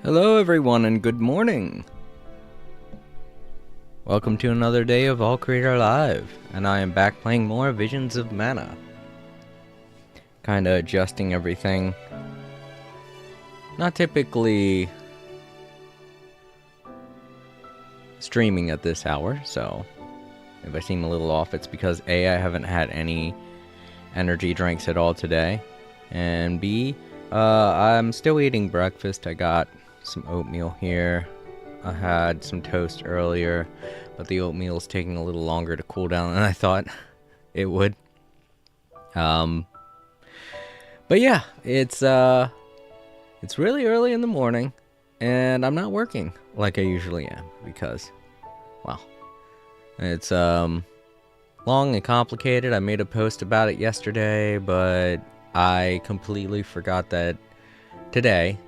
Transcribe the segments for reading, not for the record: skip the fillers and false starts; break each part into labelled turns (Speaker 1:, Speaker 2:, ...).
Speaker 1: Hello everyone and good morning! Welcome to another day of All Creator Live, and I am back playing more Visions of Mana. Kinda adjusting everything. Not typically streaming at this hour, so if I seem a little off, it's because A, I haven't had any energy drinks at all today, and B, I'm still eating breakfast. I got some oatmeal here. I had some toast earlier, but the oatmeal is taking a little longer to cool down than I thought it would. But yeah, it's really early in the morning, and I'm not working like I usually am because, well, it's long and complicated. I made a post about it yesterday, but I completely forgot that today,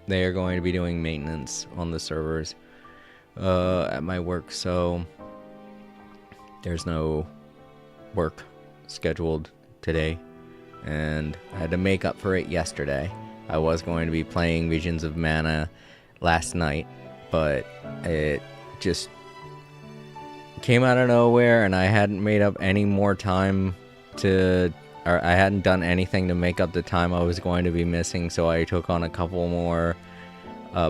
Speaker 1: they are going to be doing maintenance on the servers at my work, so there's no work scheduled today, and I had to make up for it yesterday. I was going to be playing Visions of Mana last night, but it just came out of nowhere, and I hadn't made up any more time or I hadn't done anything to make up the time I was going to be missing, so I took on a couple more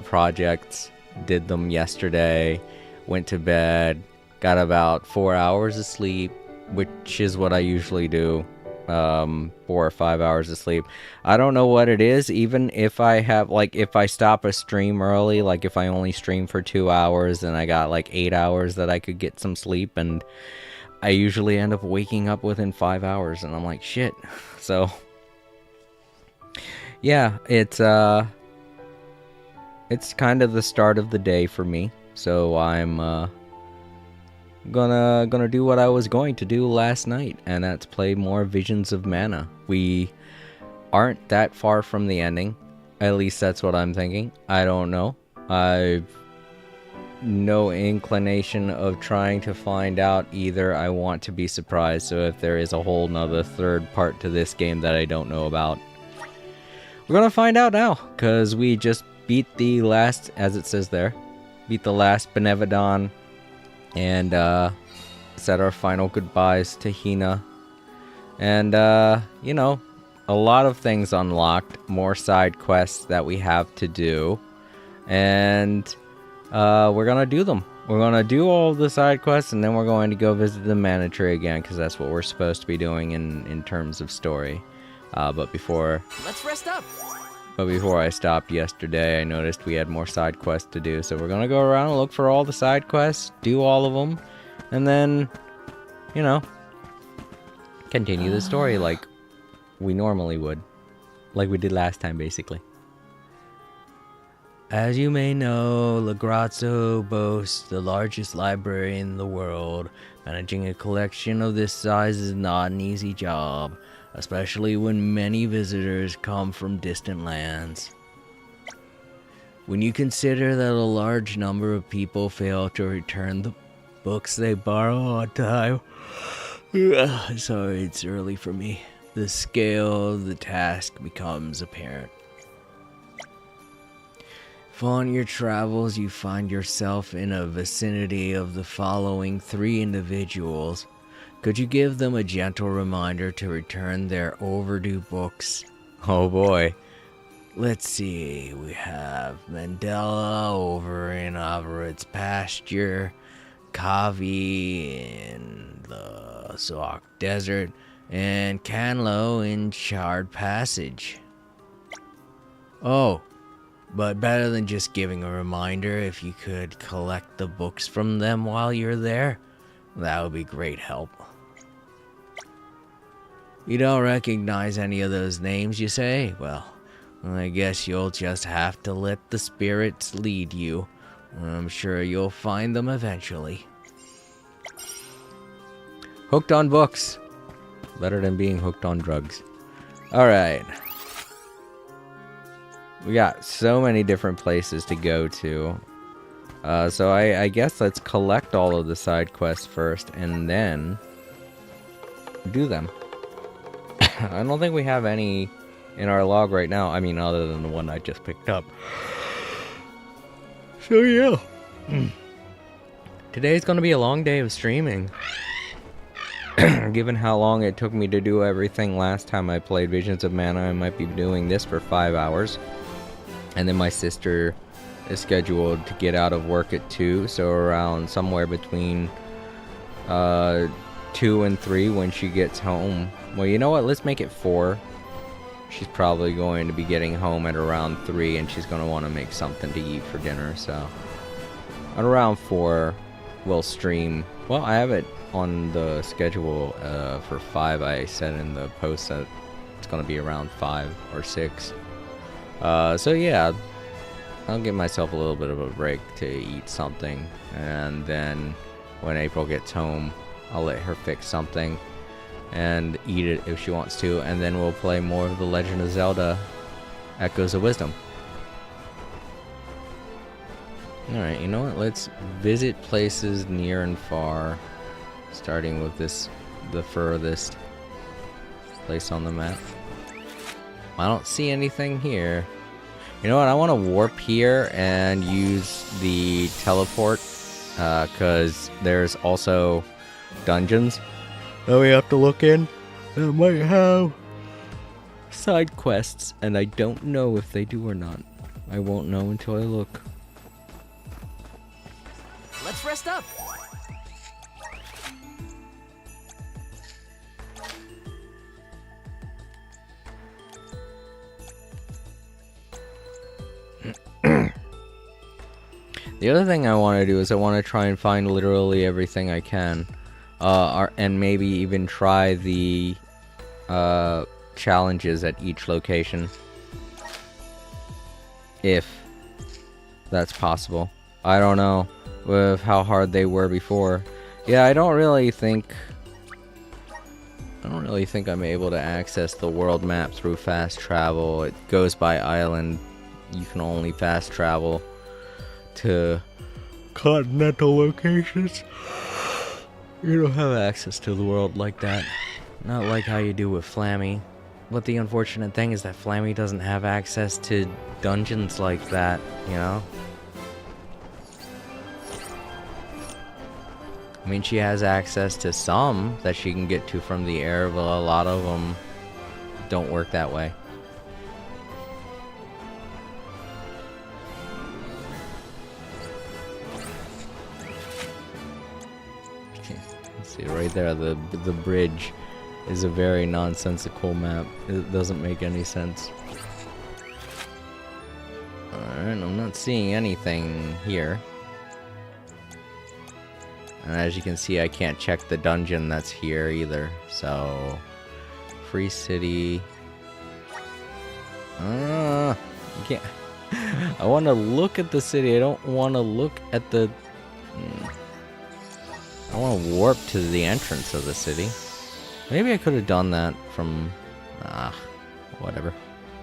Speaker 1: projects, did them yesterday, went to bed, got about 4 hours of sleep, which is what I usually do, 4 or 5 hours of sleep. I don't know what it is, even if I have, like, if I stop a stream early, like if I only stream for 2 hours, then I got like 8 hours that I could get some sleep, and I usually end up waking up within 5 hours, and I'm like, shit. So, yeah, it's kind of the start of the day for me. So I'm gonna do what I was going to do last night, and that's play more Visions of Mana. We aren't that far from the ending. At least that's what I'm thinking. I don't know. I've no inclination of trying to find out either. I want to be surprised, so if there is a whole nother third part to this game that I don't know about, we're gonna find out now, because we just beat the last, as it says there, beat the last Benevodon, and said our final goodbyes to Hina, and you know, a lot of things unlocked, more side quests that we have to do, and we're gonna do them. We're gonna do all the side quests, and then we're going to go visit the Mana Tree again, because that's what we're supposed to be doing in terms of story. But before I stopped yesterday, I noticed we had more side quests to do, so we're gonna go around and look for all the side quests, do all of them, and then, you know, continue the story like we normally would, like we did last time, basically. As you may know, Lagrazzo boasts the largest library in the world. Managing a collection of this size is not an easy job, especially when many visitors come from distant lands. When you consider that a large number of people fail to return the books they borrow on time, sorry, it's early for me, the scale of the task becomes apparent. If on your travels you find yourself in a vicinity of the following 3 individuals, could you give them a gentle reminder to return their overdue books? Oh boy. Let's see, we have Mandela over in Averett's pasture, Kavi in the Zoc Desert, and Canlo in Shard Passage. Oh, but better than just giving a reminder, if you could collect the books from them while you're there, that would be great help. You don't recognize any of those names, you say? Well, I guess you'll just have to let the spirits lead you. I'm sure you'll find them eventually. Hooked on books. Better than being hooked on drugs. Alright. We got so many different places to go to. So I guess let's collect all of the side quests first, and then do them. I don't think we have any in our log right now. I mean, other than the one I just picked up. So yeah. Today's gonna be a long day of streaming. Given how long it took me to do everything last time I played Visions of Mana, I might be doing this for 5 hours. And then my sister is scheduled to get out of work at 2, so around somewhere between 2 and 3 when she gets home. Well, you know what? Let's make it 4. She's probably going to be getting home at around 3, and she's going to want to make something to eat for dinner, so at around 4 we'll stream. Well, I have it on the schedule for 5. I said in the post that it's going to be around 5 or 6. So yeah, I'll give myself a little bit of a break to eat something, and then when April gets home, I'll let her fix something and eat it if she wants to, and then we'll play more of The Legend of Zelda Echoes of Wisdom. Alright, you know what? Let's visit places near and far, starting with the furthest place on the map. I don't see anything here. You know what? I want to warp here and use the teleport, because there's also dungeons that we have to look in that might have side quests, and I don't know if they do or not. I won't know until I look.
Speaker 2: Let's rest up.
Speaker 1: The other thing I want to do is I want to try and find literally everything I can, and maybe even try the challenges at each location, if that's possible. I don't know with how hard they were before. Yeah, I don't really think I'm able to access the world map through fast travel. It goes by island. You can only fast travel to continental locations. You don't have access to the world like that. Not like how you do with Flammy. But the unfortunate thing is that Flammy doesn't have access to dungeons like that, you know? I mean, she has access to some that she can get to from the air, but a lot of them don't work that way. See right there, the bridge is a very nonsensical map. It doesn't make any sense. Alright, I'm not seeing anything here. And as you can see, I can't check the dungeon that's here either. So, Free City. You can't. I want to look at the city. I don't want to look at the. I want to warp to the entrance of the city. Maybe I could have done that from. Whatever.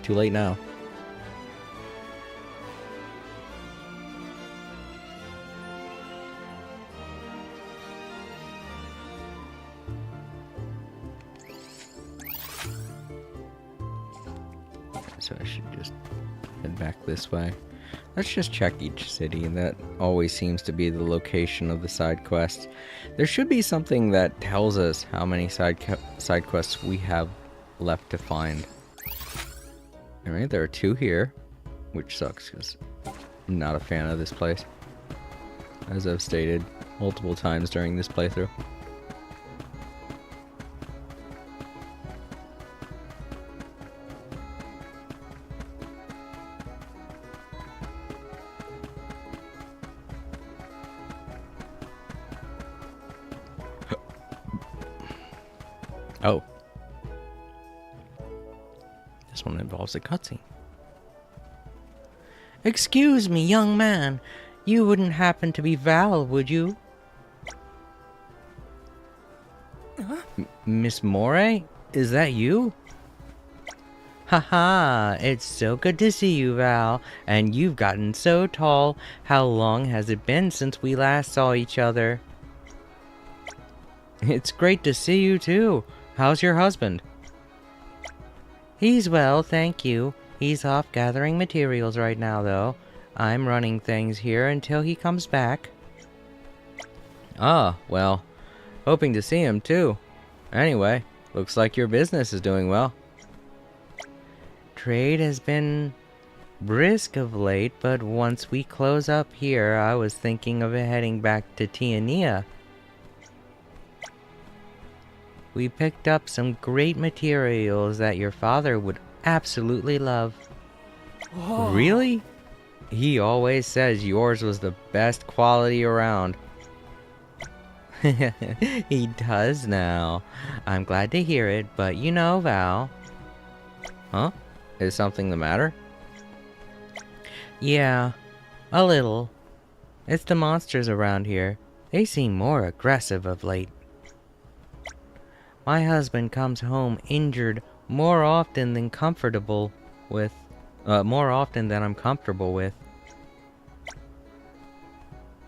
Speaker 1: Too late now. So I should just head back this way. Let's just check each city, and that always seems to be the location of the side quests. There should be something that tells us how many side quests we have left to find. Alright, there are 2 here, which sucks because I'm not a fan of this place, as I've stated multiple times during this playthrough. Oh. This one involves a cutscene. Excuse me, young man. You wouldn't happen to be Val, would you? Miss Moray? Is that you? Haha, it's so good to see you, Val. And you've gotten so tall. How long has it been since we last saw each other? It's great to see you, too. How's your husband?
Speaker 2: He's well, thank you. He's off gathering materials right now, though. I'm running things here until he comes back.
Speaker 1: Ah, well, hoping to see him too. Anyway, looks like your business is doing well.
Speaker 2: Trade has been brisk of late, but once we close up here, I was thinking of heading back to Tiania. We picked up some great materials that your father would absolutely love.
Speaker 1: Whoa. Really? He always says yours was the best quality around.
Speaker 2: He does now. I'm glad to hear it, but you know, Val.
Speaker 1: Huh? Is something the matter?
Speaker 2: Yeah, a little. It's the monsters around here. They seem more aggressive of late. My husband comes home injured more often than I'm comfortable with.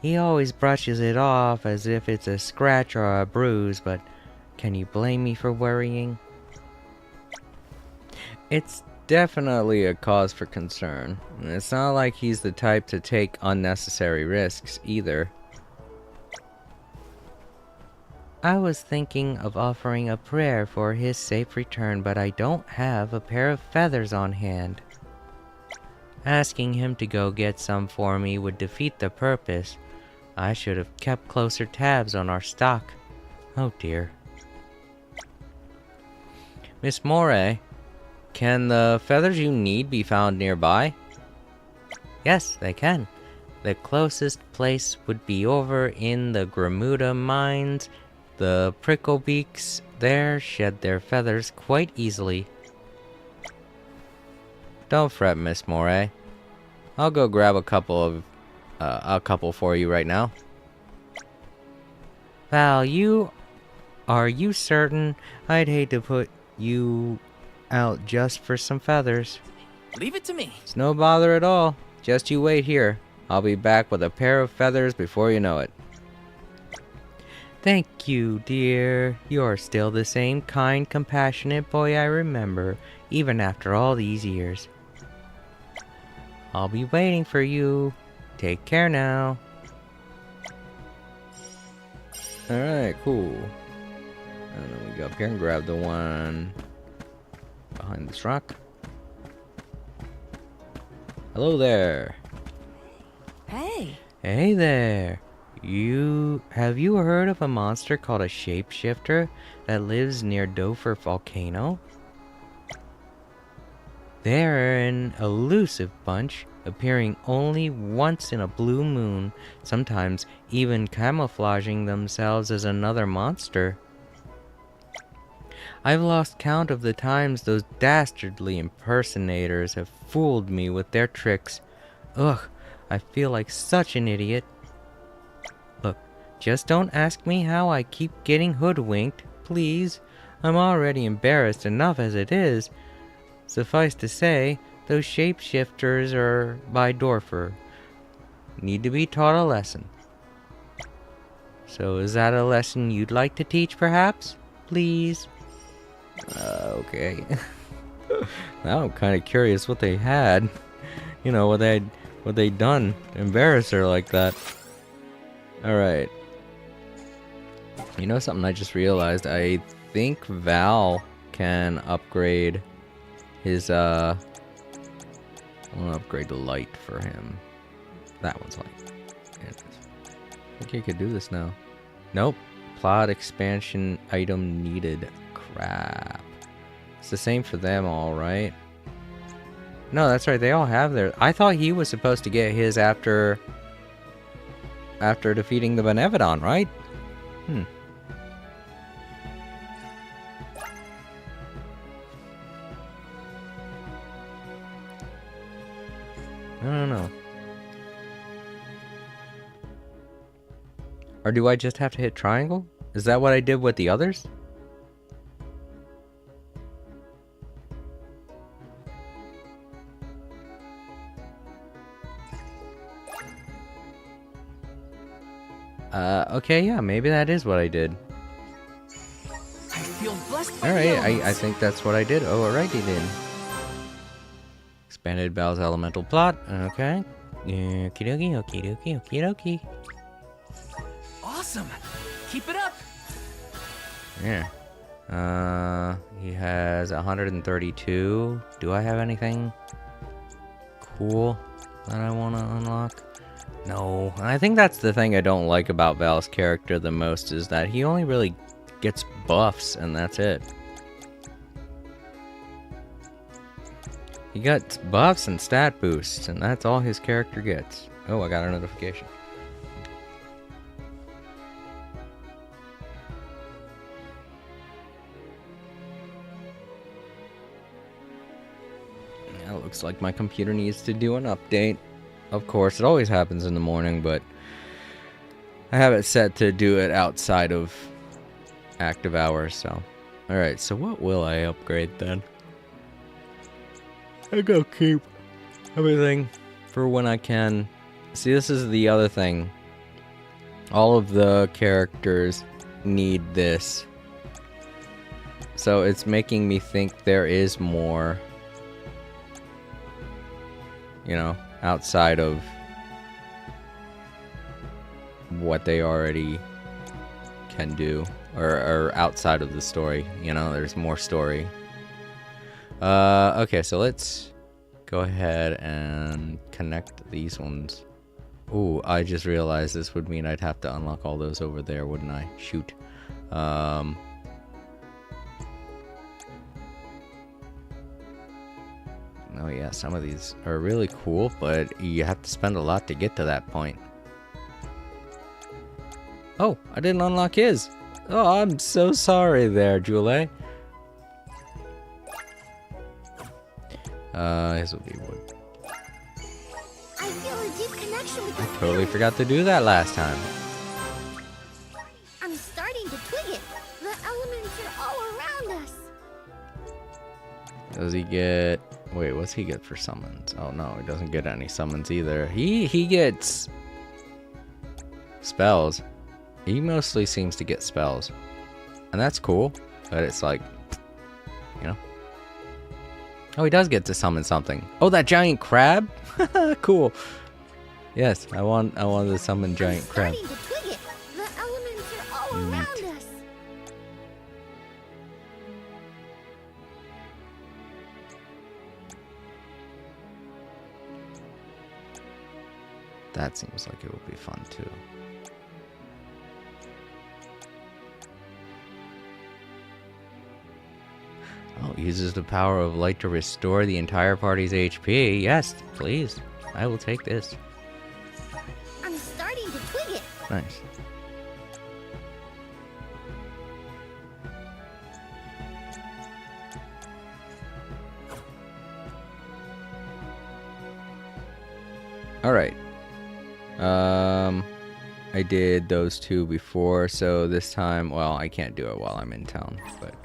Speaker 2: He always brushes it off as if it's a scratch or a bruise, but can you blame me for worrying?
Speaker 1: It's definitely a cause for concern. It's not like he's the type to take unnecessary risks either.
Speaker 2: I was thinking of offering a prayer for his safe return, but I don't have a pair of feathers on hand. Asking him to go get some for me would defeat the purpose. I should have kept closer tabs on our stock. Oh dear.
Speaker 1: Miss Moray, can the feathers you need be found nearby?
Speaker 2: Yes, they can. The closest place would be over in the Gramuda mines. The pricklebeaks there shed their feathers quite easily.
Speaker 1: Don't fret, Miss Moray. I'll go grab a couple for you right now.
Speaker 2: Val, are you certain? I'd hate to put you out just for some feathers.
Speaker 3: Leave it to me.
Speaker 1: It's no bother at all. Just you wait here. I'll be back with a pair of feathers before you know it.
Speaker 2: Thank you, dear. You're still the same kind, compassionate boy I remember, even after all these years. I'll be waiting for you. Take care now.
Speaker 1: Alright, cool. And then we go up here and grab the one behind this rock. Hello there.
Speaker 3: Hey.
Speaker 2: Hey there. Have you heard of a monster called a shapeshifter that lives near Dofer Volcano? They're an elusive bunch, appearing only once in a blue moon, sometimes even camouflaging themselves as another monster. I've lost count of the times those dastardly impersonators have fooled me with their tricks. Ugh, I feel like such an idiot. Look, just don't ask me how I keep getting hoodwinked, please. I'm already embarrassed enough as it is. Suffice to say, those shapeshifters are by Dorfer. Need to be taught a lesson. So is that a lesson you'd like to teach, perhaps? Please?
Speaker 1: Okay. Now I'm kind of curious what they had. You know, what they'd done to embarrass her like that. Alright. You know something I just realized? I think Val can upgrade his, I want to upgrade the light for him. That one's light. There it is. I think he could do this now. Nope. Plot expansion item needed. Crap. It's the same for them all, right? No, that's right. They all have their... I thought he was supposed to get his after defeating the Benevodon, right? I don't know. Or do I just have to hit triangle? Is that what I did with the others? Okay, yeah, maybe that is what I did.
Speaker 3: I feel blessed by
Speaker 1: Alright, I think that's what I did. Oh, alrighty then.
Speaker 2: Expanded Bow's elemental plot. Okay. Okie dokie, okie dokie, okie dokie.
Speaker 3: Awesome. Keep it up.
Speaker 2: Yeah. He has 132. Do I have anything cool that I want to unlock? No. And I think that's the thing I don't like about Val's character the most, is that he only really gets buffs, and that's it. He got buffs and stat boosts, and that's all his character gets. Oh, I got a notification. Yeah, looks like my computer needs to do an update. Of course, it always happens in the morning, but I have it set to do it outside of active hours, so. Alright, so what will I upgrade then? I go keep everything for when I can. See, this is the other thing. All of the characters need this. So it's making me think there is more, you know, outside of what they already can do. Or outside of the story, you know, there's more story. Okay, so let's go ahead and connect these ones. Ooh, I just realized this would mean I'd have to unlock all those over there, wouldn't I? Shoot. Oh yeah, some of these are really cool, but you have to spend a lot to get to that point. Oh, I didn't unlock his. Oh, I'm so sorry there, Julie. His will be wood.
Speaker 4: I feel a deep connection with the
Speaker 2: Totally forgot to do that last time.
Speaker 4: I'm starting to twig it. The elements are all around us.
Speaker 2: Does he get... Wait, what's he get for summons? Oh no, he doesn't get any summons either. He gets... spells. He mostly seems to get spells. And that's cool, but it's like... you know? Oh, he does get to summon something. Oh, that giant crab? Cool. Yes, I wanted to summon giant crab.
Speaker 4: I'm starting to twig it. The elements are all around us.
Speaker 2: That seems like it would be fun too. Oh, uses the power of light to restore the entire party's HP. Yes, please. I will take this.
Speaker 4: I'm starting to twig it.
Speaker 2: Nice. Alright. I did those two before, so this time, well, I can't do it while I'm in town, but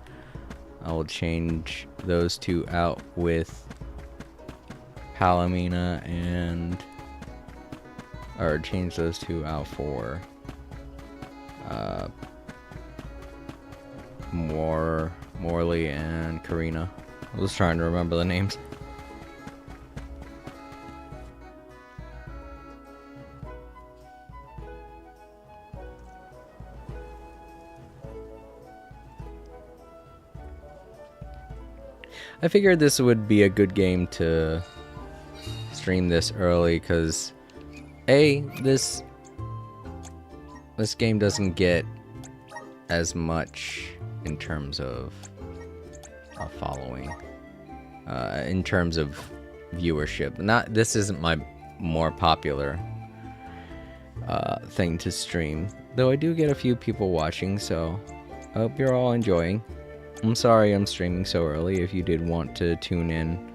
Speaker 2: I will change those two out with Palomina and... or change those two out for Morley and Karina. I was trying to remember the names. I figured this would be a good game to stream this early because this game doesn't get as much in terms of following, in terms of viewership. This isn't my more popular thing to stream, though I do get a few people watching, so I hope you're all enjoying. I'm sorry I'm streaming so early. If you did want to tune in,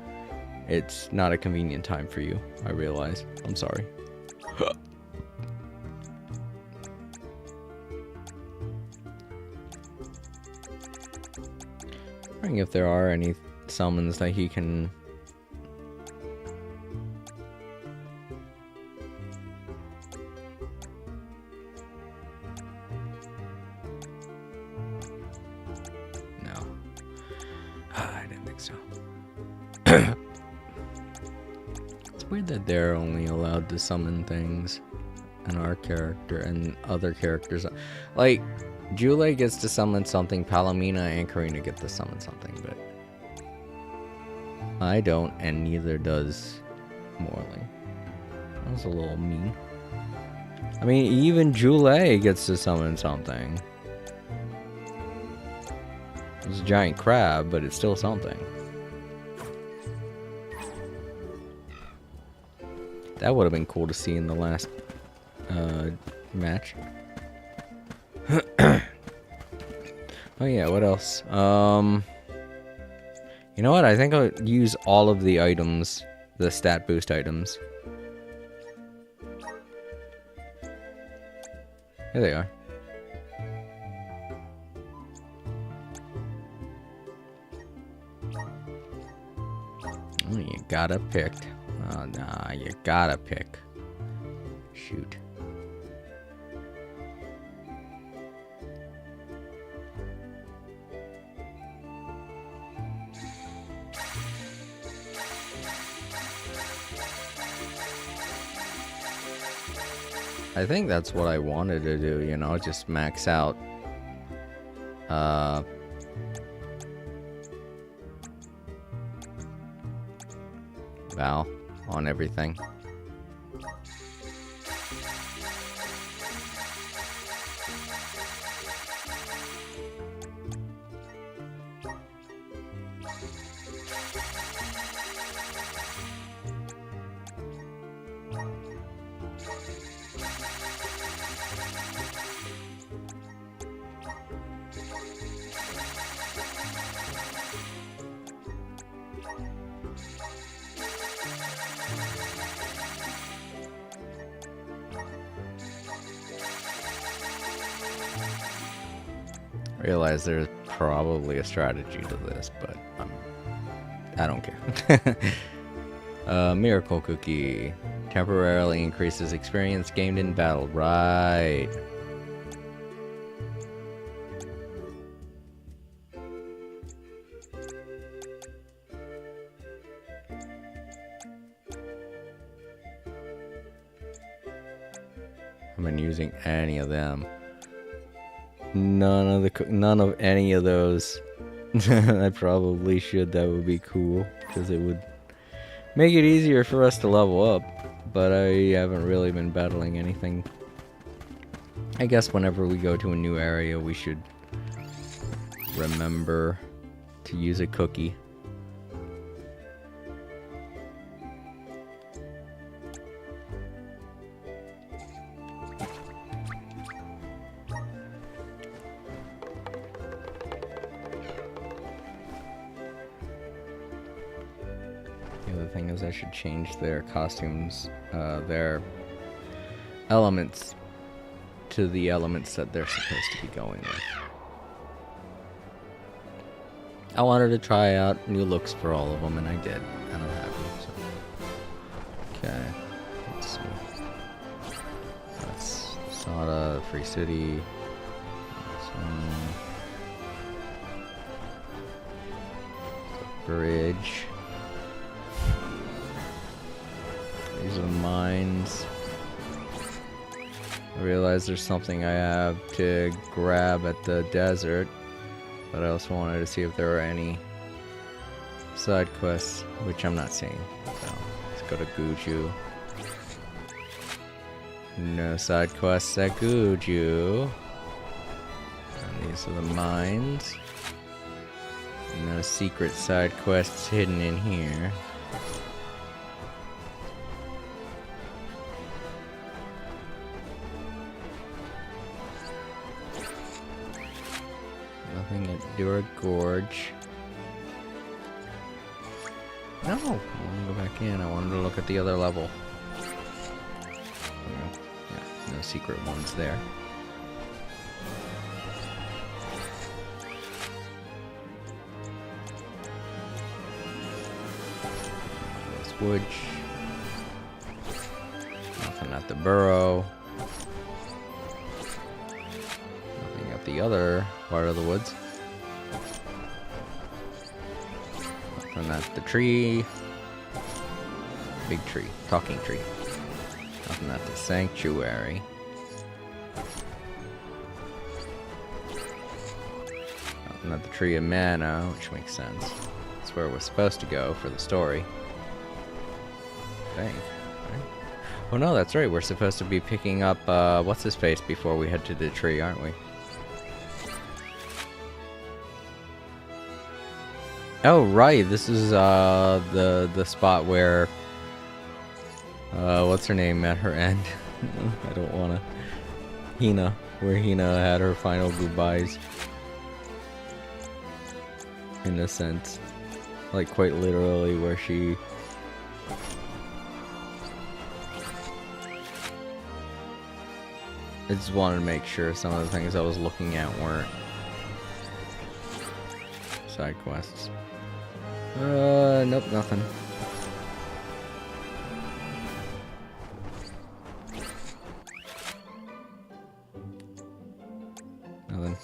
Speaker 2: it's not a convenient time for you, I realize. I'm sorry. Wondering if there are any summons that he can... No. I didn't think so.
Speaker 1: weird that they're only allowed to summon things, and our character and other characters, like Jule gets to summon something, Palomina and Karina get to summon something, but I don't, and neither does Morley. That was a little mean. I mean, even Jule gets to summon something. It's a giant crab, but it's still something. That would have been cool to see in the last match. Oh yeah, what else? You know what? I think I'll use all of the items, the stat boost items. Here they are. Oh, you gotta pick. Oh, nah, you gotta pick. Shoot. I think that's what I wanted to do, you know, just max out Val on everything. Realize there's probably a strategy to this, but I don't care. Miracle Cookie temporarily increases experience gained in battle. Right. I've been using any of them. None of any of those. I probably should. That would be cool, because it would make it easier for us to level up. But I haven't really been battling anything. I guess whenever we go to a new area, we should remember to use a cookie. I should change their costumes, their elements to the elements that they're supposed to be going with. I wanted to try out new looks for all of them, and I did. And I'm happy. So. Okay, let's see. That's Sada, Free City. Bridge. These are the mines. I realize there's something I have to grab at the desert, but I also wanted to see if there were any side quests, which I'm not seeing. So let's go to Guju. No side quests at Guju. And these are the mines. No secret side quests hidden in here. Nothing at Dura Gorge. No! I want to go back in. I wanted to look at the other level. Yeah, no secret ones there. There's Woods. Nothing at the burrow. Nothing at the other part of the woods. Nothing at the tree.
Speaker 2: Big tree. Talking tree. Nothing at the sanctuary. Nothing at the tree of mana, which makes sense. That's where we're supposed to go for the story. I think. Right? Oh no, that's right. We're supposed to be picking up, what's his face before we head to the tree, aren't we? Oh right, this is the spot where what's her name at her end? I don't wanna. Hina, where Hina had her final goodbyes. In a sense, like quite literally, where she. I just wanted to make sure some of the things I was looking at weren't side quests. Nope, nothing. Nothing.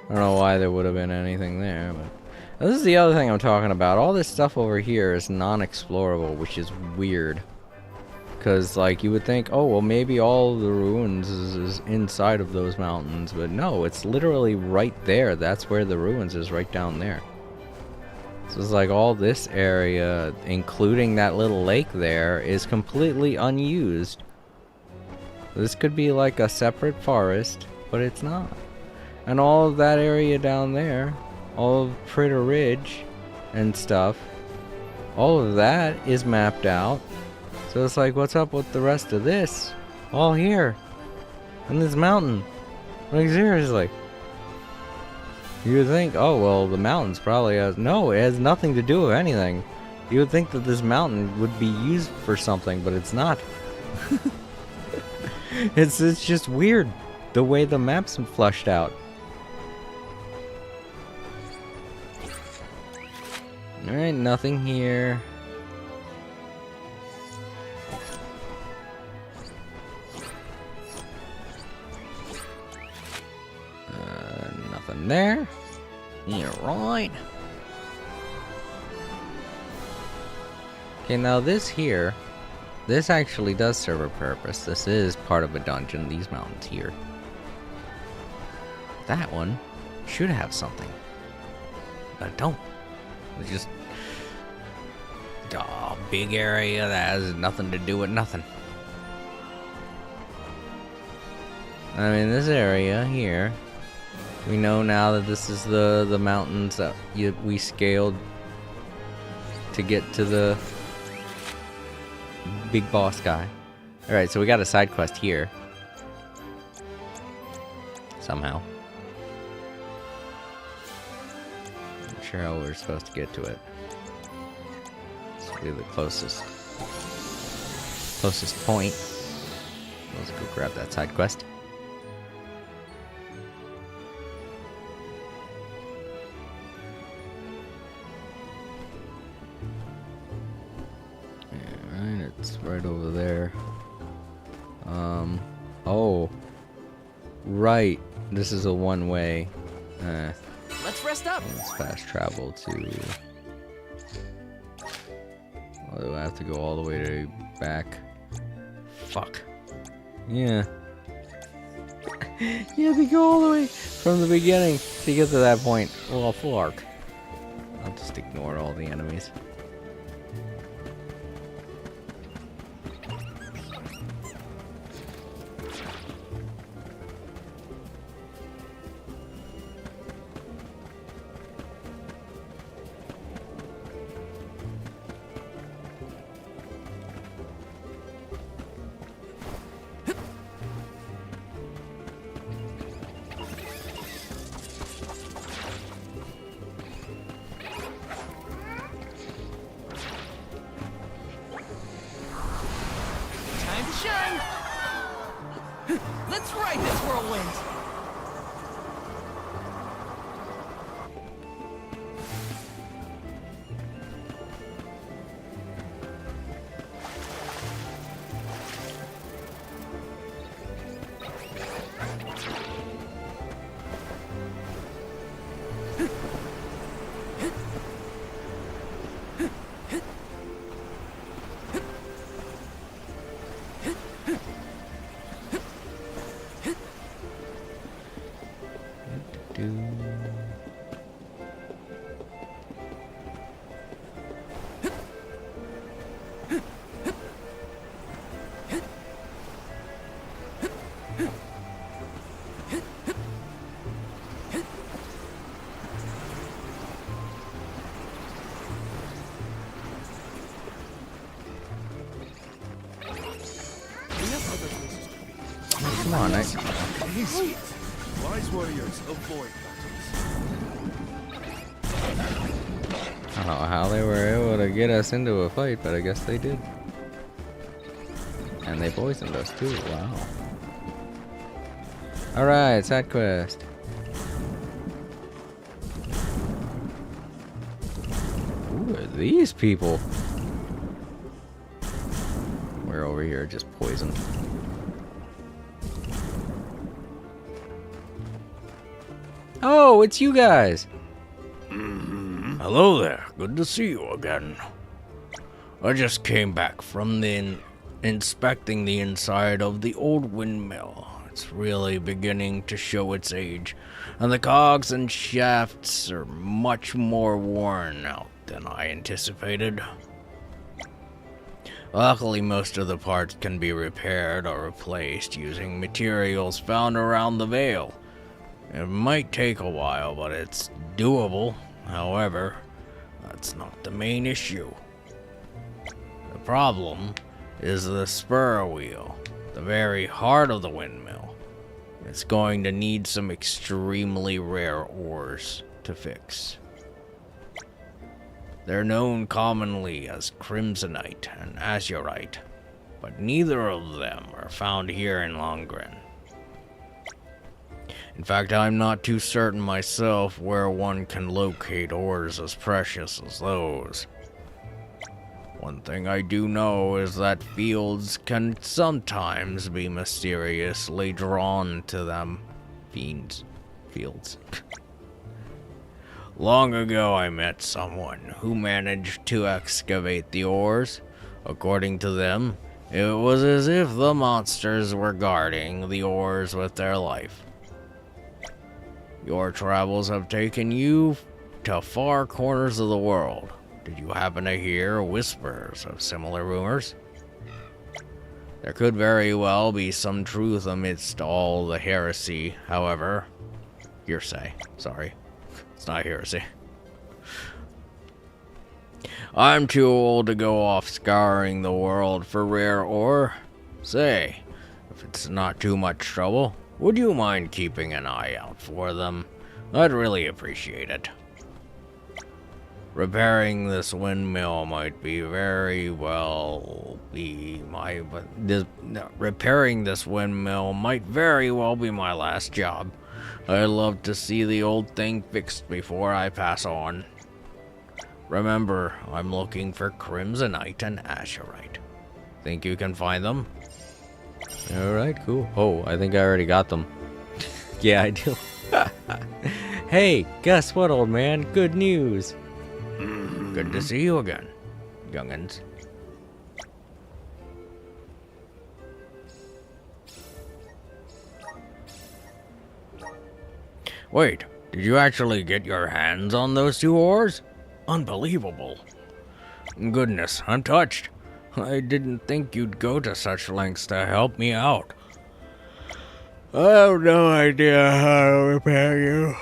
Speaker 2: I don't know why there would have been anything there, but this is the other thing I'm talking about. All this stuff over here is non-explorable, which is weird. Because, like, you would think, oh, well, maybe all the ruins is inside of those mountains. But no, it's literally right there. That's where the ruins is, right down there. So it's like all this area, including that little lake there, is completely unused. This could be like a separate forest, but it's not. And all of that area down there, all of Pritter Ridge and stuff, all of that is mapped out. So it's like, what's up with the rest of this? All here. In this mountain. Like, seriously. You would think, oh, well, the mountains probably has... No, it has nothing to do with anything. You would think that this mountain would be used for something, but it's not. It's just weird, the way the maps are fleshed out. Alright, nothing here. Nothing there. Yeah, right. Okay, now this here, this actually does serve a purpose. This is part of a dungeon, these mountains here. That one should have something. But it don't. It's just a big area that has nothing to do with nothing. I mean, this area here, we know now that this is the mountains that we scaled to get to the big boss guy. Alright, so we got a side quest here. Somehow. Not sure how we're supposed to get to it. This will be the closest point. Let's go grab that side quest. It's right over there. Oh. Right. This is a one-way.
Speaker 3: Let's rest up.
Speaker 2: Let's fast travel to... Oh, do I have to go all the way to back? Fuck. Yeah. You have to go all the way from the beginning to get to that point. Well, fuck. I'll just ignore all the enemies.
Speaker 3: Time to shine. Let's ride this whirlwind.
Speaker 2: Come on,
Speaker 5: Easy. Wise warriors avoid battles.
Speaker 2: I don't know how they were able to get us into a fight, but I guess they did. And they poisoned us too, wow. Alright, side quest. Who are these people? We're over here just poisoned. Oh, it's you guys!
Speaker 1: Hello there. Good to see you again. I just came back from inspecting the inside of the old windmill. It's really beginning to show its age, and the cogs and shafts are much more worn out than I anticipated. Luckily, most of the parts can be repaired or replaced using materials found around the Vale. It might take a while, but it's doable. However, that's not the main issue. The problem is the spur wheel, the very heart of the windmill. It's going to need some extremely rare ores to fix. They're known commonly as crimsonite and azurite, but neither of them are found here in Longren. In fact, I'm not too certain myself where one can locate ores as precious as those. One thing I do know is that fields can sometimes be mysteriously drawn to them. Fields. Long ago, I met someone who managed to excavate the ores. According to them, it was as if the monsters were guarding the ores with their life. Your travels have taken you to far corners of the world. Did you happen to hear whispers of similar rumors? There could very well be some truth amidst all the heresy, however. Hearsay, sorry. It's not heresy. I'm too old to go off scouring the world for rare ore. Say, if it's not too much trouble, would you mind keeping an eye out for them? I'd really appreciate it. Repairing this windmill might be very well be my last job. I'd love to see the old thing fixed before I pass on. Remember, I'm looking for crimsonite and azurite. Think you can find them?
Speaker 2: Alright, cool. Oh, I think I already got them. Yeah, I do. Hey, guess what, old man? Good news.
Speaker 1: Good to see you again, young'uns. Wait, did you actually get your hands on those two ores? Unbelievable. Goodness, I'm touched. I didn't think you'd go to such lengths to help me out. I have no idea how to repair you.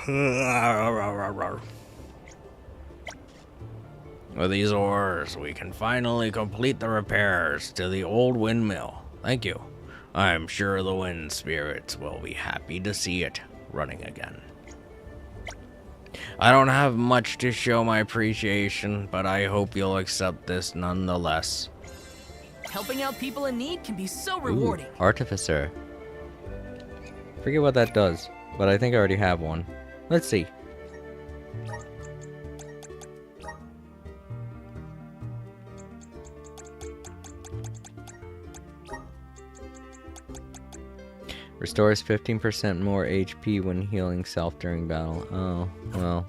Speaker 1: With these ores, we can finally complete the repairs to the old windmill. Thank you. I'm sure the wind spirits will be happy to see it running again. I don't have much to show my appreciation, but I hope you'll accept this nonetheless.
Speaker 3: Helping out people in need can be so
Speaker 2: Ooh,
Speaker 3: rewarding.
Speaker 2: Artificer. Forget what that does, but I think I already have one. Let's see. Restores 15% more HP when healing self during battle. Oh, well.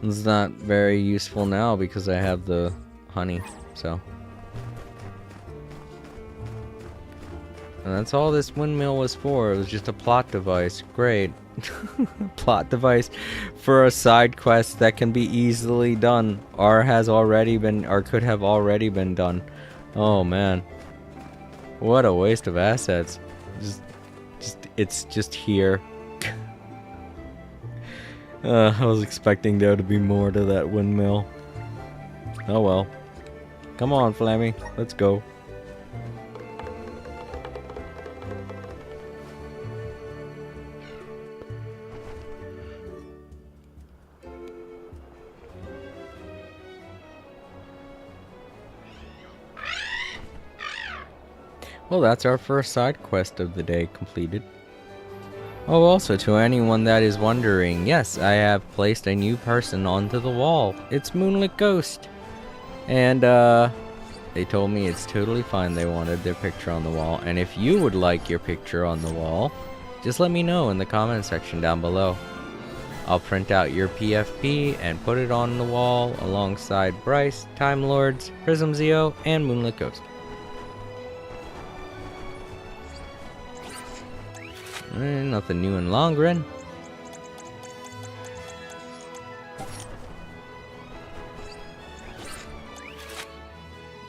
Speaker 2: It's not very useful now because I have the honey, so. And that's all this windmill was for. It was just a plot device. Great. Plot device for a side quest that can be easily done or has already been or could have already been done. Oh man. What a waste of assets. Just
Speaker 1: It's just here. I was expecting there to be more to that windmill. Oh well. Come on, Flammy. Let's go. Well, that's our first side quest of the day completed. Oh, also, to anyone that is wondering, yes, I have placed a new person onto the wall. It's Moonlit Ghost. And, they told me it's totally fine. They wanted their picture on the wall. And if you would like your picture on the wall, just let me know in the comment section down below. I'll print out your PFP and put it on the wall alongside Bryce, Time Lords, Prism Zeo, and Moonlit Ghost. Nothing new in Longren.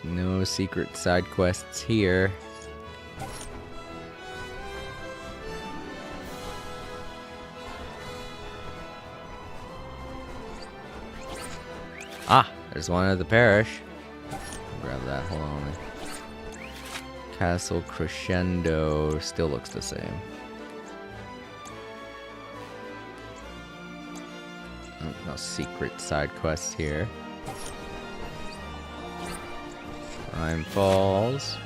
Speaker 1: No secret side quests here. Ah, there's one at the parish. Grab that, hold on. Castle Crescendo still looks the same. No secret side quests here. Rhyme Falls.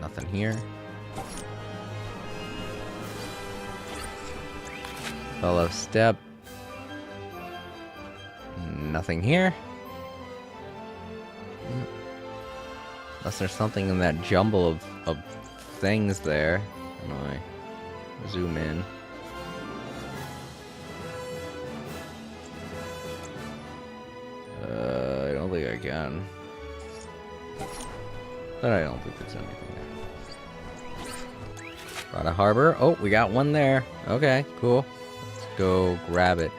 Speaker 1: Nothing here. Fellow Step. Nothing here. Unless there's something in that jumble of things there. How do I zoom in? I don't think I can. But I don't think there's anything there. Rada Harbor. Oh, we got one there. Okay, cool. Let's go grab it.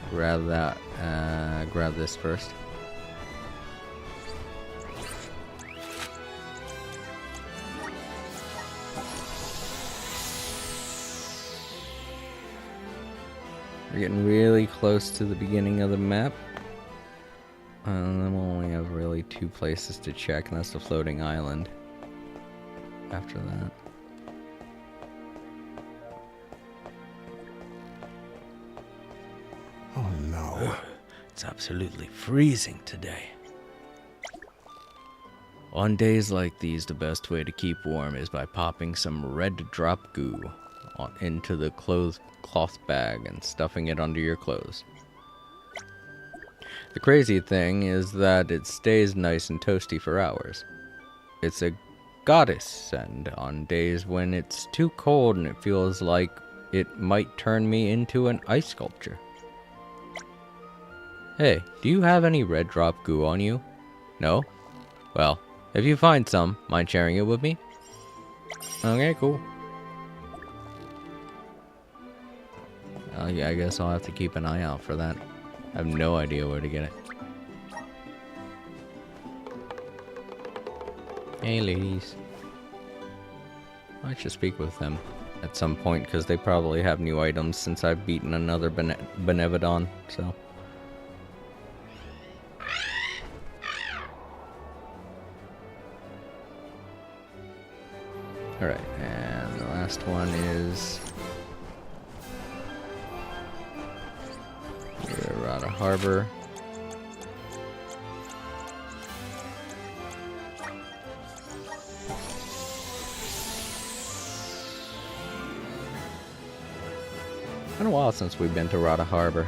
Speaker 1: Grab that. Grab this first. We're getting really close to the beginning of the map. And then we'll only have really two places to check, and that's the floating island. After that.
Speaker 5: Oh no.
Speaker 1: It's absolutely freezing today. On days like these, the best way to keep warm is by popping some red drop goo into the cloth bag and stuffing it under your clothes. The crazy thing is that it stays nice and toasty for hours. It's a goddess send on days when it's too cold and it feels like it might turn me into an ice sculpture. Hey, do you have any red drop goo on you? No? Well, if you find some, mind sharing it with me? Okay, cool. Yeah, I guess I'll have to keep an eye out for that. I have no idea where to get it. Hey, ladies. I should speak with them at some point, because they probably have new items since I've beaten another Benevodon, so... Alright, and the last one is... We're out of harbor. Been a while since we've been to Rada Harbor.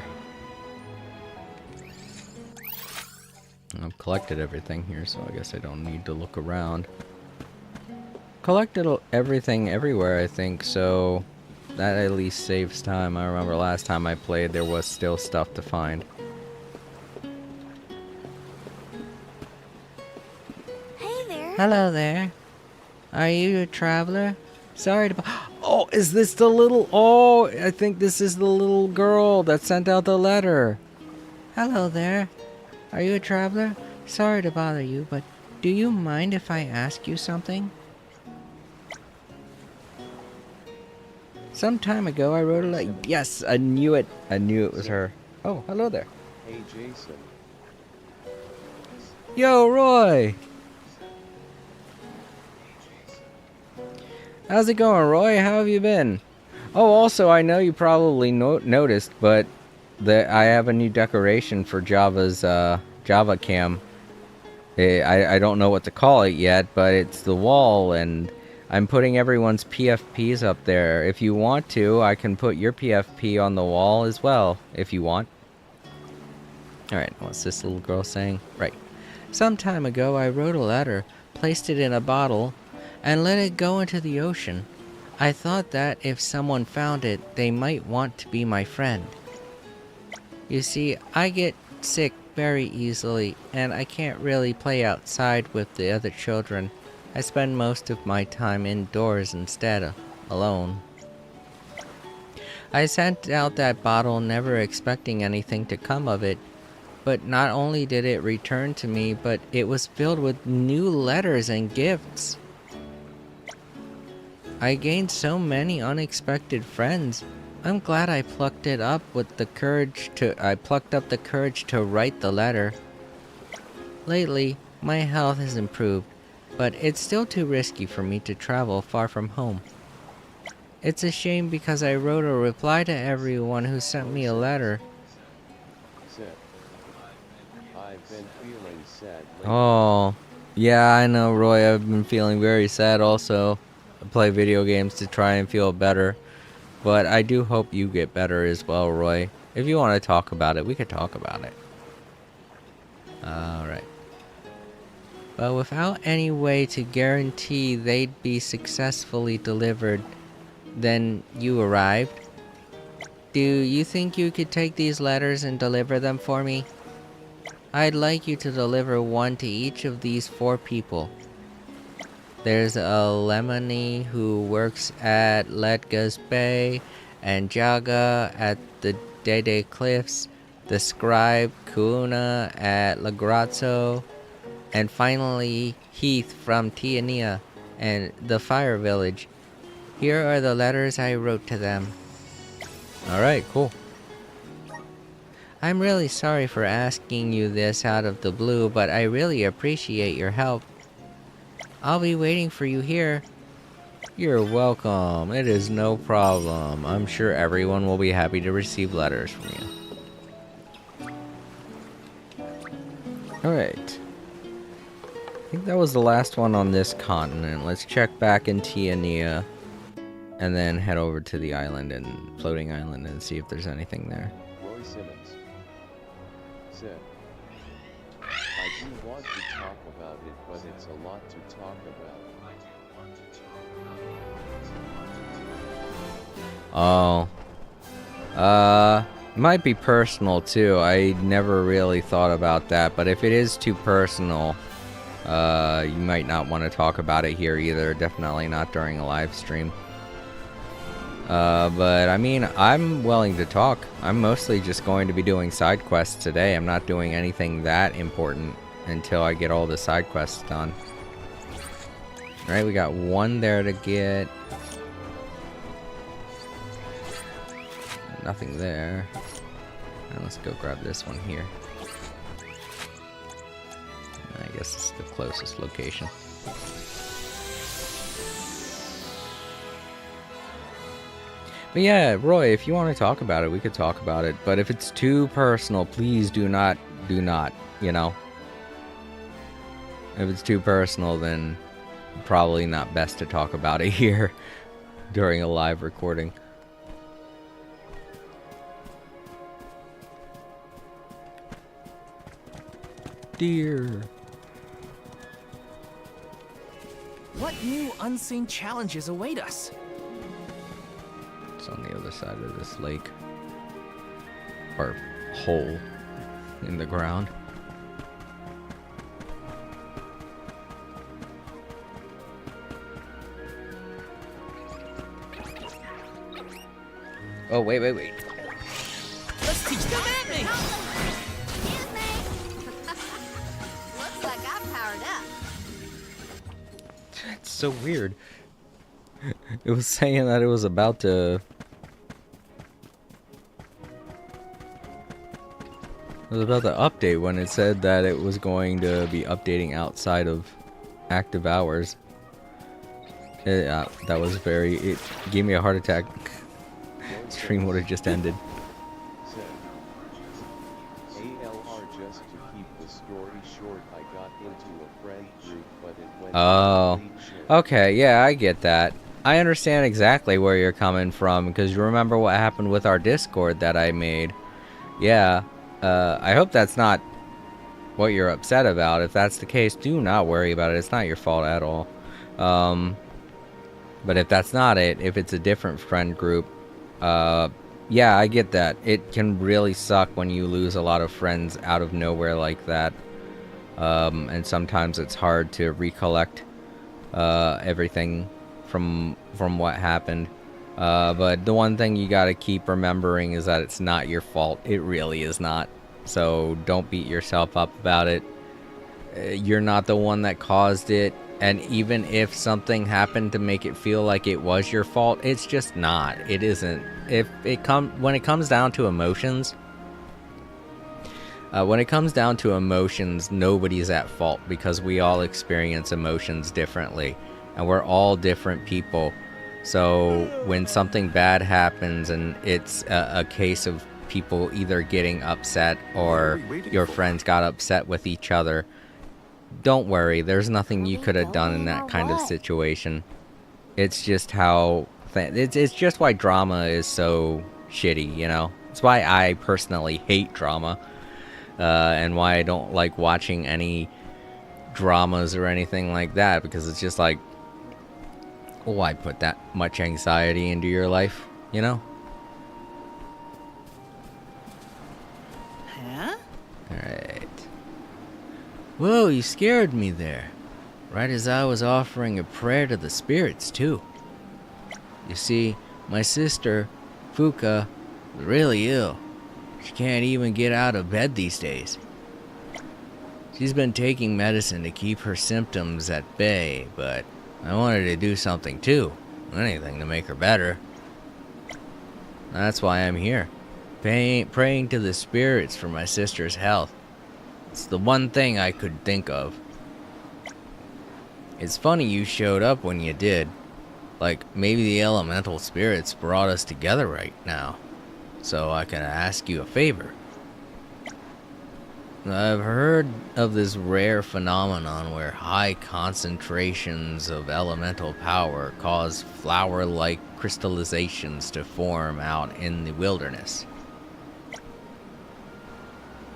Speaker 1: I've collected everything here, so I guess I don't need to look around. Collected everything everywhere, I think, so that at least saves time. I remember last time I played, there was still stuff to find.
Speaker 4: Hey there.
Speaker 2: Hello there. Are you a traveler? Sorry to... Oh, is this the little... Oh, I think this is the little girl that sent out the letter. Hello there. Are you a traveler? Sorry to bother you, but Do you mind if I ask you something? Some time ago, I wrote a letter. Yes, I knew it. I knew it was her. Oh, hello there.
Speaker 6: Hey Jason,
Speaker 2: Yo, Roy. How's it going, Roy? How have you been? Oh, also, I know you probably noticed, but I have a new decoration for Java's Java Cam. I don't know what to call it yet, but it's the wall, and I'm putting everyone's PFPs up there. If you want to, I can put your PFP on the wall as well, if you want. Alright, what's this little girl saying? Right. Some time ago, I wrote a letter, placed it in a bottle, and let it go into the ocean. I thought that if someone found it, they might want to be my friend. You see, I get sick very easily, and I can't really play outside with the other children. I spend most of my time indoors instead, alone. I sent out that bottle never expecting anything to come of it, but not only did it return to me, but it was filled with new letters and gifts. I gained so many unexpected friends. I'm glad I plucked up the courage to write the letter. Lately, my health has improved, but it's still too risky for me to travel far from home. It's a shame because I wrote a reply to everyone who sent me a letter.
Speaker 6: Sid, I've been feeling sad lately.
Speaker 2: Oh, yeah, I know, Roy. I've been feeling very sad also. I play video games to try and feel better. But I do hope you get better as well, Roy. If you want to talk about it, we could talk about it. Alright. But without any way to guarantee they'd be successfully delivered, then you arrived. Do you think you could take these letters and deliver them for me? I'd like you to deliver one to each of these 4 people. There's a Lemony who works at Ledga's Bay, and Jaga at the Dede Cliffs, the scribe Kuna at Lagrazzo, and finally Heath from Tiania and the Fire Village. Here are the letters I wrote to them.
Speaker 1: Alright, cool.
Speaker 2: I'm really sorry for asking you this out of the blue, but I really appreciate your help. I'll be waiting for you here.
Speaker 1: You're welcome. It is no problem. I'm sure everyone will be happy to receive letters from you. Alright. I think that was the last one on this continent. Let's check back in Tiania. And then head over to the island and floating island and see if there's anything there.
Speaker 6: Roy Simmons. Sid, I do want to talk about it, but it's a lot to talk about.
Speaker 1: Oh. Might be personal too. I never really thought about that, but if it is too personal, you might not want to talk about it here either. Definitely not during a live stream. But I mean, I'm willing to talk. I'm mostly just going to be doing side quests today. I'm not doing anything that important until I get all the side quests done. Alright, we got one there to get. Nothing there. Now let's go grab this one here. I guess it's the closest location. But yeah, Roy, if you want to talk about it, we could talk about it. But if it's too personal, please do not, you know. If it's too personal, then probably not best to talk about it here during a live recording. Dear.
Speaker 3: What new unseen challenges await us?
Speaker 1: It's on the other side of this lake. Or hole in the ground. Oh, wait.
Speaker 3: Let's teach them at me!
Speaker 4: Excuse me. Looks like I'm powered up.
Speaker 1: It's so weird. It was saying that it was about to... It was about to update when it said that it was going to be updating outside of active hours. That was very... It gave me a heart attack. Stream would have just ended.
Speaker 6: Said, ALR, just to keep the story short, I got into a friend group, but it went
Speaker 1: Oh.
Speaker 6: complete shit.
Speaker 1: Okay, yeah, I get that. I understand exactly where you're coming from, because you remember what happened with our Discord that I made. Yeah, I hope that's not what you're upset about. If that's the case, do not worry about it. It's not your fault at all. But if that's not it, if it's a different friend group, yeah, I get that. It can really suck when you lose a lot of friends out of nowhere like that. And sometimes it's hard to recollect everything from what happened. But the one thing you gotta keep remembering is that it's not your fault. It really is not. So don't beat yourself up about it. You're not the one that caused it. And even if something happened to make it feel like it was your fault, it's just not. It isn't. When it comes down to emotions, nobody's at fault, because we all experience emotions differently, and we're all different people. So when something bad happens and it's a case of people either getting upset or your friends got upset with each other, don't worry, there's nothing you could have done in that kind of situation. It's just how... It's just why drama is so shitty, you know? It's why I personally hate drama. And why I don't like watching any dramas or anything like that, because it's just like... Why put that much anxiety into your life, you know?
Speaker 3: Huh?
Speaker 1: Alright. Whoa, you scared me there. Right as I was offering a prayer to the spirits, too. You see, my sister, Fuka, is really ill. She can't even get out of bed these days. She's been taking medicine to keep her symptoms at bay, but I wanted to do something too. Anything to make her better. That's why I'm here. Praying to the spirits for my sister's health. It's the one thing I could think of. It's funny you showed up when you did. Like, maybe the elemental spirits brought us together right now. So I can ask you a favor. I've heard of this rare phenomenon where high concentrations of elemental power cause flower-like crystallizations to form out in the wilderness.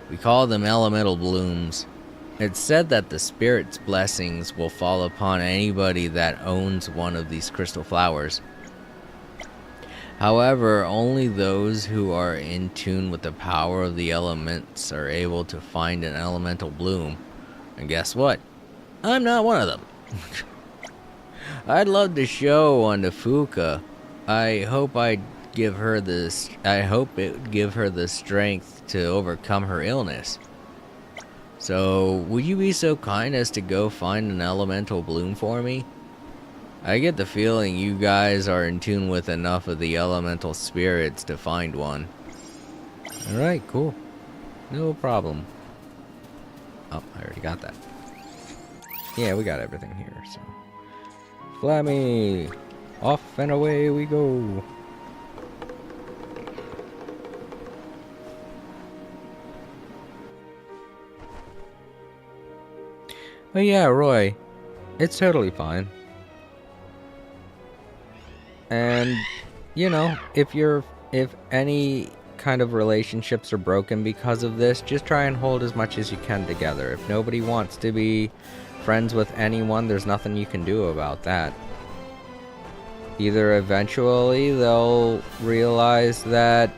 Speaker 1: We call them elemental blooms. It's said that the spirit's blessings will fall upon anybody that owns one of these crystal flowers. However, only those who are in tune with the power of the elements are able to find an elemental bloom. And guess what? I'm not one of them. I'd love to show one to Fuka. I hope it would give her the strength to overcome her illness. So, would you be so kind as to go find an elemental bloom for me? I get the feeling you guys are in tune with enough of the elemental spirits to find one. Alright, cool. No problem. Oh, I already got that. Yeah, we got everything here, so... Flammy! Off and away we go! But yeah, Roy, it's totally fine. And, you know, if any kind of relationships are broken because of this, just try and hold as much as you can together. If nobody wants to be friends with anyone, there's nothing you can do about that. Either eventually they'll realize that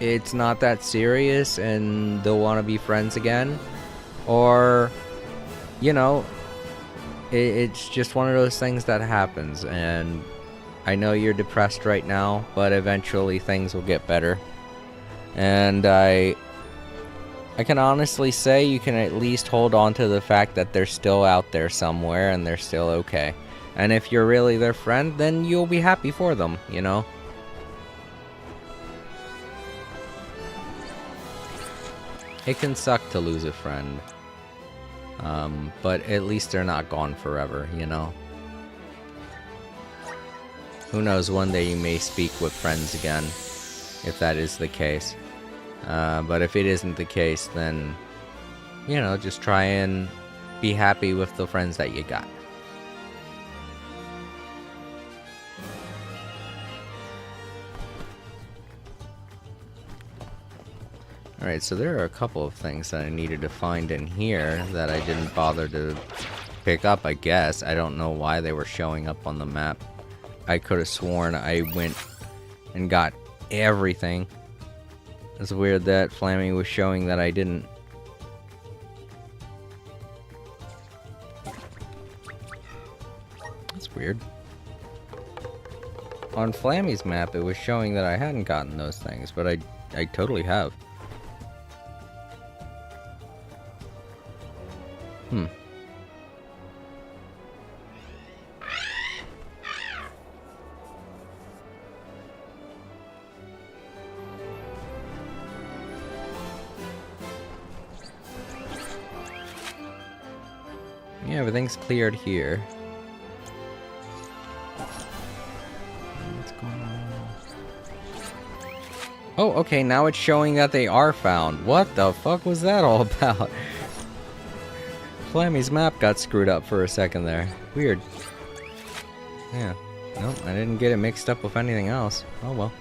Speaker 1: it's not that serious and they'll want to be friends again, or, you know, it's just one of those things that happens. And I know you're depressed right now, but eventually things will get better. And I
Speaker 2: I can honestly say you can at least hold on to the fact that they're still out there somewhere and they're still okay. And if you're really their friend, then you'll be happy for them, you know? It can suck to lose a friend. But at least they're not gone forever, you know? Who knows, one day you may speak with friends again, if that is the case. But if it isn't the case, then, you know, just try and be happy with the friends that you got. Alright, so there are a couple of things that I needed to find in here that I didn't bother to pick up, I guess. I don't know why they were showing up on the map. I could have sworn I went and got everything. It's weird that Flammy was showing that I didn't. That's weird. On Flammy's map, it was showing that I hadn't gotten those things, but I totally have. Yeah, everything's cleared here. What's going on? Oh, okay, now it's showing that they are found. What the fuck was that all about? Flammy's map got screwed up for a second there. Weird. Yeah. Nope, I didn't get it mixed up with anything else. Oh well.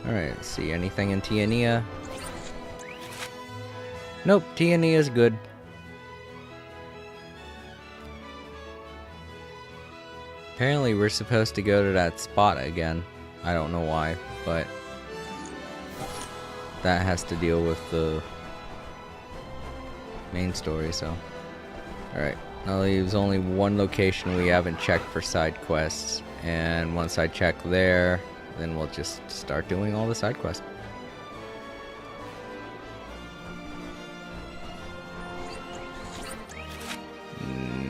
Speaker 2: Alright, let's see. Anything in Tiania? Nope, Tiania's good. Apparently we're supposed to go to that spot again. I don't know why, but that has to deal with the main story, so. Alright, now leaves only one location we haven't checked for side quests, and once I check there, then we'll just start doing all the side quests.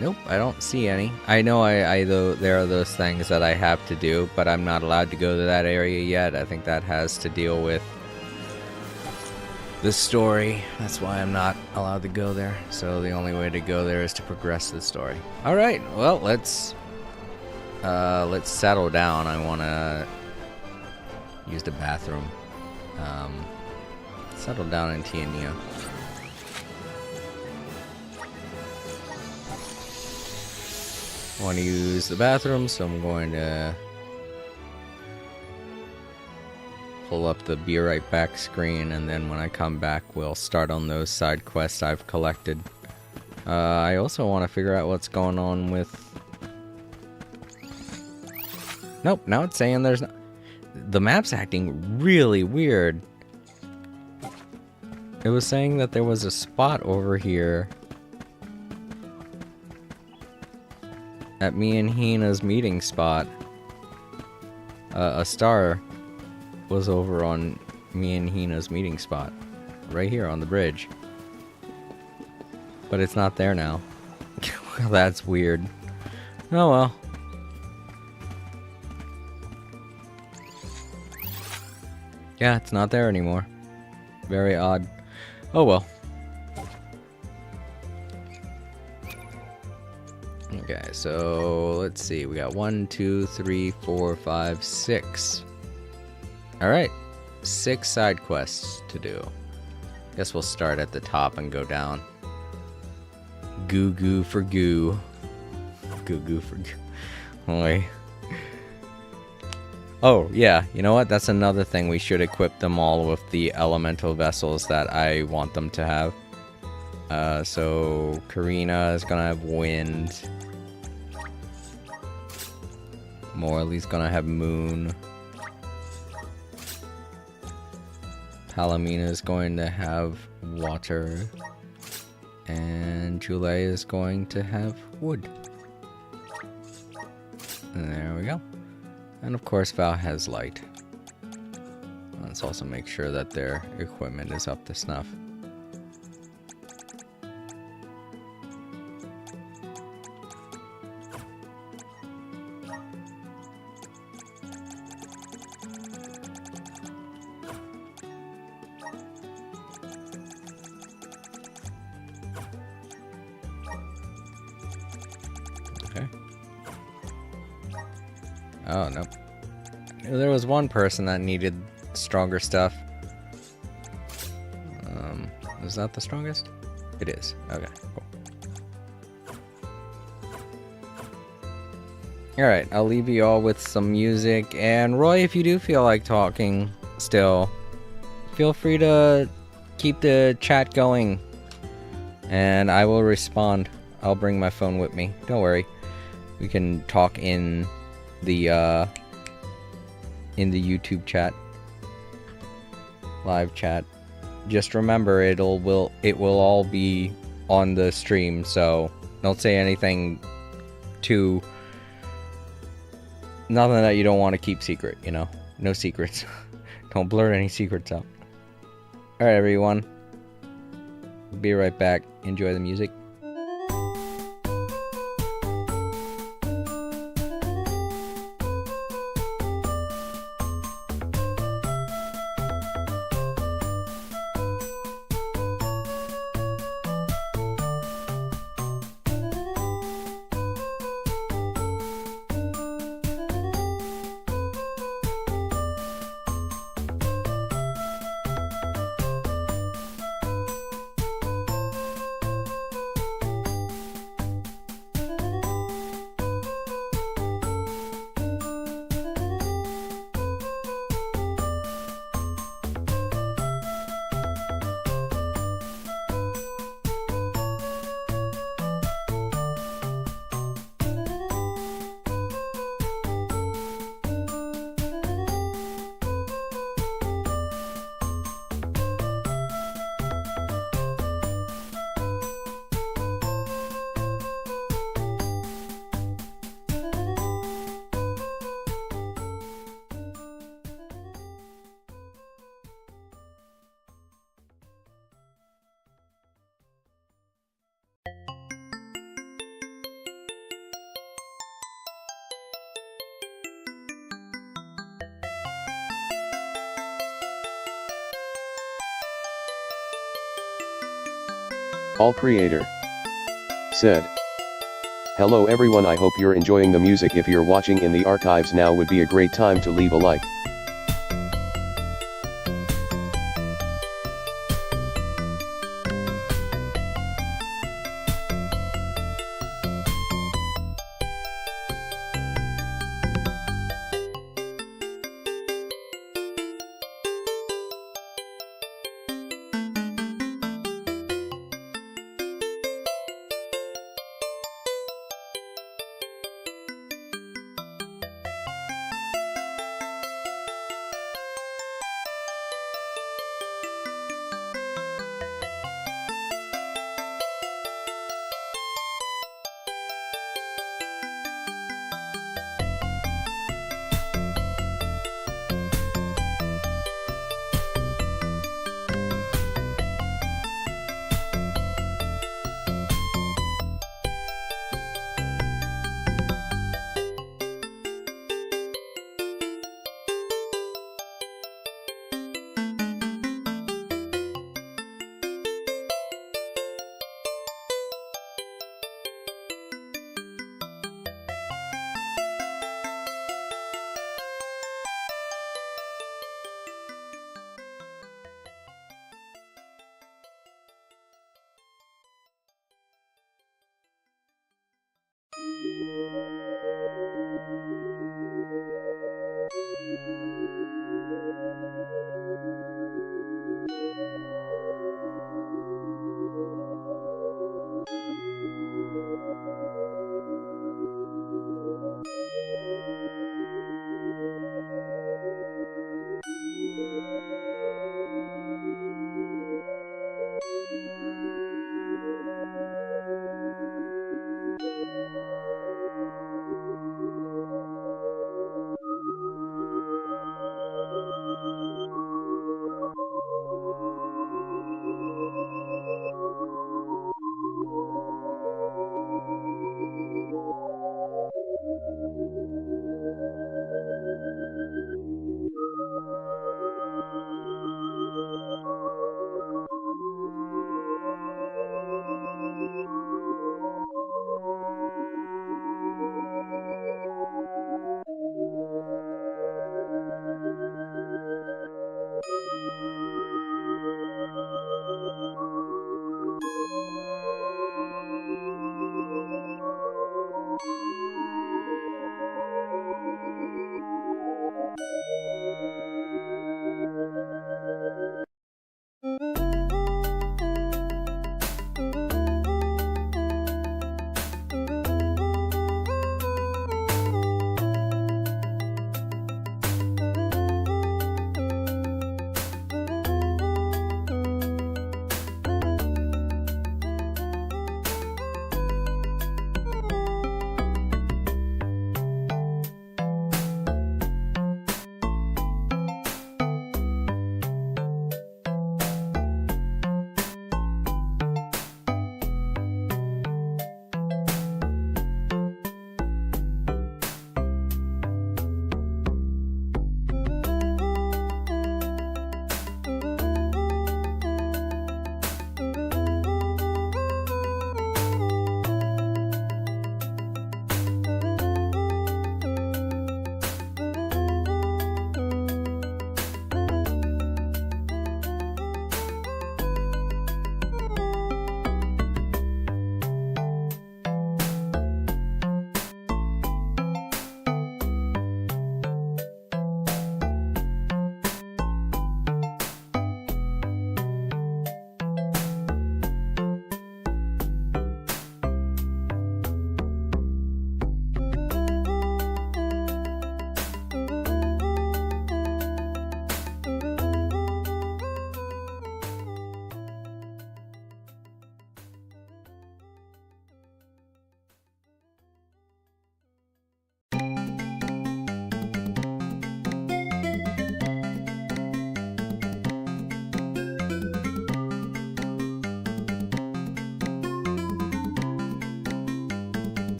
Speaker 2: Nope, I don't see any. I know though there are those things that I have to do, but I'm not allowed to go to that area yet. I think that has to deal with the story. That's why I'm not allowed to go there. So the only way to go there is to progress the story. All right, well, let's settle down. I want to use the bathroom. Settle down in Tiania. I want to use the bathroom, so I'm going to pull up the Be Right Back screen, and then when I come back, we'll start on those side quests I've collected. I also want to figure out what's going on with... Nope, now it's saying there's no... The map's acting really weird. It was saying that there was a spot over here at me and Hina's meeting spot. A star was over on me and Hina's meeting spot. Right here on the bridge. But it's not there now. That's weird. Oh well. Yeah, it's not there anymore. Very odd. Oh well. Okay, so let's see. We got 1, 2, 3, 4, 5, 6. Alright. 6 side quests to do. Guess we'll start at the top and go down. Goo goo for goo. Goo goo for goo. Oi. Oh, yeah. You know what? That's another thing. We should equip them all with the elemental vessels that I want them to have. So Karina is gonna have wind. Morley's gonna have moon. Palomina is going to have water. And Julia is going to have wood. And there we go. And of course Val has light. Let's also make sure that their equipment is up to snuff. Oh, no. There was one person that needed stronger stuff. Is that the strongest? It is. Okay, cool. Alright, I'll leave you all with some music. And Roy, if you do feel like talking still, feel free to keep the chat going. And I will respond. I'll bring my phone with me. Don't worry. We can talk in the YouTube chat. Live chat. Just remember it will all be on the stream, so don't say anything too nothing that you don't want to keep secret, you know. No secrets. Don't blurt any secrets out. Alright everyone. Be right back. Enjoy the music.
Speaker 6: All Creator said, "Hello everyone, I hope you're enjoying the music. If you're watching in the archives now would be a great time to leave a like.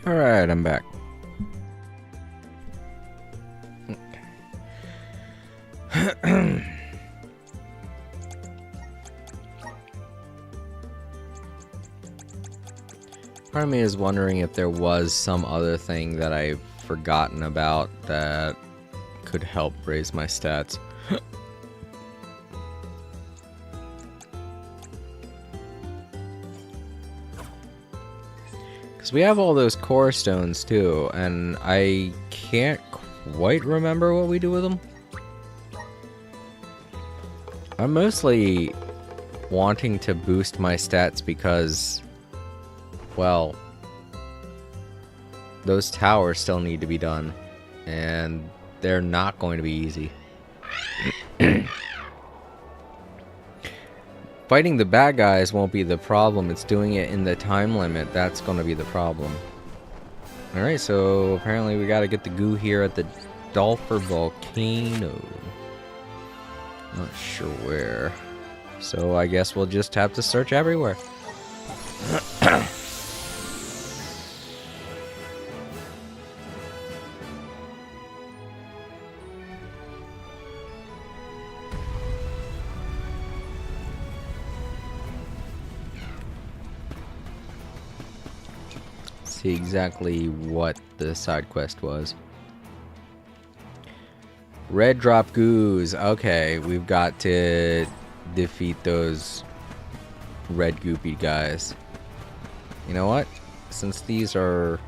Speaker 1: Alright, I'm back. Part of me is wondering if there was some other thing that I've forgotten about that could help raise my stats. Because we have all those core stones too, and I can't quite remember what we do with them. I'm mostly wanting to boost my stats because, well, those towers still need to be done, and they're not going to be easy. Fighting the bad guys won't be the problem, it's doing it in the time limit that's going to be the problem. Alright, so apparently we gotta get the goo here at the Dolpher Volcano. Not sure where. So I guess we'll just have to search everywhere. See exactly what the side quest was. Red drop goos. Okay, we've got to defeat those red goopy guys. You know what? Since these are...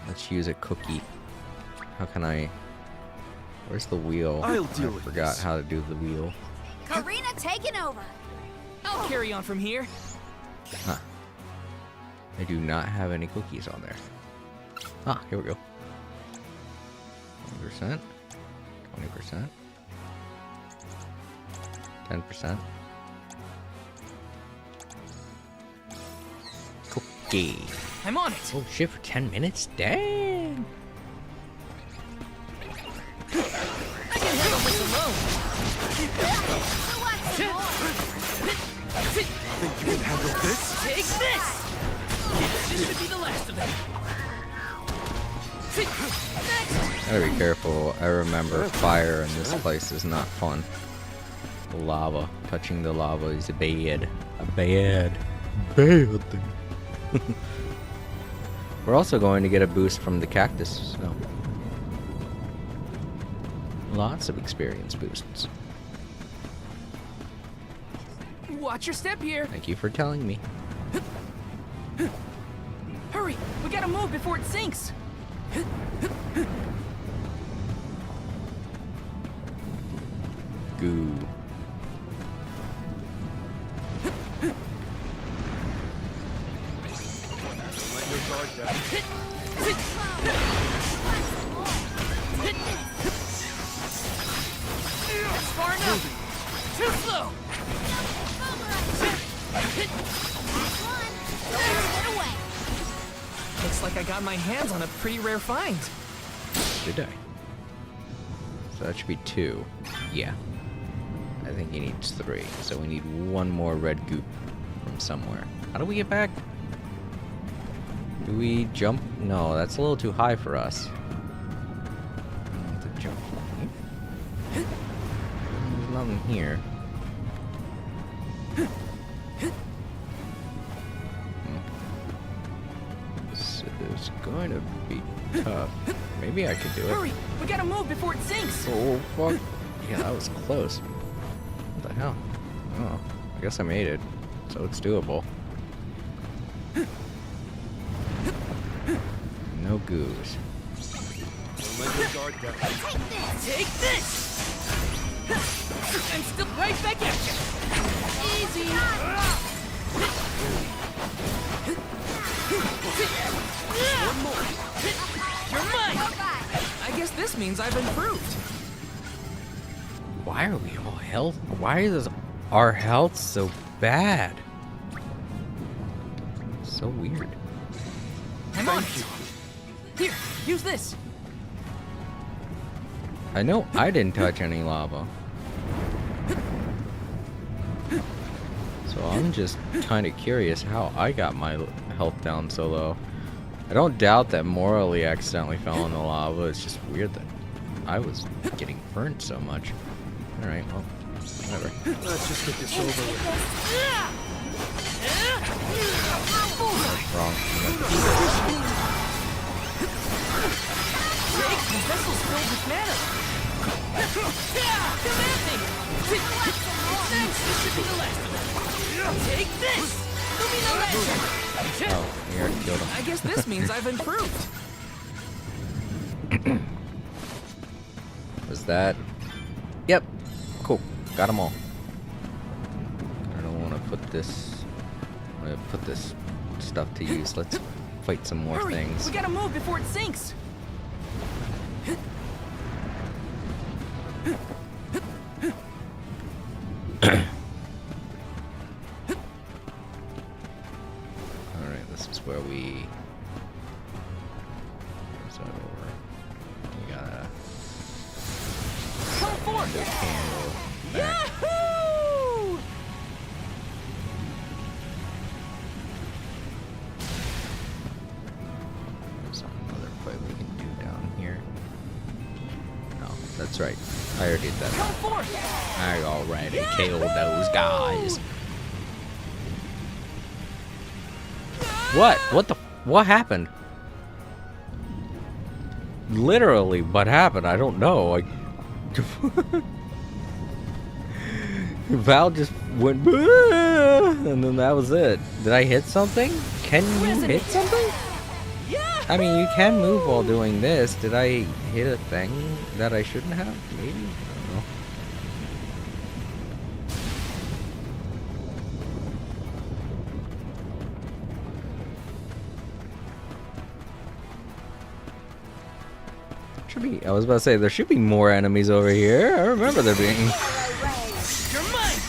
Speaker 1: Let's use a cookie. How can I... Where's the wheel?
Speaker 5: I'll deal
Speaker 1: I
Speaker 5: with
Speaker 1: forgot
Speaker 5: this.
Speaker 1: how to do the wheel.
Speaker 4: Karina taking over.
Speaker 3: I'll carry on from here.
Speaker 1: Huh. I do not have any cookies on there. Ah, here we go. 20%. 20%. 10%. Cookie.
Speaker 3: I'm on it.
Speaker 1: Oh shit, for 10 minutes? Dang!
Speaker 3: I can handle this alone.
Speaker 4: Who wants some more?
Speaker 5: Think you can handle this?
Speaker 3: Take this! This should be the last of them.
Speaker 1: Gotta be careful. I remember fire in this place is not fun. The lava. Touching the lava is bad. A bad thing. We're also going to get a boost from the cactus. So. Lots of experience boosts.
Speaker 3: Watch your step here.
Speaker 1: Thank you for telling me.
Speaker 3: Hurry, we gotta move before it sinks.
Speaker 1: Goo.
Speaker 5: Let your guard down.
Speaker 3: That's far enough. Too slow.
Speaker 4: Get away.
Speaker 3: Looks like I got my hands on a pretty rare find.
Speaker 1: Did I? So that should be 2. Yeah. I think he needs 3. So we need 1 more red goop from somewhere. How do we get back? Do we jump? No, that's a little too high for us. I have to jump. There's nothing here. So it's going to be tough. Maybe I could do it.
Speaker 3: Hurry, we gotta move before it sinks.
Speaker 1: Oh, fuck. Yeah, that was close. What the hell? Oh, I guess I made it. So it's doable. No goose.
Speaker 5: Don't let your guard down.
Speaker 3: Take this! I'm still right back at you. Easy.
Speaker 5: One more.
Speaker 3: You're mine. I guess this means I've improved.
Speaker 1: Why are we all health? Why is our health so bad? So weird.
Speaker 3: I'm on it. Here, use this.
Speaker 1: I know I didn't touch any lava. So I'm just kind of curious how I got my health down so low. I don't doubt that Morally accidentally fell in the lava. It's just weird that I was getting burnt so much. Alright, well, whatever.
Speaker 5: Let's just get this over with.
Speaker 1: Wrong.
Speaker 3: Jake, the vessel's filled with mana. Come at me! Thanks, this should be the last of them. Take this! Lumina Lantern!
Speaker 1: Oh, we already killed him.
Speaker 3: I guess this means I've improved.
Speaker 1: Was that? Yep. Cool. Got them all. I don't want to put this. I'm gonna put this stuff to use. Let's fight some more
Speaker 3: Hurry!
Speaker 1: things.
Speaker 3: We gotta move before it sinks!
Speaker 1: Alright, this is where we. Where's that over? We gotta
Speaker 3: Come forth!
Speaker 1: do a candle back.
Speaker 3: Yahoo!
Speaker 1: There's another fight we can do down here. No, that's right. I already did that.
Speaker 3: Come forth!
Speaker 1: I already killed those guys. What? What happened? Literally, what happened? I don't know. Val just went, and then that was it. Did I hit something? Can you hit something? I mean, you can move while doing this. Did I hit a thing that I shouldn't have? Maybe? I don't know. Should be. I was about to say there should be more enemies over here. I remember there being.
Speaker 3: You're mine!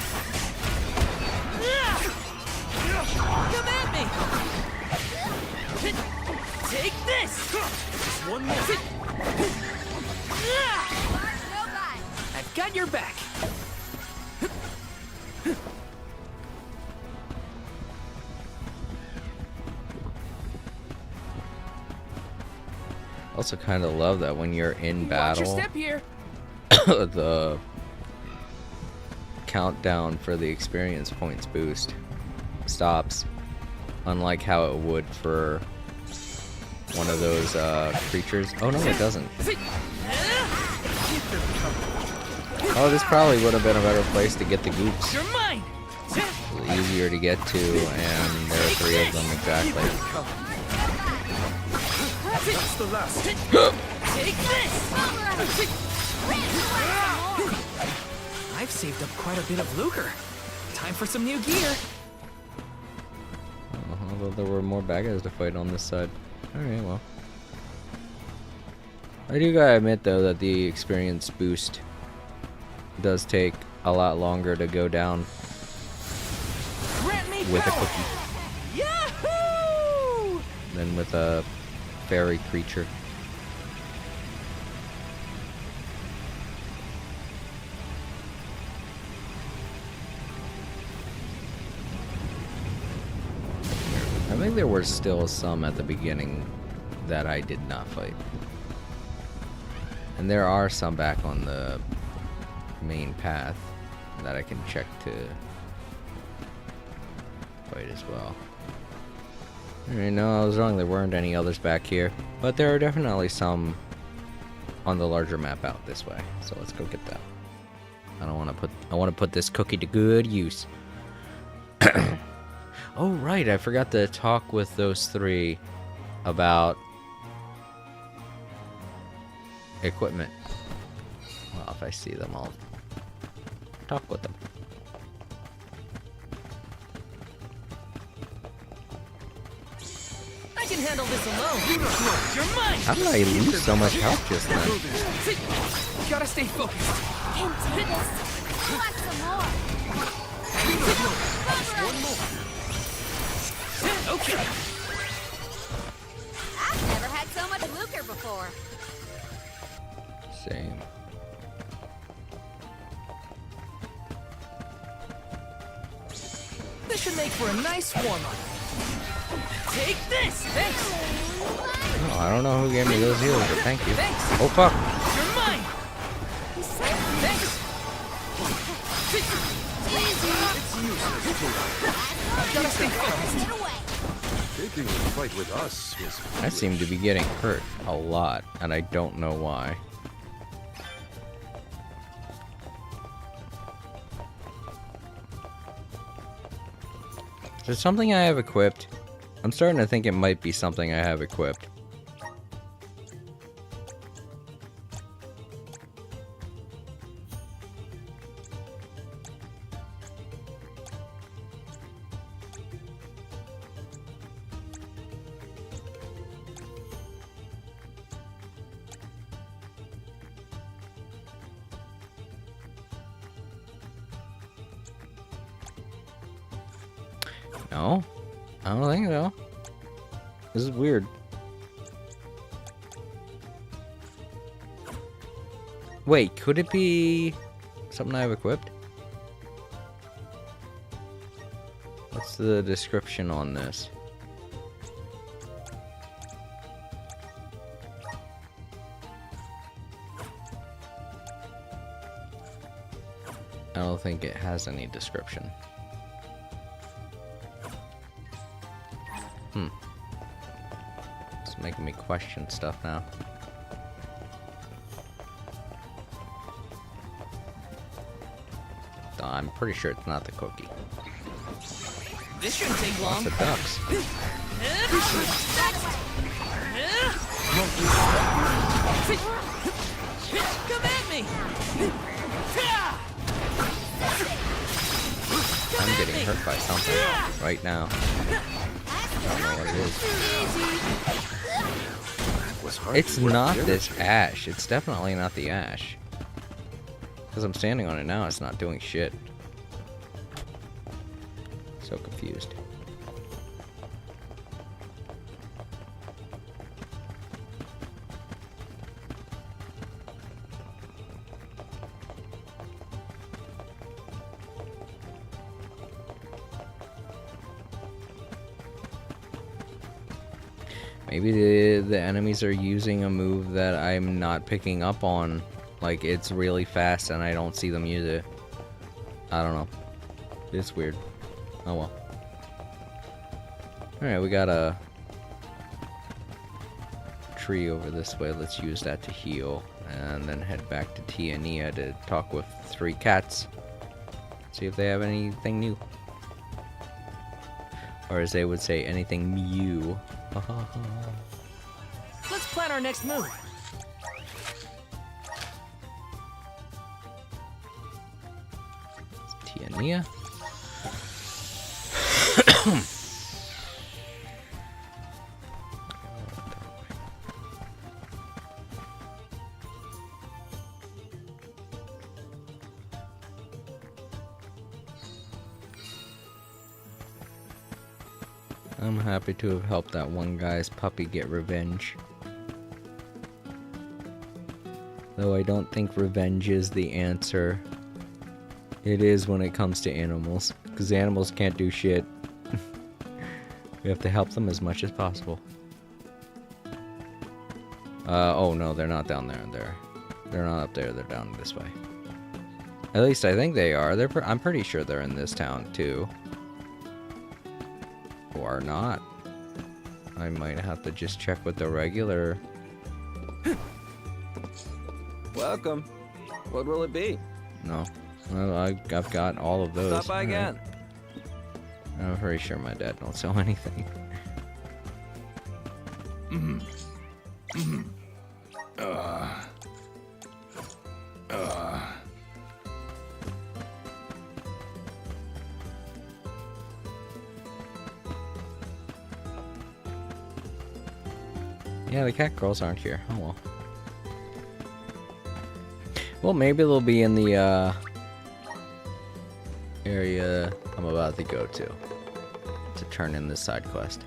Speaker 3: Come at me! Take this!
Speaker 5: Just one more.
Speaker 3: I've got your back.
Speaker 1: Also, kind of love that when you're in
Speaker 3: Watch your
Speaker 1: battle,
Speaker 3: step here.
Speaker 1: the countdown for the experience points boost stops, unlike how it would for one of those creatures. Oh no, it doesn't. Oh, this probably would have been a better place to get the goops.
Speaker 3: You're mine!
Speaker 1: Easier to get to, and there are 3 of them exactly.
Speaker 5: That's the last.
Speaker 3: Take this! I've saved up quite a bit of lucre. Time for some new gear.
Speaker 1: Although there were more bad guys to fight on this side. Alright, well. I do gotta admit, though, that the experience boost does take a lot longer to go down
Speaker 3: Grant me
Speaker 1: with a
Speaker 3: power.
Speaker 1: cookie
Speaker 3: Yahoo!
Speaker 1: than with a fairy creature. I think there were still some at the beginning that I did not fight. And there are some back on the main path that I can check to fight as well. Alright, no, I was wrong. There weren't any others back here. But there are definitely some on the larger map out this way. So let's go get that. I want to put this cookie to good use. Oh, right. I forgot to talk with those 3 about equipment. Well, if I see them, I'll talk with them.
Speaker 3: I can handle this alone. You're mine!
Speaker 1: How did I lose so much health just then?
Speaker 3: Gotta stay focused.
Speaker 4: Can take this. I want some more.
Speaker 3: Okay.
Speaker 4: I've never had so much lucre before.
Speaker 1: Same.
Speaker 3: This should make for a nice warm-up. Take this! Thanks!
Speaker 2: Oh, I don't know who gave me those heals, but thank you.
Speaker 3: Thanks!
Speaker 2: Oh fuck!
Speaker 3: You're mine! Thanks! I've gotta stay focused.
Speaker 4: Get away.
Speaker 5: Taking the fight with us was...
Speaker 2: I seem to be getting hurt a lot, and I don't know why. Is there something I have equipped? I'm starting to think it might be something I have equipped. No, I don't think so. This is weird. Wait, could it be something I have equipped? What's the description on this? I don't think it has any description. It's making me question stuff now. I'm pretty sure it's not the cookie.
Speaker 3: This shouldn't take long.
Speaker 2: Lots of ducks.
Speaker 3: Come at me!
Speaker 2: I'm getting hurt by something right now. I don't know what it is.
Speaker 5: was hard
Speaker 2: It's
Speaker 5: to work
Speaker 2: not
Speaker 5: together.
Speaker 2: this ash. It's definitely not the ash. Because I'm standing on it now, it's not doing shit. So confused. Maybe the enemies are using a move that I'm not picking up on. Like, it's really fast and I don't see them use it. I don't know. It's weird. Oh well. Alright, we got a tree over this way. Let's use that to heal. And then head back to Tiania to talk with 3 cats. See if they have anything new. Or as they would say, anything new.
Speaker 3: Let's plan our next move.
Speaker 2: Tiania. I'm happy to have helped that one guy's puppy get revenge. Though I don't think revenge is the answer. It is when it comes to animals, because animals can't do shit. We have to help them as much as possible. Oh no, they're not down there. They're not up there. They're down this way. At least I think they are. I'm pretty sure they're in this town too. Or not. I might have to just check with the regular.
Speaker 7: Welcome. What will it be?
Speaker 2: No. Well, I've got all of those.
Speaker 7: Stop by
Speaker 2: Alright.
Speaker 7: again.
Speaker 2: I'm pretty sure my dad don't sell anything. Yeah, the cat girls aren't here. Oh well. Well, maybe they'll be in the area I'm about to go to turn in this side quest.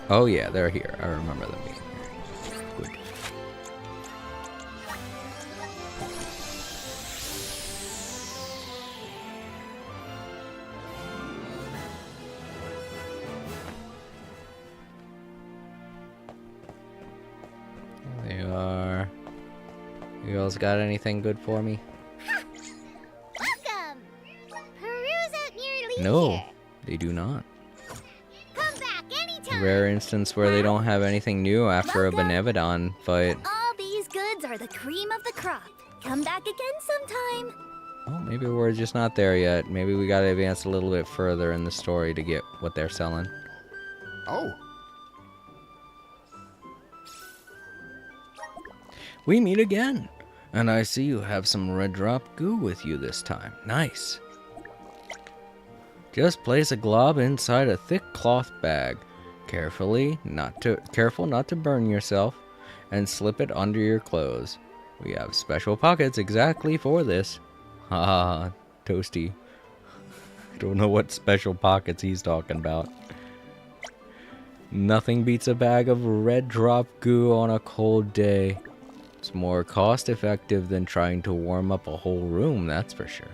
Speaker 1: Oh yeah, they're here. I remember them being here. Good. There they are. You girls got anything good for me?
Speaker 4: Welcome! Peruse at your leisure.
Speaker 1: No, they do not.
Speaker 4: Come back anytime.
Speaker 1: Rare instance where they don't have anything new after a Benevodon fight.
Speaker 4: All these goods are the cream of the crop. Come back again sometime.
Speaker 1: Well, maybe we're just not there yet. Maybe we gotta advance a little bit further in the story to get what they're selling.
Speaker 5: Oh,
Speaker 1: We meet again. And I see you have some red drop goo with you this time. Nice. Just place a glob inside a thick cloth bag. Careful not to burn yourself, and slip it under your clothes. We have special pockets exactly for this. Haha, Toasty. Don't know what special pockets he's talking about. Nothing beats a bag of red drop goo on a cold day. It's more cost effective than trying to warm up a whole room, that's for sure.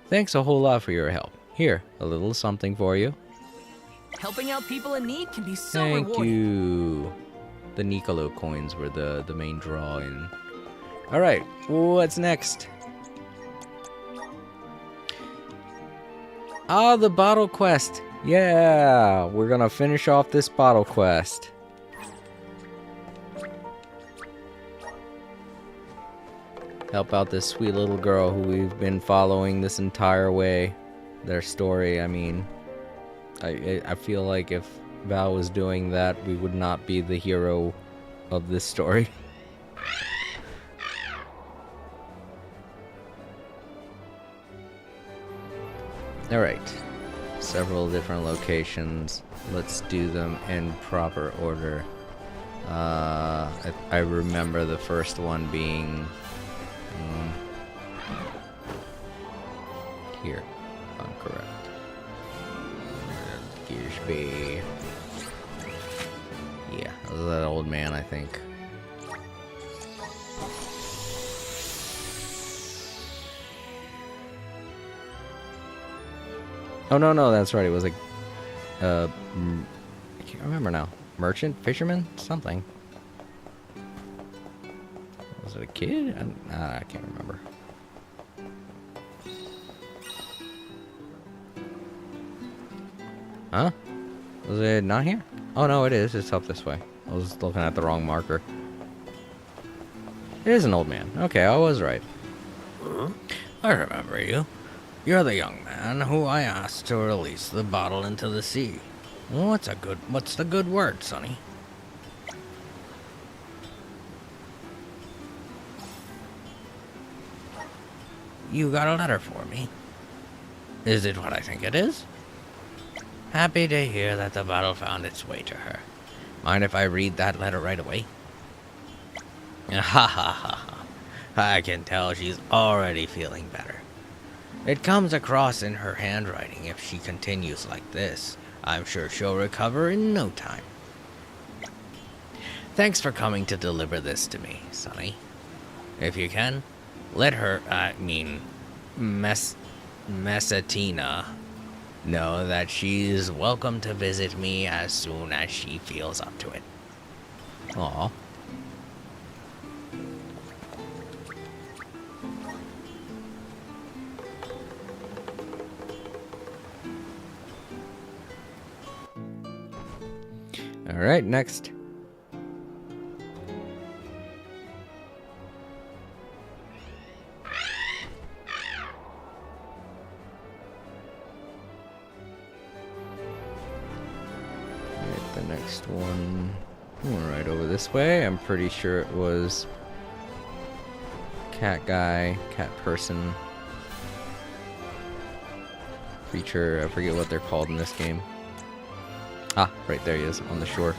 Speaker 1: Thanks a whole lot for your help. Here, a little something for you.
Speaker 3: Helping out people in need can be so
Speaker 1: Thank
Speaker 3: rewarding.
Speaker 1: you. The Nicolo coins were the main draw in. Alright, what's next? Ah, the bottle quest. Yeah, we're gonna finish off this bottle quest. Help out this sweet little girl who we've been following this entire way. Their story, I mean, I feel like if Val was doing that, we would not be the hero of this story. Alright, several different locations. Let's do them in proper order. I remember the first one being here, if I'm correct. Gearsby. Yeah, that was that old man, I think. Oh no, that's right. It was like, I can't remember now. Merchant, fisherman, something. Was it a kid? I can't remember. Huh? Was it not here? Oh no, it is. It's up this way. I was looking at the wrong marker. It is an old man. Okay, I was right. I remember you. You're the young man who I asked to release the bottle into the sea. What's the good word, Sonny? You got a letter for me. Is it what I think it is? Happy to hear that the bottle found its way to her. Mind if I read that letter right away? Ha ha ha ha. I can tell she's already feeling better. It comes across in her handwriting. If she continues like this, I'm sure she'll recover in no time. Thanks for coming to deliver this to me, Sonny. If you can, let her, Messatina, know that she's welcome to visit me as soon as she feels up to it. Aw. Alright, next. The next one, right over this way. I'm pretty sure it was cat guy, cat person, creature. I forget what they're called in this game. Ah, right there he is on the shore.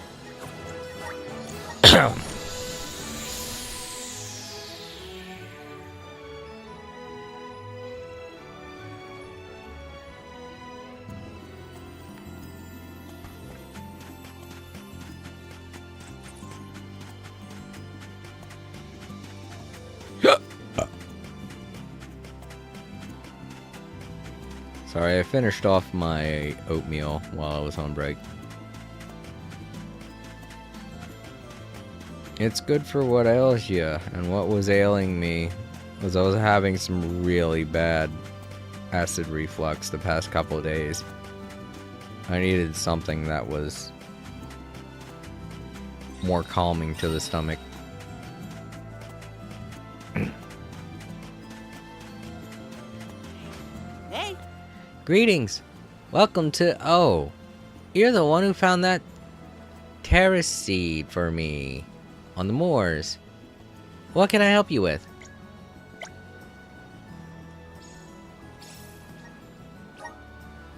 Speaker 1: Sorry, I finished off my oatmeal while I was on break. It's good for what ails you, and what was ailing me was I was having some really bad acid reflux the past couple of days. I needed something that was more calming to the stomach.
Speaker 3: Hey,
Speaker 2: Greetings! Welcome to... Oh, you're the one who found that terrace seed for me on the moors. What can I help you with?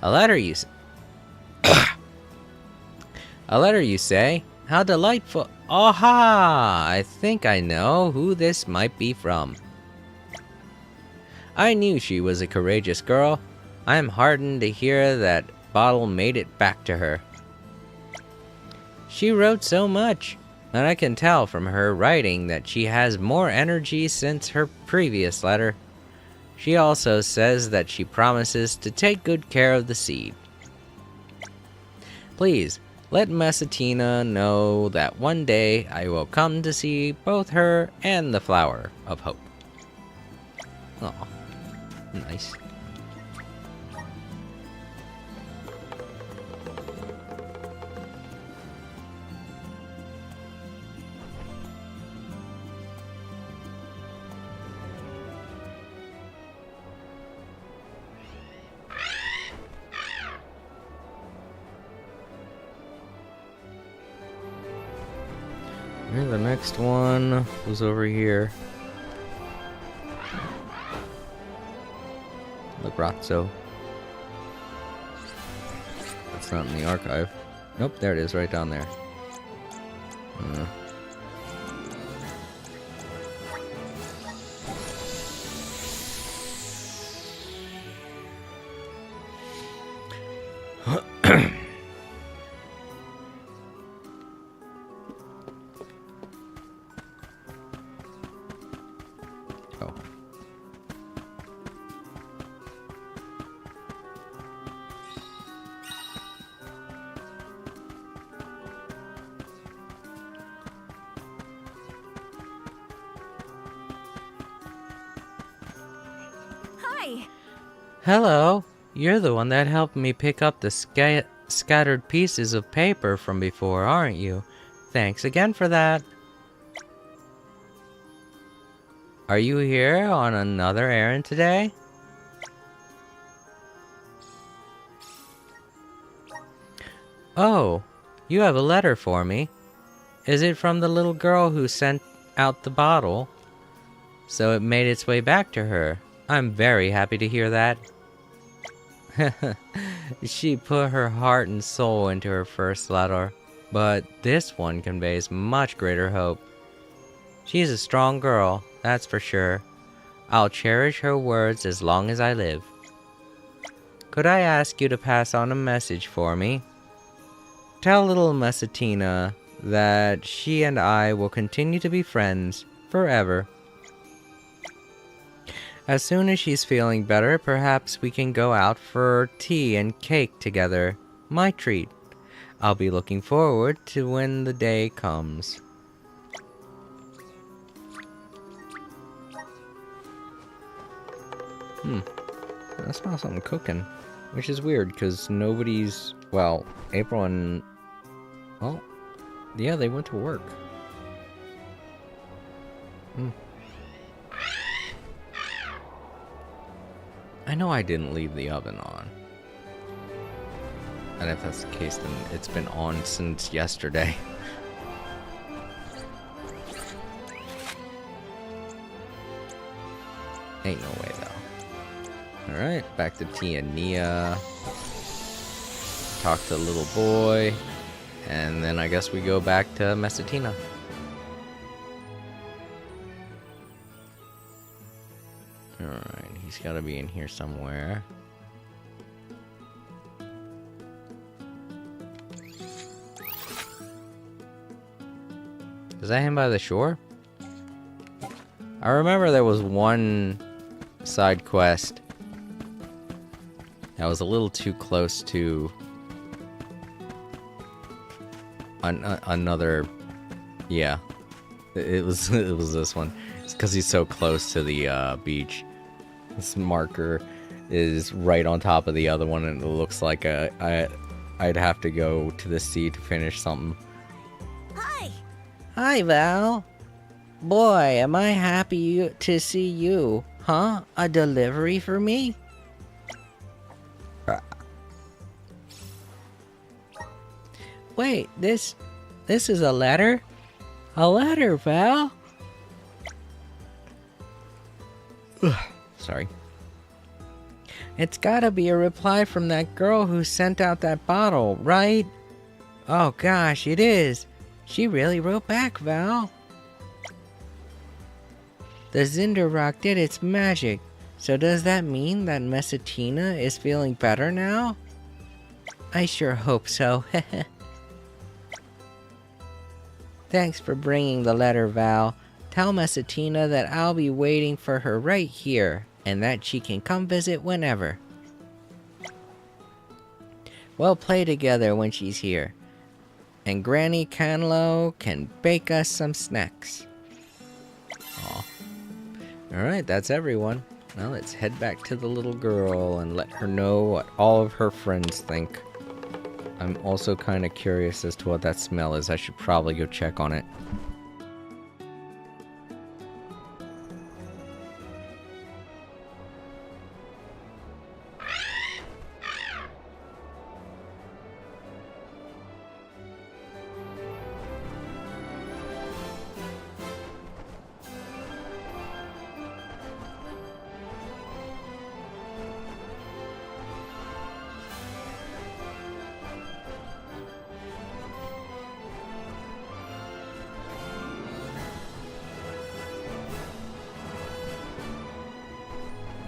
Speaker 2: A letter, you A letter, you say? How delightful. Aha! I think I know who this might be from. I knew she was a courageous girl. I am heartened to hear that bottle made it back to her. She wrote so much, and I can tell from her writing that she has more energy since her previous letter. She also says that she promises to take good care of the seed. Please, let Messatina know that one day I will come to see both her and the flower of hope. Aw, nice. And the next one was over here. The Grotto. It's not in the archive. Nope, there it is, right down there. Oh.
Speaker 4: Hi.
Speaker 2: Hello, you're the one that helped me pick up the scattered pieces of paper from before, aren't you? Thanks again for that. Are you here on another errand today? Oh, you have a letter for me. Is it from the little girl who sent out the bottle? So it made its way back to her. I'm very happy to hear that. She put her heart and soul into her first letter, but this one conveys much greater hope. She's a strong girl, that's for sure. I'll cherish her words as long as I live. Could I ask you to pass on a message for me? Tell little Messatina that she and I will continue to be friends forever. As soon as she's feeling better, perhaps we can go out for tea and cake together. My treat. I'll be looking forward to when the day comes. I smell something cooking, which is weird because nobody's, well, April and, well, yeah, they went to work. I know I didn't leave the oven on. And if that's the case, then it's been on since yesterday. Ain't no way, though. Alright, back to Tiania. Talk to the little boy. And then I guess we go back to Messatina. Alright, he's gotta be in here somewhere. Is that him by the shore? I remember there was one side quest that was a little too close to another. Yeah, it was this one. It's because he's so close to the beach. This marker is right on top of the other one, and it looks like I'd have to go to the sea to finish something.
Speaker 4: Hi!
Speaker 2: Hi, Val. Boy, am I happy to see you. Huh? A delivery for me? Wait, this is a letter? A letter, Val? Sorry. It's gotta be a reply from that girl who sent out that bottle, right? Oh gosh, it is. She really wrote back, Val. The Zinder Rock did its magic. So does that mean that Messatina is feeling better now? I sure hope so. Thanks for bringing the letter, Val. Tell Messatina that I'll be waiting for her right here, and that she can come visit whenever. We'll play together when she's here. And Granny Canlo can bake us some snacks. Aw. Alright, that's everyone. Now let's head back to the little girl and let her know what all of her friends think. I'm also kind of curious as to what that smell is. I should probably go check on it.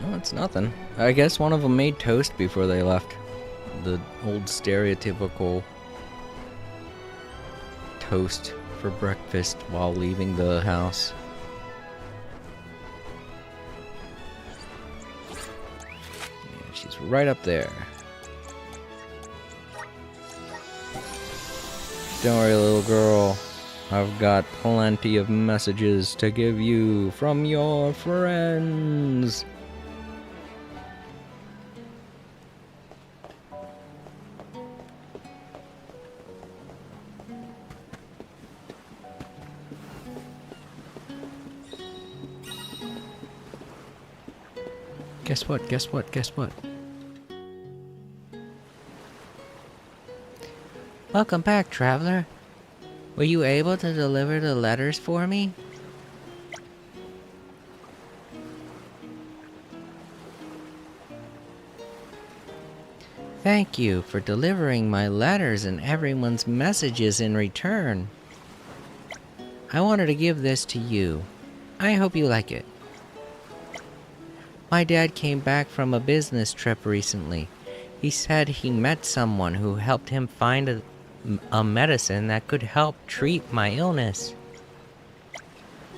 Speaker 2: No, it's nothing. I guess one of them made toast before they left. The old stereotypical toast for breakfast while leaving the house. Yeah, she's right up there. Don't worry, little girl. I've got plenty of messages to give you from your friends. Guess what? Guess what? Guess what? Welcome back, traveler. Were you able to deliver the letters for me? Thank you for delivering my letters and everyone's messages in return. I wanted to give this to you. I hope you like it. My dad came back from a business trip recently. He said he met someone who helped him find a medicine that could help treat my illness.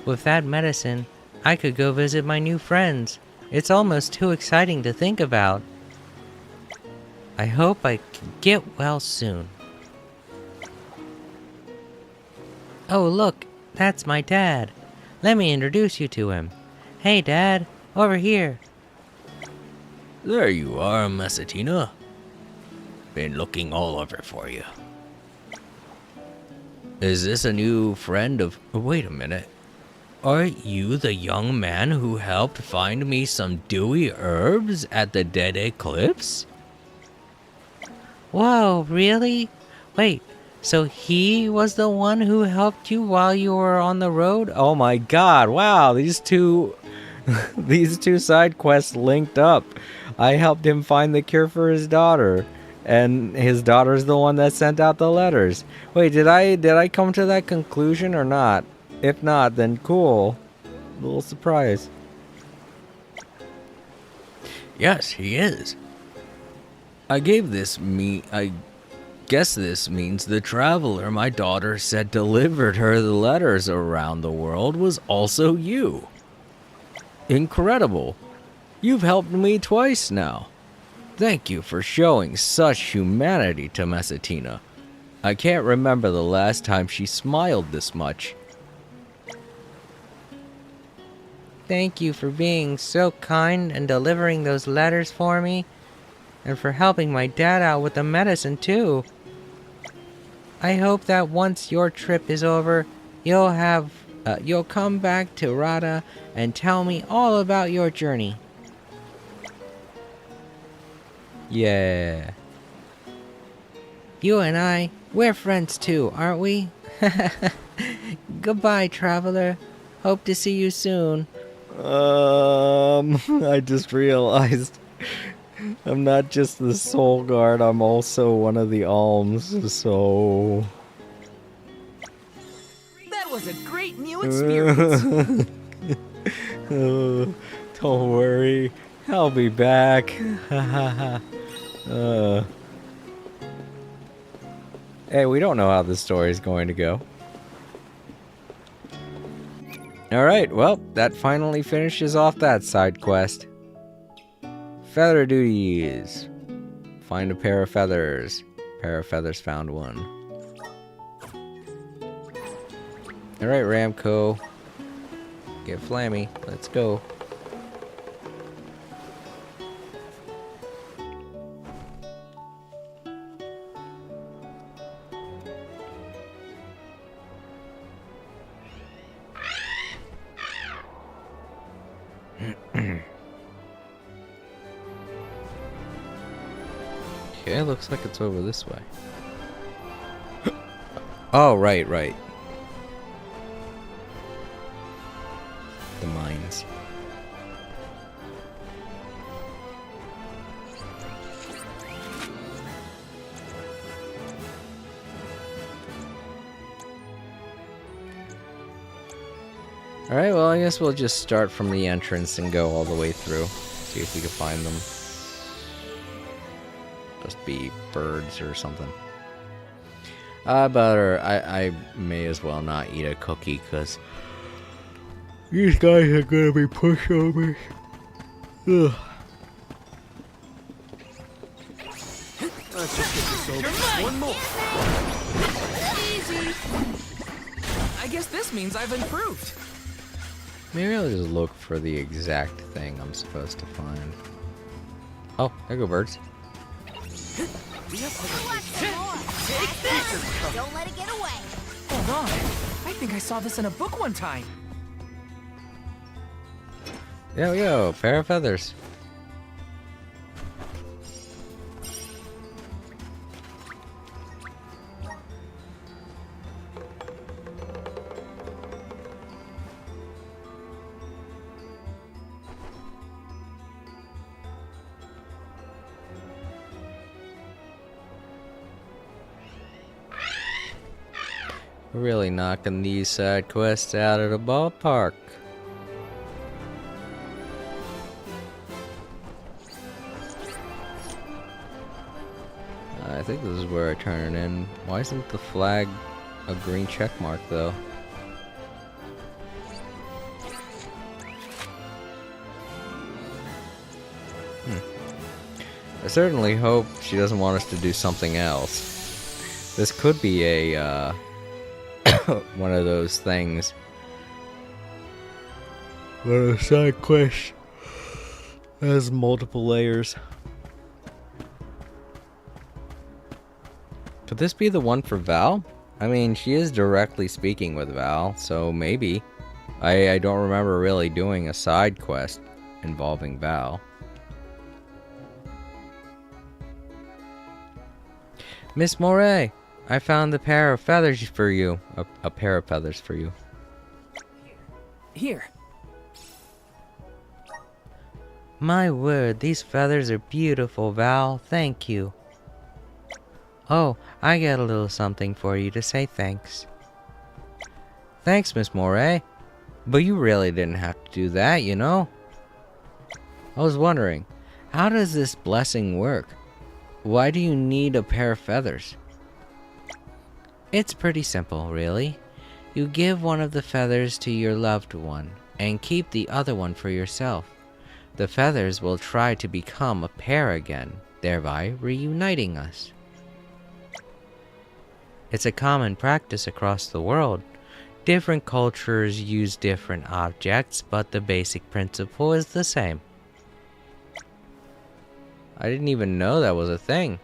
Speaker 2: With that medicine, I could go visit my new friends. It's almost too exciting to think about. I hope I can get well soon. Oh, look, that's my dad. Let me introduce you to him. Hey, Dad, over here.
Speaker 1: There you are, Messatina. Been looking all over for you. Is this a new friend of... Wait a minute. Are you the young man who helped find me some dewy herbs at the Dede Cliffs?
Speaker 2: Whoa, really? Wait, so he was the one who helped you while you were on the road? Oh my god, wow, these two side quests linked up. I helped him find the cure for his daughter, and his daughter's the one that sent out the letters. Wait, did I come to that conclusion or not? If not, then cool. A little surprise.
Speaker 1: Yes, he is. I guess this means the traveler my daughter said delivered her the letters around the world was also you. Incredible! You've helped me twice now. Thank you for showing such humanity to Messatina. I can't remember the last time she smiled this much.
Speaker 2: Thank you for being so kind and delivering those letters for me, and for helping my dad out with the medicine too. I hope that once your trip is over, you'll come back to Rada and tell me all about your journey.
Speaker 1: Yeah.
Speaker 2: You and I, we're friends too, aren't we? Goodbye, traveler. Hope to see you soon.
Speaker 1: I just realized I'm not just the soul guard, I'm also one of the alms, so...
Speaker 3: That was a great new experience.
Speaker 1: Don't worry, I'll be back. Hey, we don't know how this story is going to go. Alright, well, that finally finishes off that side quest. Feather duties. Find a pair of feathers. Pair of feathers found one. Alright, Ramco. Get Flammy. Let's go. Okay, looks like it's over this way. Oh, right. The mines. Alright, well, I guess we'll just start from the entrance and go all the way through. See if we can find them. Just be birds or something. I may as well not eat a cookie, because these guys are gonna be pushovers. Ugh.
Speaker 5: Let's just get this over. One more.
Speaker 3: Easy. I guess this means I've improved.
Speaker 1: Maybe I'll just look for the exact thing I'm supposed to find. Oh, there go birds.
Speaker 3: Take this!
Speaker 4: Don't let it get away.
Speaker 3: Hold on. I think I saw this in a book one time.
Speaker 1: There we go, pair of feathers. Really knocking these side quests out of the ballpark. I think this is where I turn it in. Why isn't the flag a green check mark though? I certainly hope she doesn't want us to do something else. This could be a one of those things. Where a side quest has multiple layers. Could this be the one for Val? I mean, she is directly speaking with Val, so maybe. I don't remember really doing a side quest involving Val.
Speaker 2: Miss Moray, I found the pair of feathers for you.
Speaker 1: A pair of feathers for you.
Speaker 3: Here.
Speaker 2: My word, these feathers are beautiful, Val. Thank you. Oh, I got a little something for you to say thanks.
Speaker 1: Thanks, Miss Moray. But you really didn't have to do that, you know? I was wondering, how does this blessing work? Why do you need a pair of feathers?
Speaker 2: It's pretty simple, really. You give one of the feathers to your loved one, and keep the other one for yourself. The feathers will try to become a pair again, thereby reuniting us. It's a common practice across the world. Different cultures use different objects, but the basic principle is the same.
Speaker 1: I didn't even know that was a thing.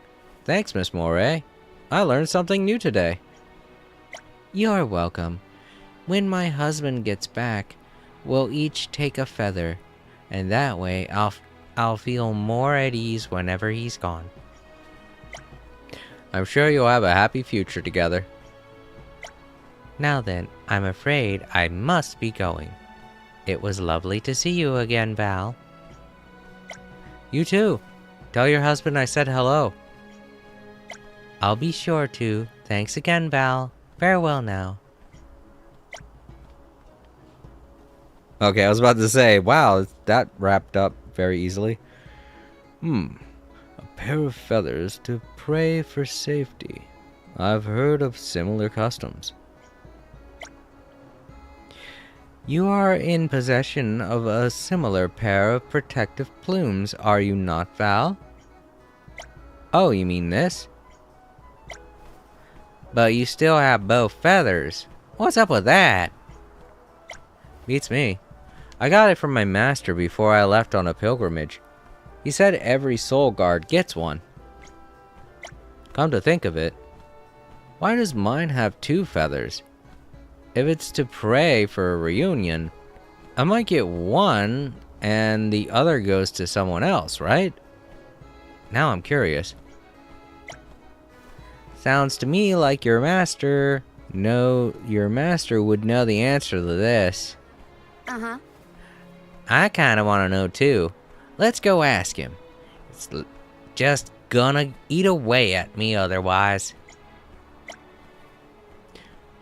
Speaker 1: Thanks, Miss Moray. I learned something new today.
Speaker 2: You're welcome. When my husband gets back, we'll each take a feather, and that way I'll feel more at ease whenever he's gone.
Speaker 1: I'm sure you'll have a happy future together.
Speaker 2: Now then, I'm afraid I must be going. It was lovely to see you again, Val.
Speaker 1: You too. Tell your husband I said hello.
Speaker 2: I'll be sure to. Thanks again, Val. Farewell now.
Speaker 1: Okay, I was about to say, wow, that wrapped up very easily. A pair of feathers to pray for safety. I've heard of similar customs.
Speaker 2: You are in possession of a similar pair of protective plumes, are you not, Val?
Speaker 1: Oh, you mean this?
Speaker 2: But you still have both feathers. What's up with that?
Speaker 1: Beats me. I got it from my master before I left on a pilgrimage. He said every soul guard gets one. Come to think of it, why does mine have 2 feathers? If it's to pray for a reunion, I might get one and the other goes to someone else, right? Now I'm curious.
Speaker 2: Sounds to me like your master would know the answer to this.
Speaker 4: Uh-huh.
Speaker 2: I kinda wanna know too. Let's go ask him. It's just gonna eat away at me otherwise.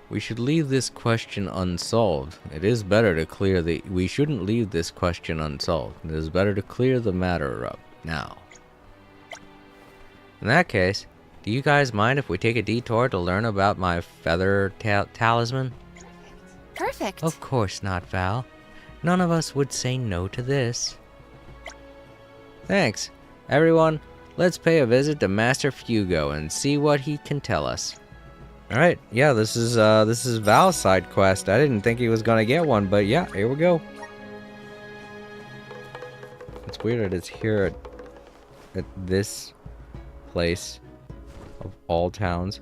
Speaker 1: We should leave this question unsolved. It is better to clear the... We shouldn't leave this question unsolved. It is better to clear the matter up now. In that case, do you guys mind if we take a detour to learn about my feather talisman?
Speaker 4: Perfect.
Speaker 2: Of course not, Val. None of us would say no to this.
Speaker 1: Thanks. Everyone, let's pay a visit to Master Fugo and see what he can tell us. Alright, yeah, this is Val's side quest. I didn't think he was gonna get one, but yeah, here we go. It's weird that it's here at this place of all towns.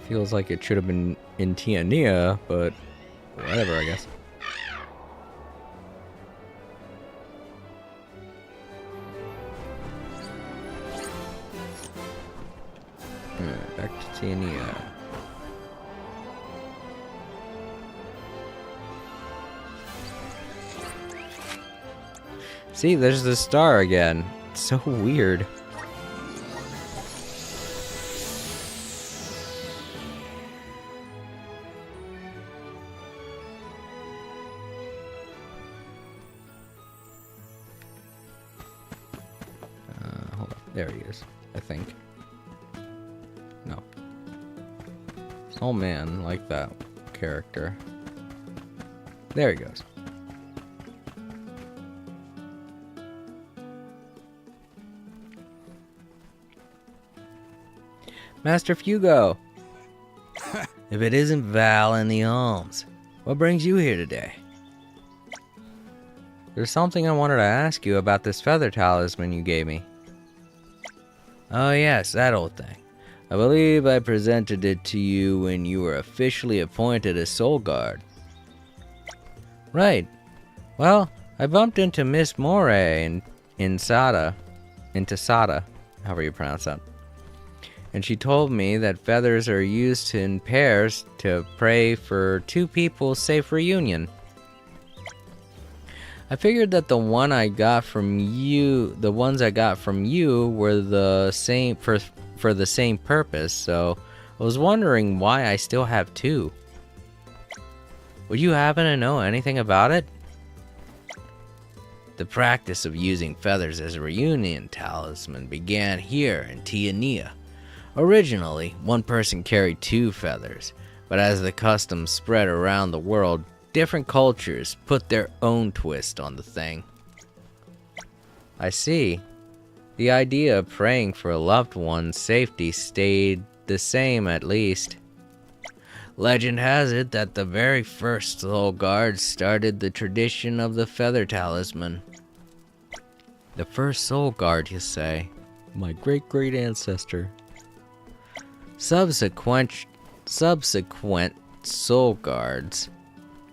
Speaker 1: Feels like it should have been in Tiania, but whatever, I guess. Back to Tiania. See, there's the star again. It's so weird. Hold on. There he is, I think. No. Oh man, like that character. There he goes. Master Fugo! If it isn't Val and the Alms, what brings you here today? There's something I wanted to ask you about this feather talisman you gave me. Oh yes, that old thing. I believe I presented it to you when you were officially appointed a soul guard. Right. Well, I bumped into Miss Moray in Tasada, however you pronounce that. And she told me that feathers are used in pairs to pray for 2 people's safe reunion. I figured that the ones I got from you were the same for the same purpose, so I was wondering why I still have 2. Would you happen to know anything about it? The practice of using feathers as a reunion talisman began here in Tiania. Originally, one person carried 2 feathers, But as the custom spread around the world, different cultures put their own twist on the thing.
Speaker 2: I see. The idea of praying for a loved one's safety stayed the same at least.
Speaker 1: Legend has it that the very first Soul Guards started the tradition of the Feather Talisman.
Speaker 2: The first Soul Guard, you say?
Speaker 1: My great-great ancestor.
Speaker 2: Subsequent Soul Guards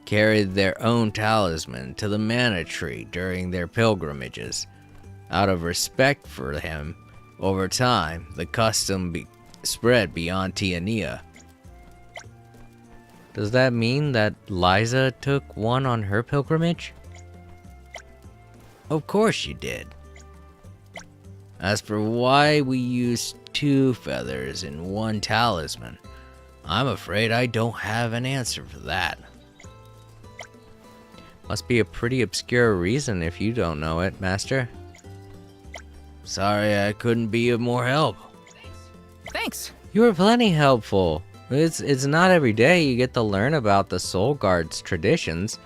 Speaker 1: carried their own talisman to the Mana Tree during their pilgrimages. Out of respect for him, over time, the custom spread beyond Tiania.
Speaker 2: Does that mean that Liza took one on her pilgrimage?
Speaker 1: Of course she did. As for why we use 2 feathers in one talisman, I'm afraid I don't have an answer for that.
Speaker 2: Must be a pretty obscure reason if you don't know it, Master.
Speaker 1: Sorry I couldn't be of more help.
Speaker 3: Thanks.
Speaker 2: You were plenty helpful. It's not every day you get to learn about the Soul Guard's traditions.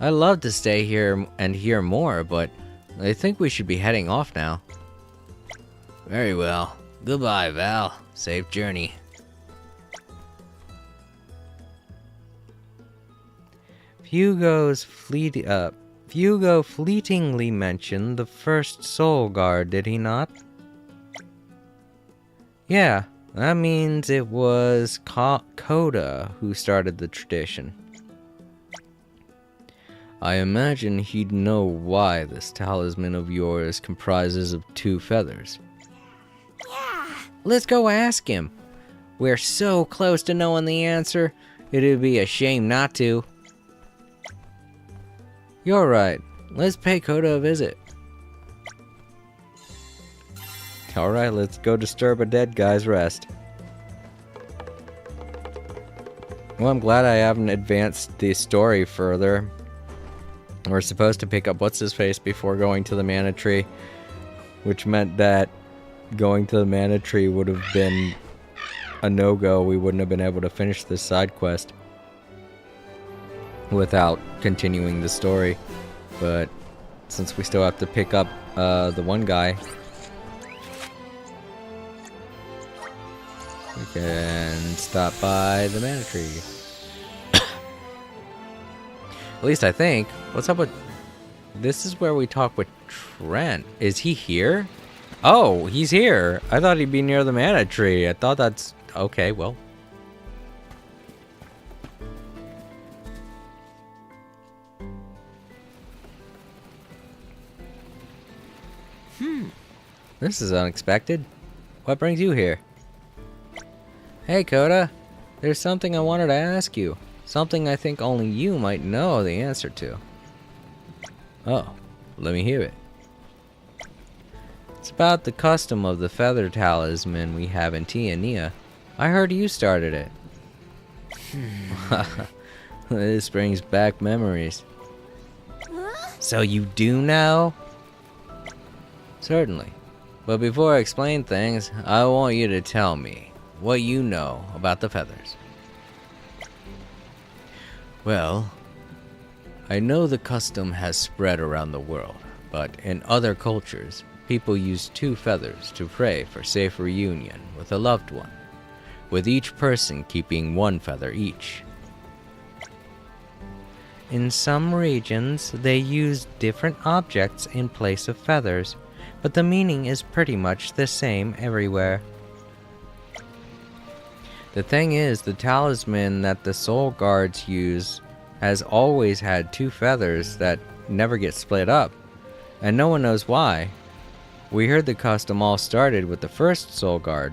Speaker 2: I'd love to stay here and hear more, but I think we should be heading off now.
Speaker 1: Very well. Goodbye, Val. Safe journey.
Speaker 2: Fugo fleetingly mentioned the first Soul Guard, did he not? Yeah, that means it was Koda who started the tradition.
Speaker 1: I imagine he'd know why this talisman of yours comprises of 2 feathers.
Speaker 2: Let's go ask him. We're so close to knowing the answer, it'd be a shame not to. You're right. Let's pay Koda a visit. Alright, let's go disturb a dead guy's rest. Well, I'm glad I haven't advanced the story further. We're supposed to pick up What's-His-Face before going to the Mana Tree, which meant that going to the Mana Tree would have been a no-go. We wouldn't have been able to finish this side quest without continuing the story. But since we still have to pick up the one guy, we can stop by the Mana Tree. At least I think. What's up with... This is where we talk with Trent. Is he here? Oh, he's here. I thought he'd be near the Mana Tree. I thought that's... Okay, well. This is unexpected. What brings you here? Hey, Koda. There's something I wanted to ask you. Something I think only you might know the answer to. Oh, let me hear it. It's about the custom of the feather talisman we have in Tiania. I heard you started it. This brings back memories. So you do know? Certainly. But before I explain things, I want you to tell me what you know about the feathers.
Speaker 1: Well, I know the custom has spread around the world, but in other cultures, people use 2 feathers to pray for safe reunion with a loved one, with each person keeping 1 feather each.
Speaker 2: In some regions, they use different objects in place of feathers, but the meaning is pretty much the same everywhere. The thing is, the talisman that the Soul Guards use has always had 2 feathers that never get split up, and no one knows why. We heard the custom all started with the first Soul Guard.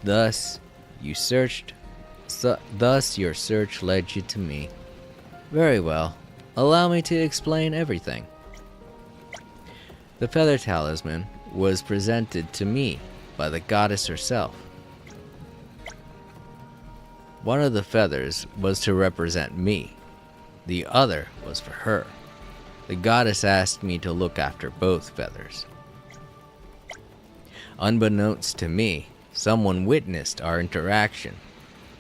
Speaker 1: Thus your search led you to me. Very well. Allow me to explain everything. The feather talisman was presented to me by the goddess herself. One of the feathers was to represent me. The other was for her. The goddess asked me to look after both feathers. Unbeknownst to me,
Speaker 2: Someone witnessed our interaction.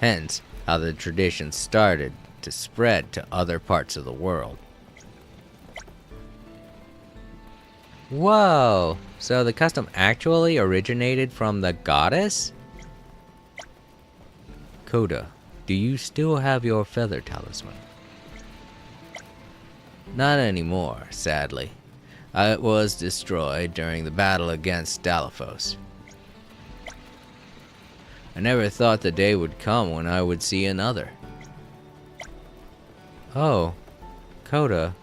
Speaker 2: Hence, how the tradition started to spread to other parts of the world. Whoa! So the custom actually originated from the goddess? Coda, do you still have your feather talisman? Not anymore, sadly. It was destroyed during the battle against Dalaphos. I never thought the day would come when I would see another. Oh, Coda.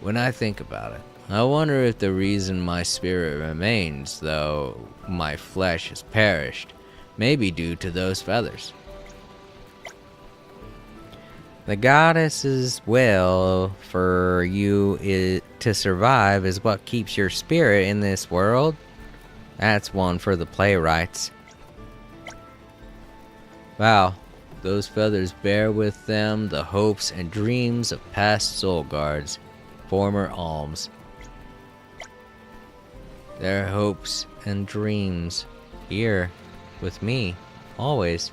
Speaker 2: When I think about it, I wonder if the reason my spirit remains, though my flesh has perished, may be due to those feathers. The goddess's will for you to survive is what keeps your spirit in this world. That's one for the playwrights. Wow, those feathers bear with them the hopes and dreams of past soul guards, former alms. Their hopes and dreams, here, with me, always.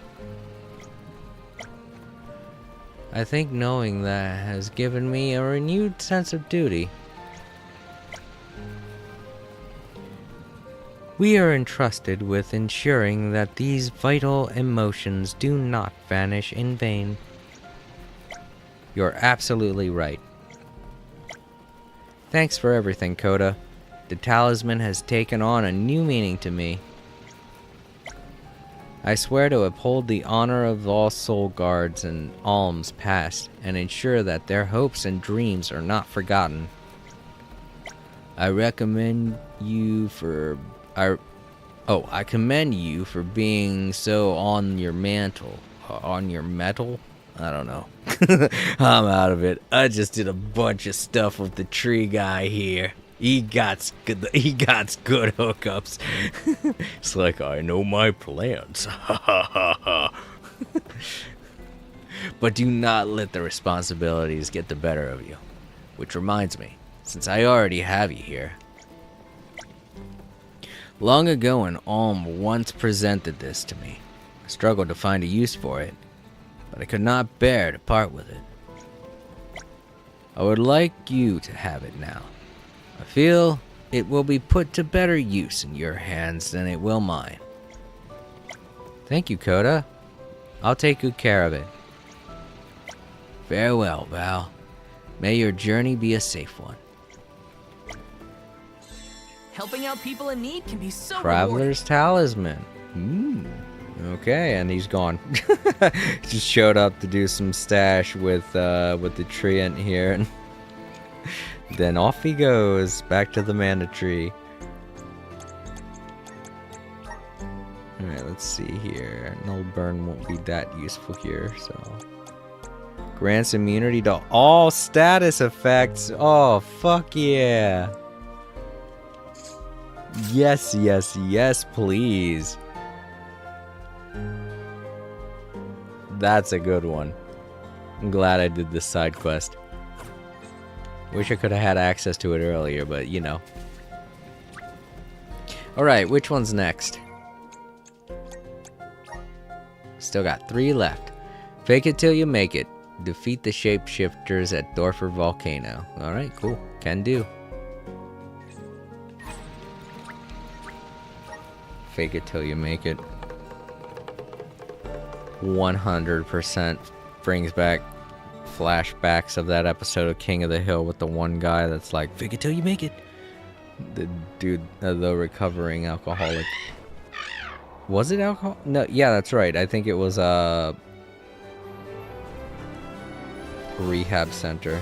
Speaker 2: I think knowing that has given me a renewed sense of duty. We are entrusted with ensuring that these vital emotions do not vanish in vain. You're absolutely right. Thanks for everything, Coda. The talisman has taken on a new meaning to me. I swear to uphold the honor of all soul guards and alms past, and ensure that their hopes and dreams are not forgotten. I commend you for being so on your mantle. On your metal? I don't know. I'm out of it. I just did a bunch of stuff with the tree guy here. He got good hookups. It's like, I know my plans. But do not let the responsibilities get the better of you. Which reminds me, since I already have you here. Long ago, an alm once presented this to me. I struggled to find a use for it, but I could not bear to part with it. I would like you to have it now. I feel it will be put to better use in your hands than it will mine. Thank you, Coda. I'll take good care of it. Farewell, Val. May your journey be a safe one.
Speaker 3: Helping out people in need can be so
Speaker 2: Traveler's Talisman. Okay, and he's gone. Just showed up to do some stash with the treant here, and then off he goes back to the mana tree. All right, let's see here. Null burn won't be that useful here, so grants immunity to all status effects. Oh, fuck yeah! Yes, yes, yes, please. That's a good one. I'm glad I did this side quest. Wish I could have had access to it earlier, but you know. Alright, which one's next? Still got 3 left. Fake it till you make it. Defeat the shapeshifters at Dorfer Volcano. Alright, cool. Can do. Fake it till you make it. 100% brings back flashbacks of that episode of King of the Hill with the one guy that's like, fake it till you make it. The dude, the recovering alcoholic. Was it alcohol? No, yeah, that's right. I think it was a rehab center.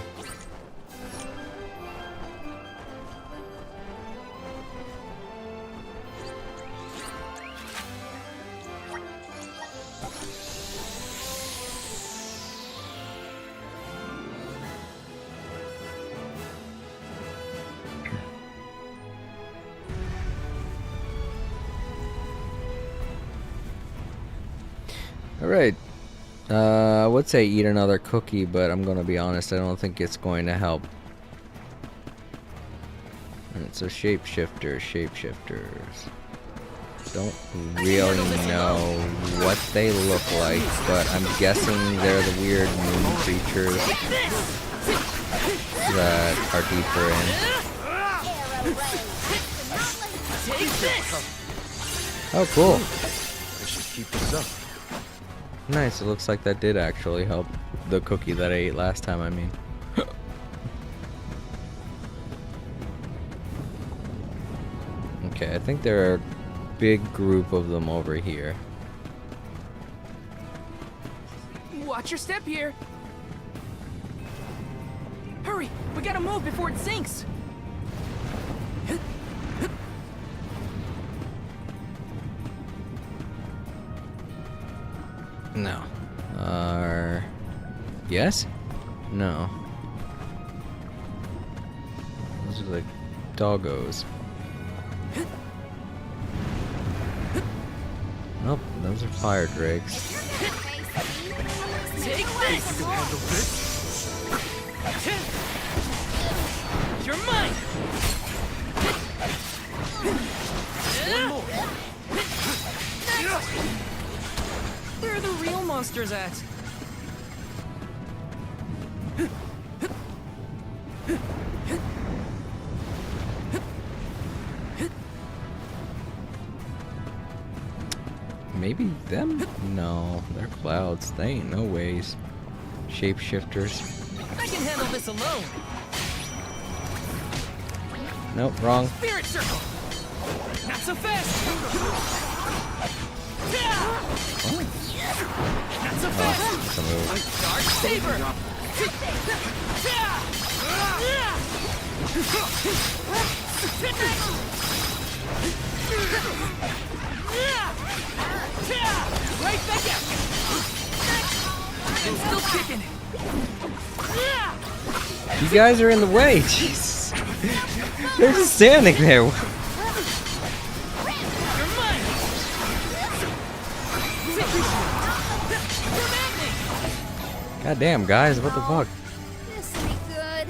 Speaker 2: Alright, I would say eat another cookie, but I'm gonna be honest, I don't think it's going to help. Alright, so shapeshifters. Don't really know what they look like, but I'm guessing they're the weird moon creatures that are deeper in. Oh, cool.
Speaker 5: I should keep this up.
Speaker 2: Nice, it looks like that did actually help the cookie that I ate last time, I mean. Okay, I think there are a big group of them over here.
Speaker 3: Watch your step here. Hurry, we gotta move before it sinks.
Speaker 2: No. Yes? No. Those are like doggos. Nope, those are fire drakes.
Speaker 3: Take this!
Speaker 5: You can handle this.
Speaker 3: You're mine! Where are the real monsters at?
Speaker 2: Maybe them? No, they're clouds. They ain't no ways. Shapeshifters.
Speaker 3: I can handle this alone.
Speaker 2: Nope, wrong.
Speaker 3: Spirit circle. Not so fast. Not so fast.
Speaker 2: Some of
Speaker 3: Dark saber. Right back at you. And still kicking.
Speaker 2: you guys are in the way. Jesus. They're just standing there.
Speaker 3: You're mine.
Speaker 2: God damn, guys, what the fuck?
Speaker 4: This will be good.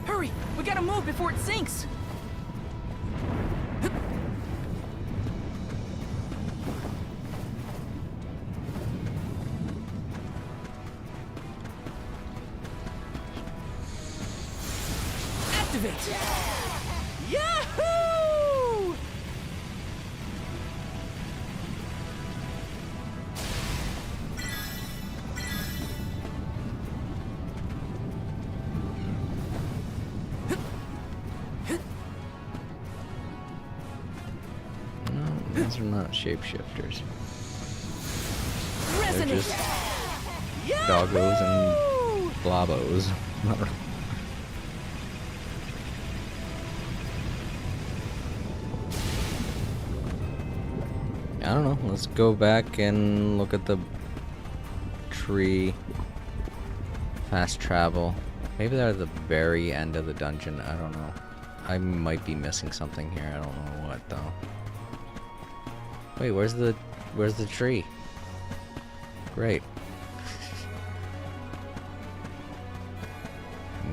Speaker 3: Hurry, we gotta move before it sinks. Activate. Yahoo!
Speaker 2: No, these are not shapeshifters. They're
Speaker 3: Resonate.
Speaker 2: just doggos and blobos. I don't know. Let's go back and look at the tree. Fast travel. Maybe they're at the very end of the dungeon. I don't know. I might be missing something here. I don't know what though. Wait, where's the tree? Great.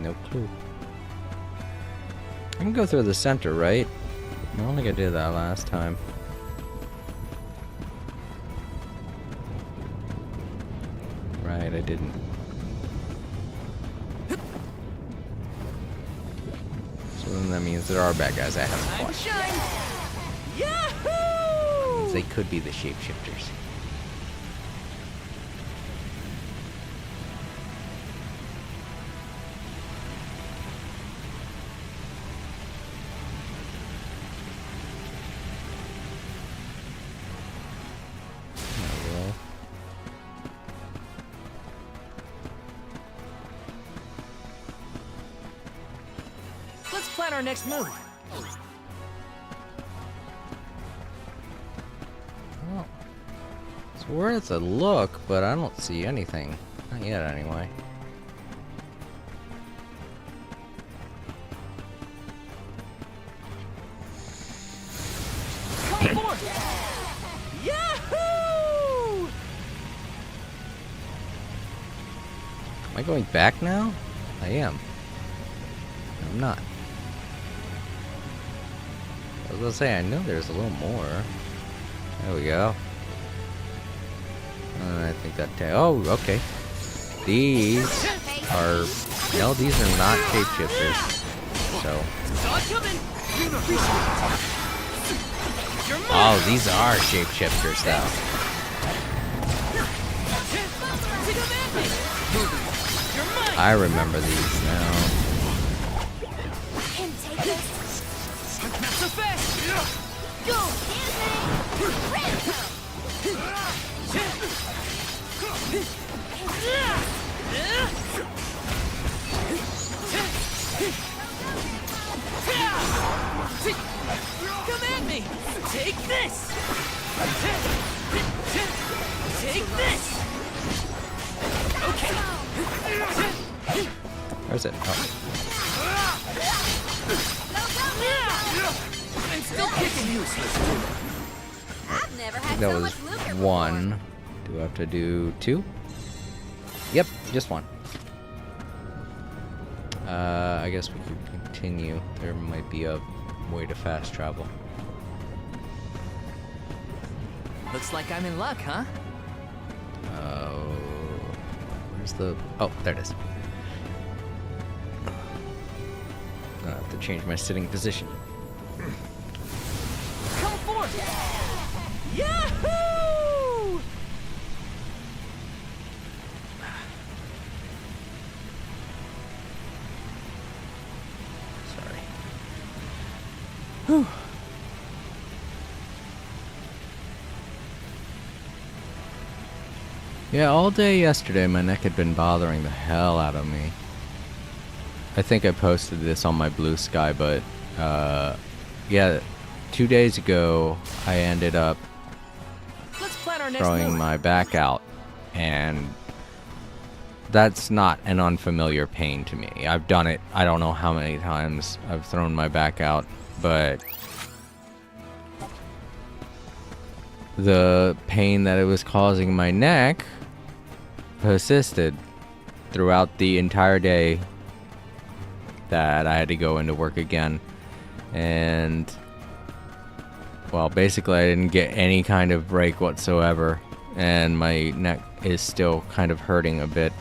Speaker 2: No clue. I can go through the center, right? I don't think I did that last time. Right, I didn't. So then that means there are bad guys I haven't
Speaker 3: Time to
Speaker 2: fought.
Speaker 3: shine. Yahoo!
Speaker 2: They could be the shapeshifters. Oh, well.
Speaker 3: Let's plan our next move.
Speaker 2: Oh. It's worth a look, but I don't see anything. Not yet, anyway.
Speaker 3: Come forth. Yahoo!
Speaker 2: Am I going back now? I am. I'm not. I was gonna say, I know there's a little more. There we go. I think that. Oh, okay. These are. No, these are not shapeshifters. So. Oh, these are shapeshifters, though. I remember these now.
Speaker 4: Can take this.
Speaker 3: Not so fast!
Speaker 4: Go, Rango.
Speaker 3: Come at me! Take this! Take this! Okay.
Speaker 2: Where's it? Oh.
Speaker 3: I'm still kicking you.
Speaker 4: I've never had
Speaker 2: That
Speaker 4: so
Speaker 2: was
Speaker 4: much lucre before.
Speaker 2: one. Do I have to do two? Yep, just one. I guess we could continue. There might be a way to fast travel.
Speaker 3: Looks like I'm in luck, huh?
Speaker 2: Where's the... Oh, there it is. I have to change my sitting position.
Speaker 3: Come forth! Yahoo!
Speaker 2: Sorry. Yeah, all day yesterday my neck had been bothering the hell out of me. I think I posted this on my Blue Sky, but yeah, 2 days ago I ended up
Speaker 3: Let's plan our next
Speaker 2: throwing
Speaker 3: move.
Speaker 2: my back out, and that's not an unfamiliar pain to me. I've done it, I don't know how many times I've thrown my back out, but the pain that it was causing my neck persisted throughout the entire day that I had to go into work again. And well, basically I didn't get any kind of break whatsoever, and my neck is still kind of hurting a bit.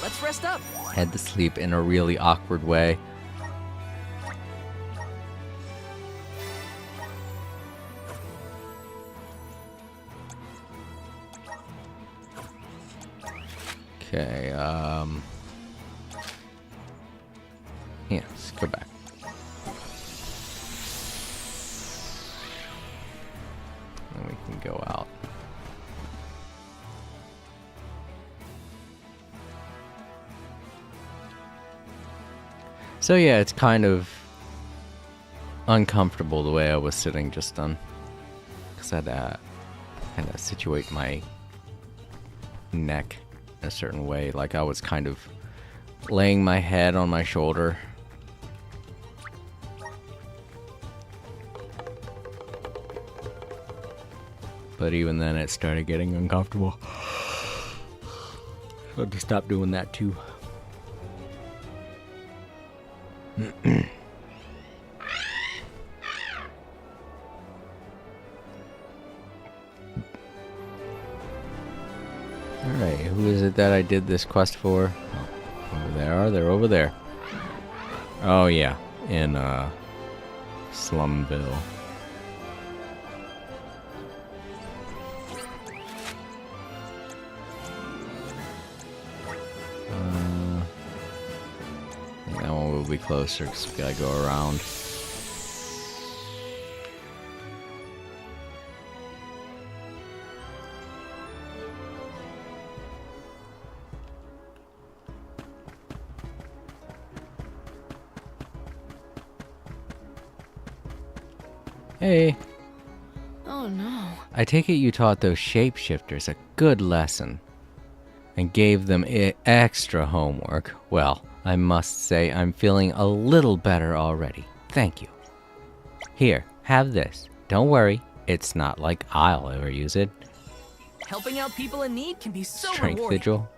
Speaker 3: Let's rest up.
Speaker 2: I had to sleep in a really awkward way. Okay, yeah, let's go back. Then we can go out. So yeah, it's kind of uncomfortable the way I was sitting just then. Because I had to kind of situate my neck in a certain way. Like I was kind of laying my head on my shoulder. But even then it started getting uncomfortable. So I had to stop doing that too. Alright, who is it that I did this quest for? Oh, over there, they're over there. Oh yeah, in Slumville. I think that one will be closer because we gotta go around. Hey,
Speaker 3: Oh no.
Speaker 2: I take it you taught those shapeshifters a good lesson and gave them extra homework. Well, I must say I'm feeling a little better already. Thank you. Here, have this. Don't worry, it's not like I'll ever use it.
Speaker 3: Helping out people in need can be so
Speaker 2: Strength
Speaker 3: rewarding.
Speaker 2: sigil.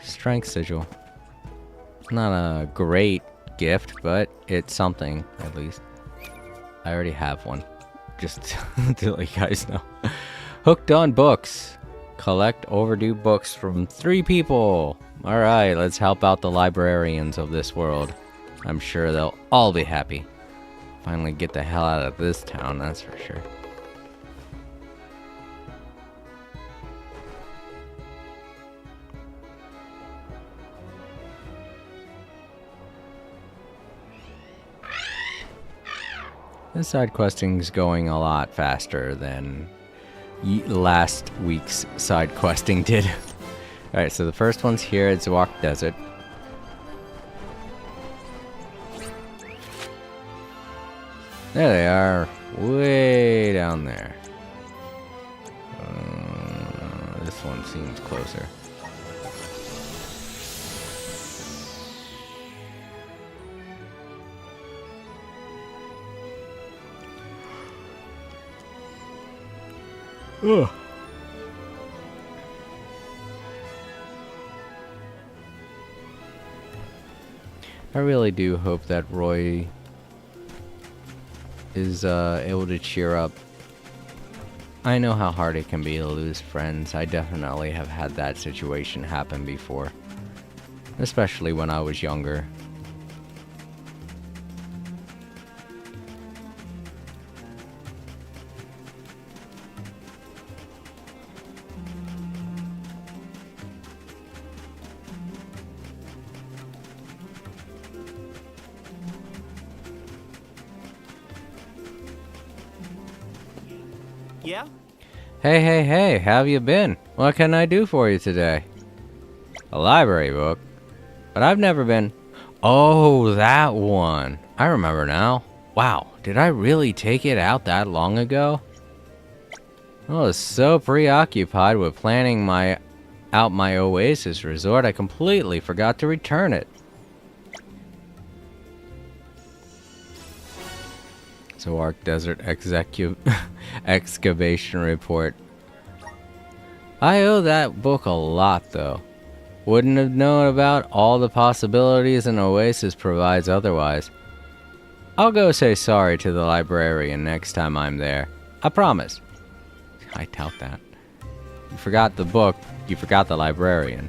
Speaker 2: Strength sigil. Not a great gift, but it's something, at least. I already have one. Just to let you guys know. Hooked on books. Collect overdue books from 3 people. Alright, let's help out the librarians of this world. I'm sure they'll all be happy. Finally get the hell out of this town, that's for sure. This side questing's going a lot faster than last week's side questing did. Alright, so the first one's here at Zawak Desert. There they are, way down there. This one seems closer. Ugh. I really do hope that Roy is able to cheer up. I know how hard it can be to lose friends. I definitely have had that situation happen before, especially when I was younger.
Speaker 3: Yeah?
Speaker 2: Hey, how have you been? What can I do for you today? A library book? But I've never been... Oh, that one. I remember now. Wow, did I really take it out that long ago? I was so preoccupied with planning my Oasis resort, I completely forgot to return it. Zawak Desert Excavation Report. I owe that book a lot, though. Wouldn't have known about all the possibilities an oasis provides otherwise. I'll go say sorry to the librarian next time I'm there. I promise. I doubt that. You forgot the book, you forgot the librarian.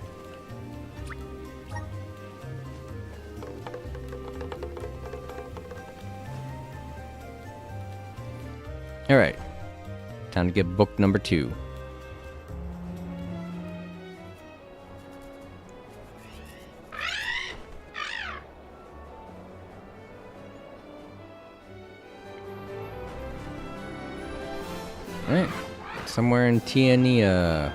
Speaker 2: Alright, time to get book number 2. Alright, somewhere in Tiania.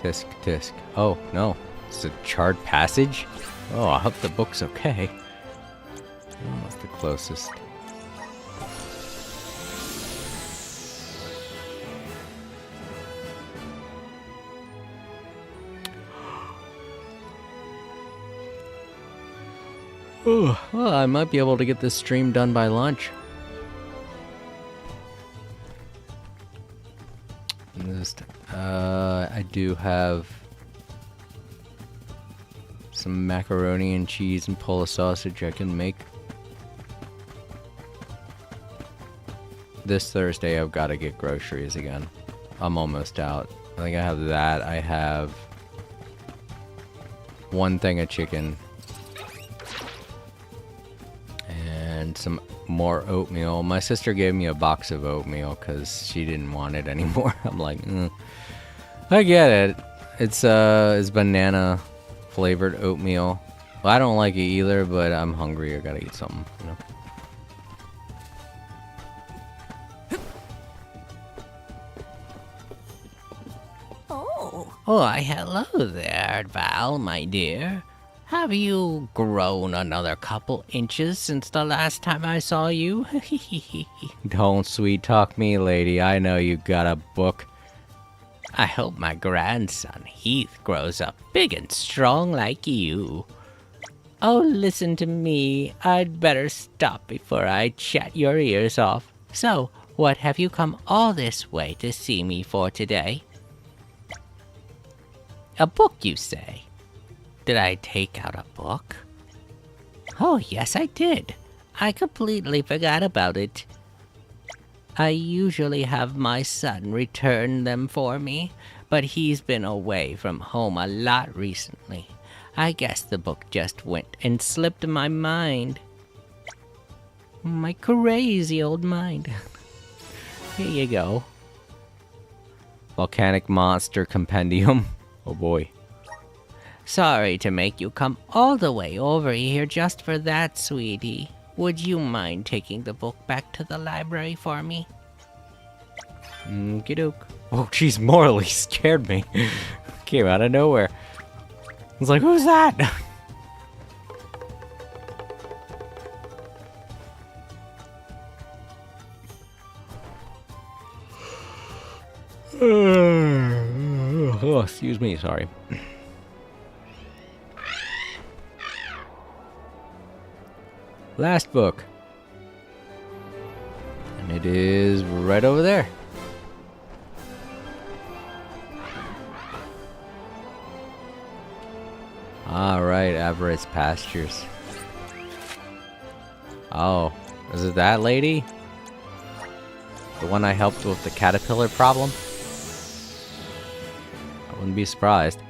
Speaker 2: Tisk. Oh, no, it's a charred passage? Oh, I hope the book's okay. Oh, that's the closest. Oh, well, I might be able to get this stream done by lunch. I do have some macaroni and cheese and Polish sausage I can make. This Thursday I've got to get groceries again. I'm almost out. I think I have that. I have one thing of chicken. And some more oatmeal. My sister gave me a box of oatmeal because she didn't want it anymore. I'm like, I get it. It's banana flavored oatmeal. Well, I don't like it either, but I'm hungry. I gotta eat something, you know.
Speaker 3: Oh.
Speaker 8: Why, hello there, Val, my dear. Have you grown another couple inches since the last time I saw you?
Speaker 2: Don't sweet talk me, lady. I know you got a book.
Speaker 8: I hope my grandson Heath grows up big and strong like you. Oh, listen to me. I'd better stop before I chat your ears off. So, what have you come all this way to see me for today? A book, you say? Did I take out a book? Oh, yes, I did. I completely forgot about it. I usually have my son return them for me, but he's been away from home a lot recently. I guess the book just went and slipped my mind. My crazy old mind. Here you go.
Speaker 2: Volcanic Monster Compendium. Oh boy.
Speaker 8: Sorry to make you come all the way over here just for that, sweetie. Would you mind taking the book back to the library for me?
Speaker 2: Okey-doke. Oh, jeez, Morley scared me. Came out of nowhere. I was like, who's that? Oh, excuse me, sorry. Last book. And it is right over there. Alright, Avarice Pastures. Oh, is it that lady? The one I helped with the caterpillar problem? I wouldn't be surprised.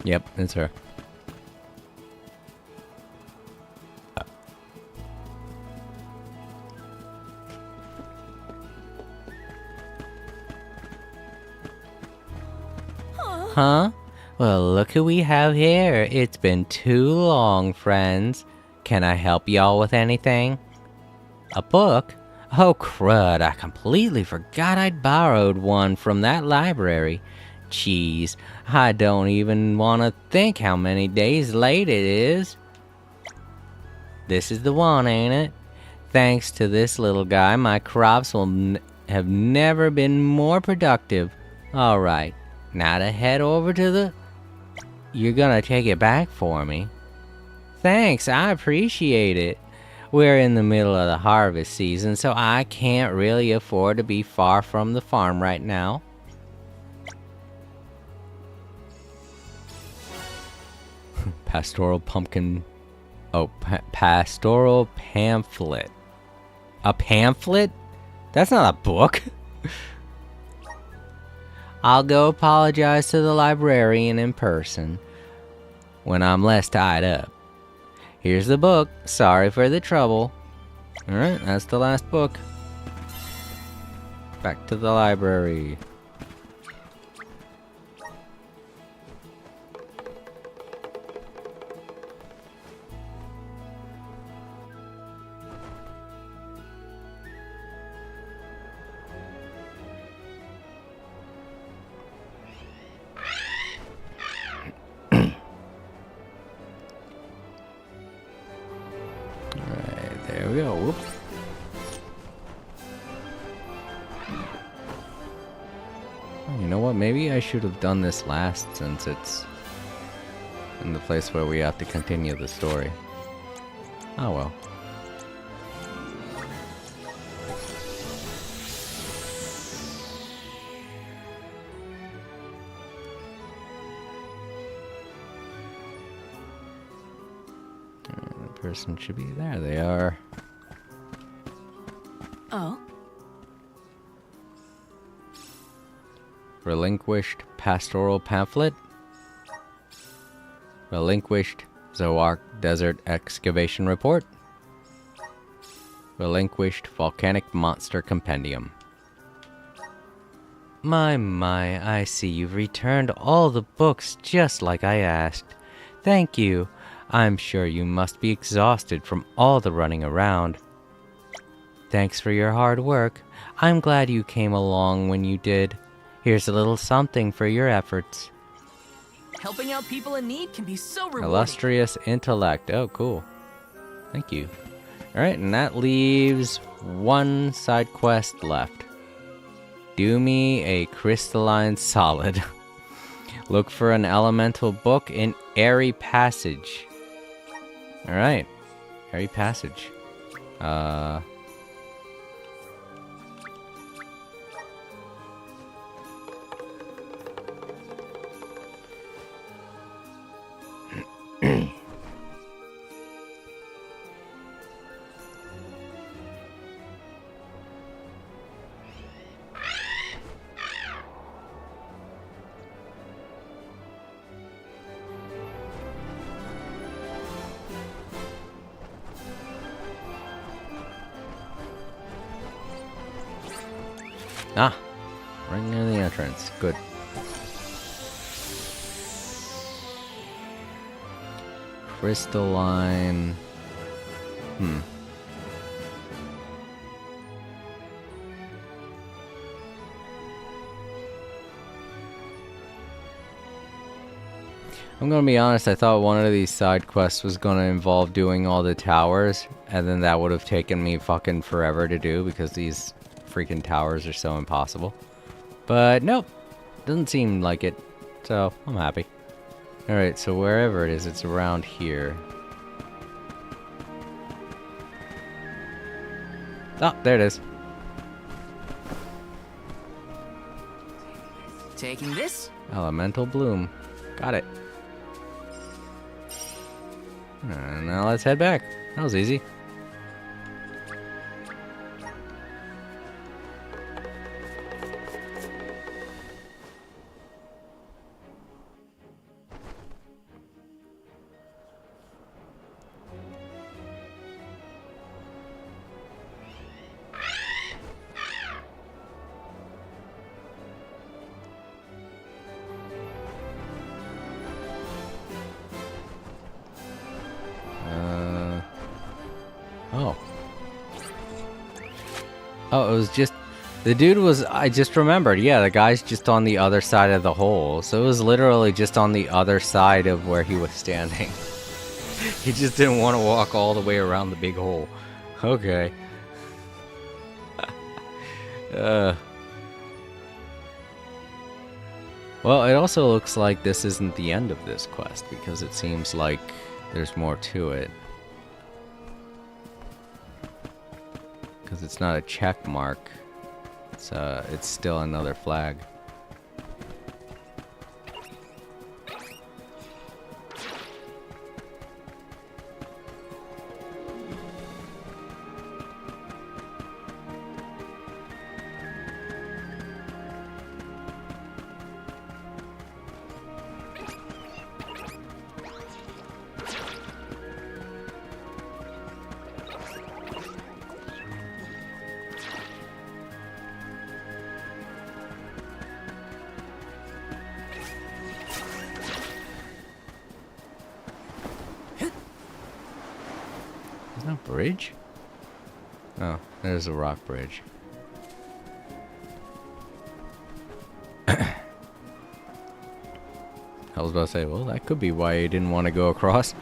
Speaker 2: Yep, it's her.
Speaker 8: Huh? Well, look who we have here. It's been too long, friends. Can I help y'all with anything? A book? Oh, crud, I completely forgot I'd borrowed one from that library. Jeez, I don't even want to think how many days late it is. This is the one, ain't it? Thanks to this little guy, my crops will have never been more productive. Alright, now to head over to the... You're gonna take it back for me? Thanks, I appreciate it. We're in the middle of the harvest season, so I can't really afford to be far from the farm right now.
Speaker 2: Pastoral pumpkin... Oh, pastoral pamphlet. A pamphlet? That's not a book.
Speaker 8: I'll go apologize to the librarian in person when I'm less tied up. Here's the book. Sorry for the trouble.
Speaker 2: Alright, that's the last book. Back to the library. There we go. Whoops. Oh, you know what? Maybe I should have done this last, since it's in the place where we have to continue the story. Oh well. The person should be there. They are.
Speaker 3: Oh?
Speaker 2: Relinquished pastoral pamphlet. Relinquished Zoark Desert excavation report. Relinquished volcanic monster compendium.
Speaker 8: My, I see you've returned all the books just like I asked. Thank you. I'm sure you must be exhausted from all the running around. Thanks for your hard work. I'm glad you came along when you did. Here's a little something for your efforts.
Speaker 3: Helping out people in need can be so rewarding.
Speaker 2: Illustrious intellect. Oh, cool. Thank you. Alright, and that leaves one side quest left. Do me a crystalline solid. Look for an elemental book in Airy Passage. Alright. Airy Passage.
Speaker 1: Ah, right near the entrance. Good. Crystalline. I'm gonna be honest, I thought one of these side quests was gonna involve doing all the towers, and then that would have taken me fucking forever to do because these freaking towers are so impossible. But nope, doesn't seem like it, so I'm happy. Alright, so wherever it is, it's around here. Oh, there it is.
Speaker 3: Taking this?
Speaker 1: Elemental Bloom. Got it. And now let's head back. That was easy. Oh. Oh, it was just... The dude was... I just remembered. Yeah, the guy's just on the other side of the hole. So it was literally just on the other side of where he was standing. He just didn't want to walk all the way around the big hole. Okay. Well, it also looks like this isn't the end of this quest, because it seems like there's more to it. Because it's not a check mark. It's still another flag. Is that a bridge? Oh, there's a rock bridge. I was about to say, well, that could be why he didn't want to go across.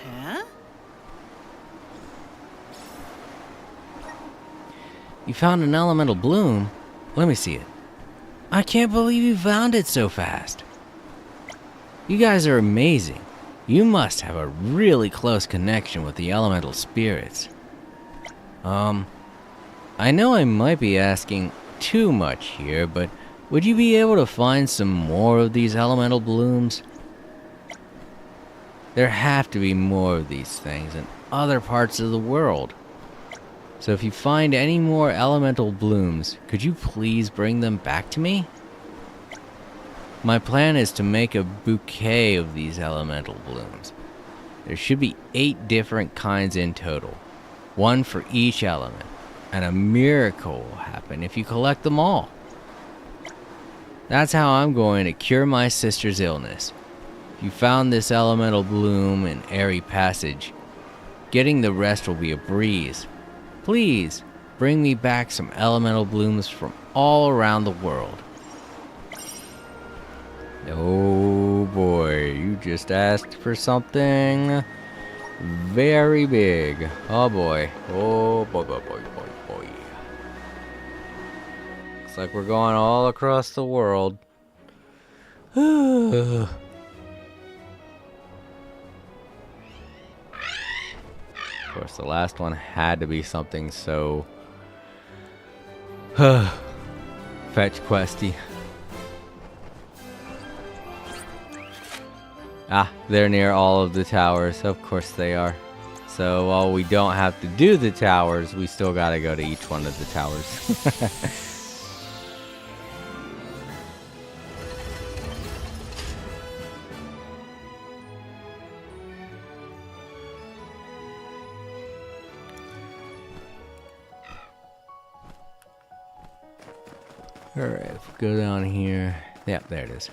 Speaker 3: Huh?
Speaker 1: You found an elemental bloom? Let me see it. I can't believe you found it so fast. You guys are amazing. You must have a really close connection with the elemental spirits. I know I might be asking too much here, but would you be able to find some more of these elemental blooms? There have to be more of these things in other parts of the world. So if you find any more elemental blooms, could you please bring them back to me? My plan is to make a bouquet of these elemental blooms. There should be 8 different kinds in total, 1 for each element, and a miracle will happen if you collect them all. That's how I'm going to cure my sister's illness. If you found this elemental bloom in Airy Passage, getting the rest will be a breeze. Please, bring me back some elemental blooms from all around the world. Oh boy, you just asked for something very big. Oh boy. Oh boy, boy, boy, boy, boy. Looks like we're going all across the world. Of course, the last one had to be something so fetch questy. Ah, they're near all of the towers. Of course they are. So while we don't have to do the towers, we still gotta go to each one of the towers. Alright, go down here. Yeah, there it is.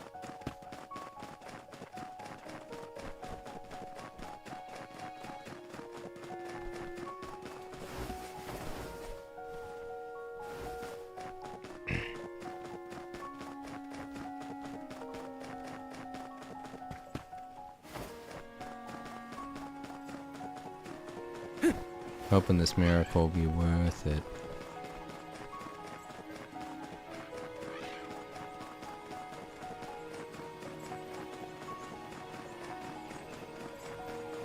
Speaker 1: Hoping this miracle will be worth it.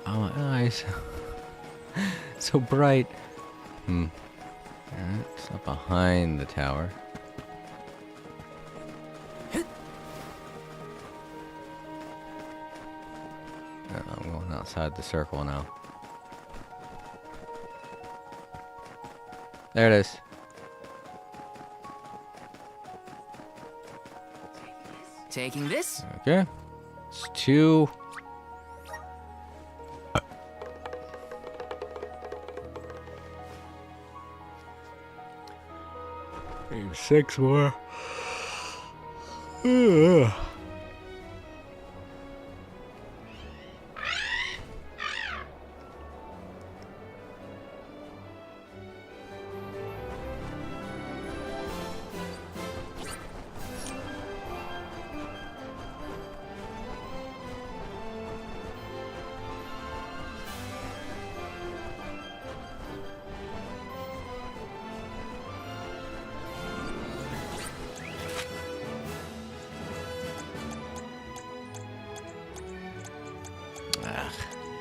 Speaker 1: Oh, my eyes. So bright. Alright, it's up behind the tower. I'm going outside the circle now. There it is.
Speaker 3: Taking this?
Speaker 1: Okay. It's 2. 6 more. Ugh.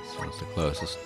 Speaker 1: This one's the closest.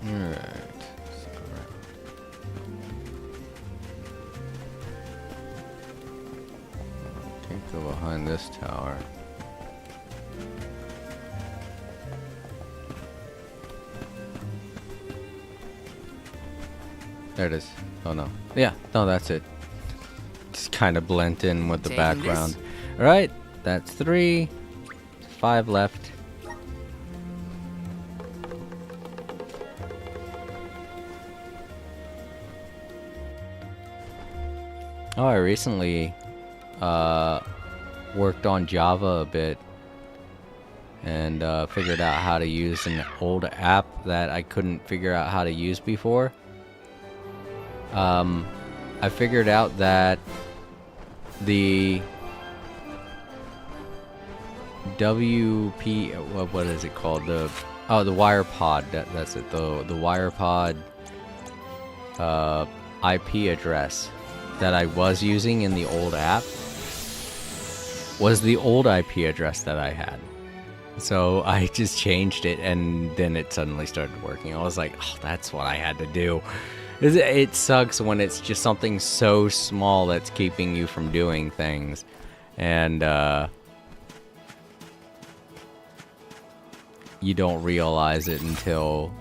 Speaker 1: Alright. Can't go behind this tower. There it is. Oh no. Yeah, no, that's it. Just kind of blend in with the
Speaker 3: Taking
Speaker 1: background.
Speaker 3: this?
Speaker 1: Alright, that's 3. 5 left. Oh, I recently worked on Java a bit and figured out how to use an old app that I couldn't figure out how to use before. I figured out that the WP, what is it called? The WirePod. That's it. The WirePod IP address that I was using in the old app was the old IP address that I had. So I just changed it and then it suddenly started working. I was like, oh, that's what I had to do. It sucks when it's just something so small that's keeping you from doing things. And you don't realize it until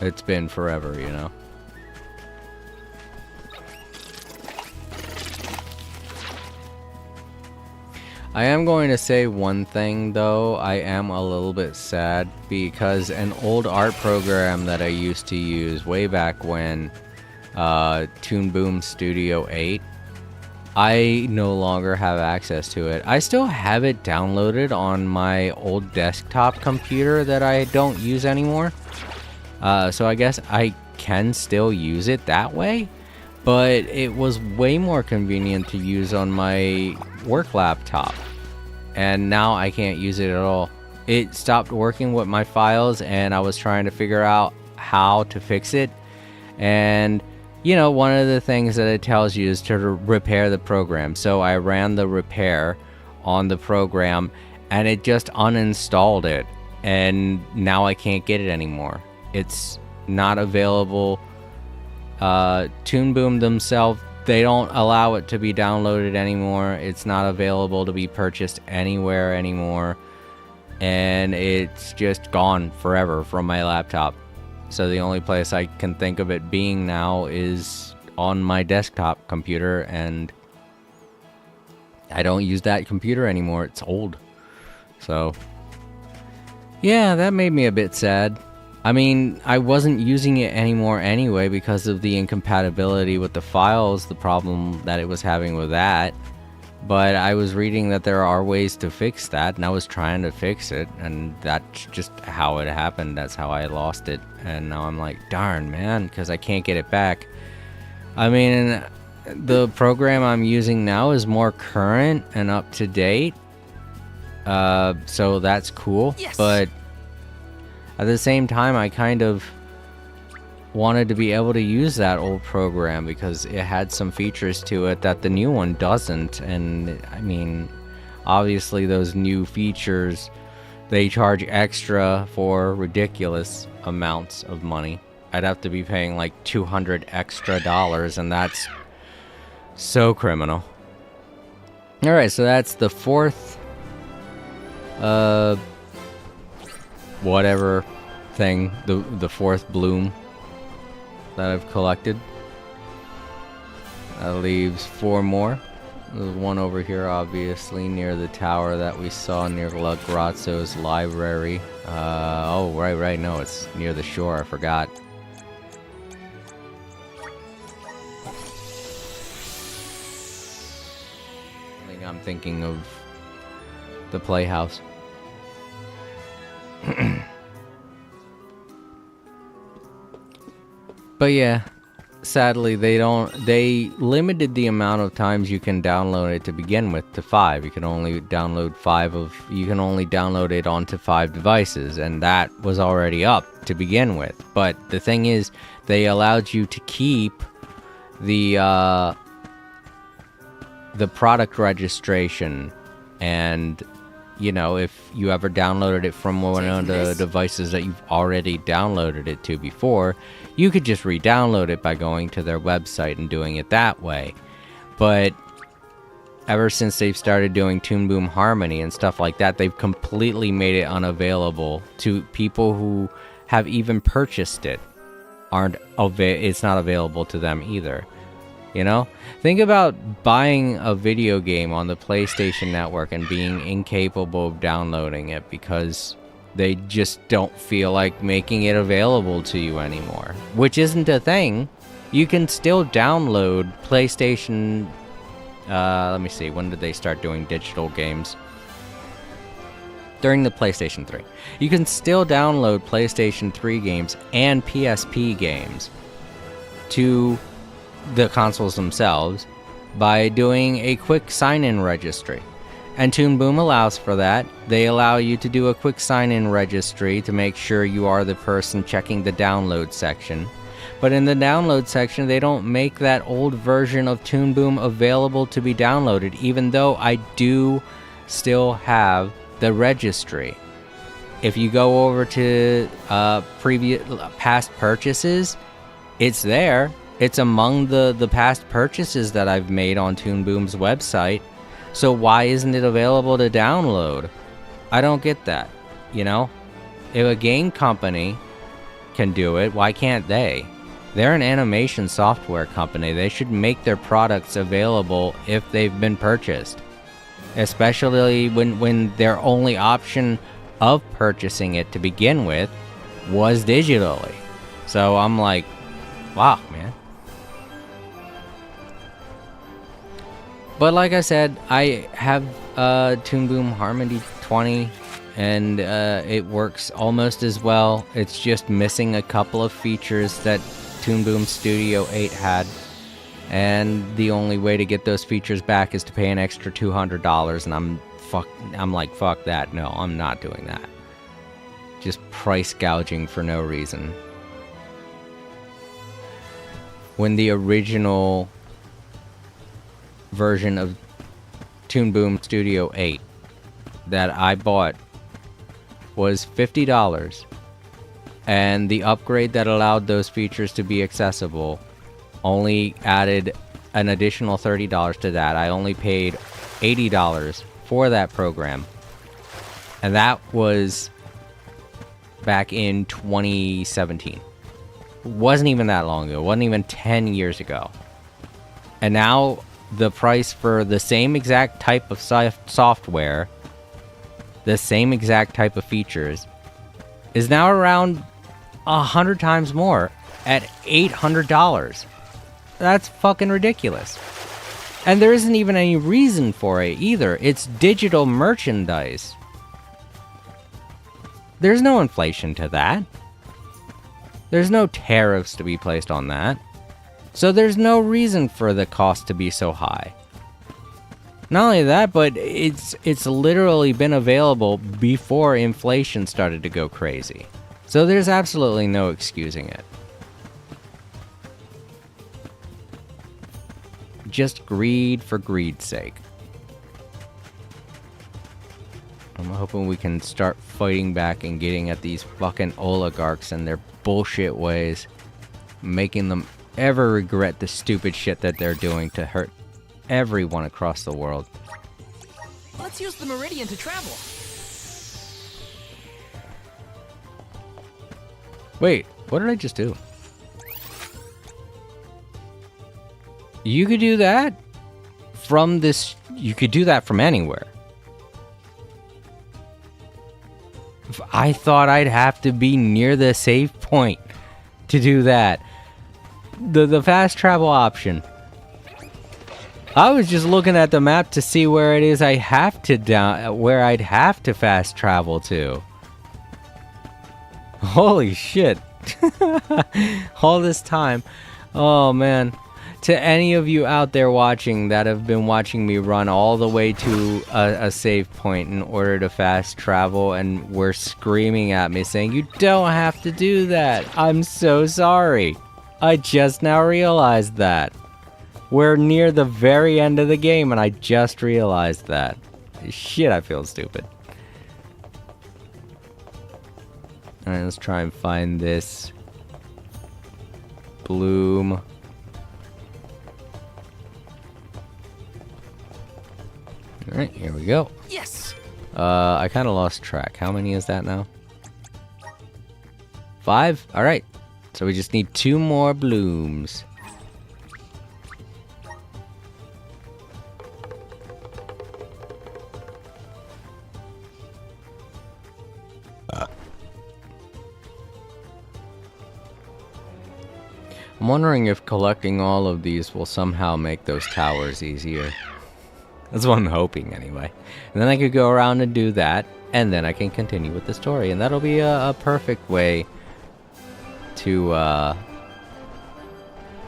Speaker 1: it's been forever, you know? I am going to say one thing though. I am a little bit sad because an old art program that I used to use way back when, Toon Boom Studio 8, I no longer have access to it. I still have it downloaded on my old desktop computer that I don't use anymore. So I guess I can still use it that way, but it was way more convenient to use on my work laptop.
Speaker 2: and now I can't use it at all. It stopped working with my files, and I was trying to figure out how to fix it. And you know, one of the things that it tells you is to repair the program. So I ran the repair on the program, and it just uninstalled it, and now I can't get it anymore. It's not available. Toon Boom themselves, they don't allow it to be downloaded anymore. It's not available to be purchased anywhere anymore, and it's just gone forever from my laptop. So the only place I can think of it being now is on my desktop computer, and I don't use that computer anymore. It's old. So yeah, that made me a bit sad. I mean, I wasn't using it anymore anyway because of the incompatibility with the files, the problem that it was having with that. But I was reading that there are ways to fix that, and I was trying to fix it, and that's just how it happened. That's how I lost it. And now I'm like, darn, man, because I can't get it back. I mean, the program I'm using now is more current and up to date. So that's cool.
Speaker 3: Yes.
Speaker 2: But at the same time, I kind of wanted to be able to use that old program because it had some features to it that the new one doesn't. And I mean, obviously those new features, they charge extra for ridiculous amounts of money. I'd have to be paying like $200 extra, and that's so criminal. All right, so that's the fourth whatever thing, the fourth bloom that I've collected. That leaves 4 more. There's one over here, obviously, near the tower that we saw near La Grazio's library. Oh, right, no, it's near the shore, I forgot. I think I'm thinking of the Playhouse. But yeah, sadly they limited the amount of times you can download it to begin with to 5. You can only download it onto 5 devices, and that was already up to begin with. But the thing is, they allowed you to keep the product registration, and you know, if you ever downloaded it from one of the devices that you've already downloaded it to before, you could just re-download it by going to their website and doing it that way. But ever since they've started doing Toon Boom Harmony and stuff like that, they've completely made it unavailable to people who have even purchased it. It's not available to them either. You know? Think about buying a video game on the PlayStation Network and being incapable of downloading it because they just don't feel like making it available to you anymore. Which isn't a thing. You can still download PlayStation... let me see, when did they start doing digital games? During the PlayStation 3. You can still download PlayStation 3 games and PSP games to the consoles themselves by doing a quick sign-in registry. And Toon Boom allows for that. They allow you to do a quick sign-in registry to make sure you are the person checking the download section. But in the download section, they don't make that old version of Toon Boom available to be downloaded, even though I do still have the registry. If you go over to past purchases, it's there. It's among the past purchases that I've made on Toon Boom's website. So why isn't it available to download? I don't get that, you know? If a game company can do it, why can't they? They're an animation software company. They should make their products available if they've been purchased. Especially when their only option of purchasing it to begin with was digitally. So I'm like, wow, man. But like I said, I have Toon Boom Harmony 20, and it works almost as well. It's just missing a couple of features that Toon Boom Studio 8 had. And the only way to get those features back is to pay an extra $200, and I'm I'm like, fuck that. No, I'm not doing that. Just price gouging for no reason. When the original version of Toon Boom Studio 8 that I bought was $50, and the upgrade that allowed those features to be accessible only added an additional $30 to that. I only paid $80 for that program, and that was back in 2017. It wasn't even that long ago. It wasn't even 10 years ago. And now the price for the same exact type of software, the same exact type of features, is now around 100 times more at $800. That's fucking ridiculous. And there isn't even any reason for it either. It's digital merchandise. There's no inflation to that. There's no tariffs to be placed on that. So there's no reason for the cost to be so high. Not only that, but it's literally been available before inflation started to go crazy. So there's absolutely no excusing it. Just greed for greed's sake. I'm hoping we can start fighting back and getting at these fucking oligarchs and their bullshit ways, making them ever regret the stupid shit that they're doing to hurt everyone across the world.
Speaker 3: Let's use the Meridian to travel.
Speaker 2: Wait, what did I just do? You could do that from this. You could do that from anywhere. I thought I'd have to be near the save point to do that. The fast travel option. I was just looking at the map to see where it is I have to where I'd have to fast travel to. Holy shit. All this time. Oh man. To any of you out there watching that have been watching me run all the way to a save point in order to fast travel and were screaming at me saying, "You don't have to do that. I'm so sorry. I just now realized that." We're near the very end of the game and I just realized that. Shit, I feel stupid. Alright, let's try and find this bloom. Alright, here we go.
Speaker 3: Yes.
Speaker 2: I kind of lost track. How many is that now? 5? Alright. So we just need 2 more blooms. I'm wondering if collecting all of these will somehow make those towers easier. That's what I'm hoping, anyway. And then I could go around and do that, and then I can continue with the story. And that'll be a perfect way to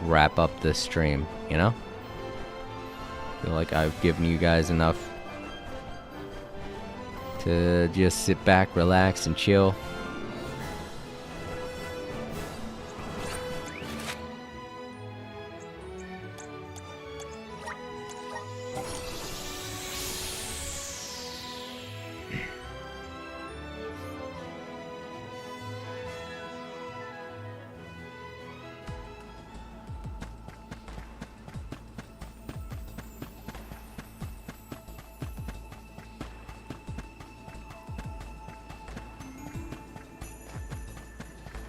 Speaker 2: wrap up this stream, you know? I feel like I've given you guys enough to just sit back, relax, and chill.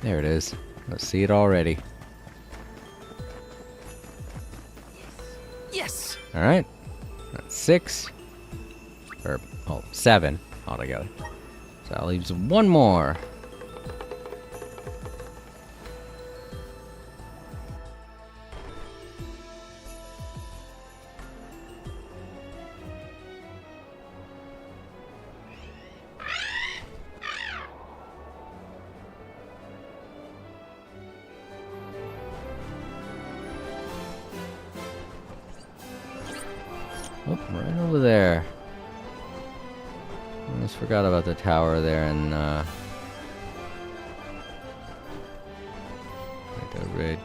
Speaker 2: There it is. Let's see it already.
Speaker 3: Yes.
Speaker 2: Alright. That's 6. Or, 7 altogether. So that leaves 1 more. Oh, right over there.
Speaker 1: Almost forgot about the tower there and the ridge.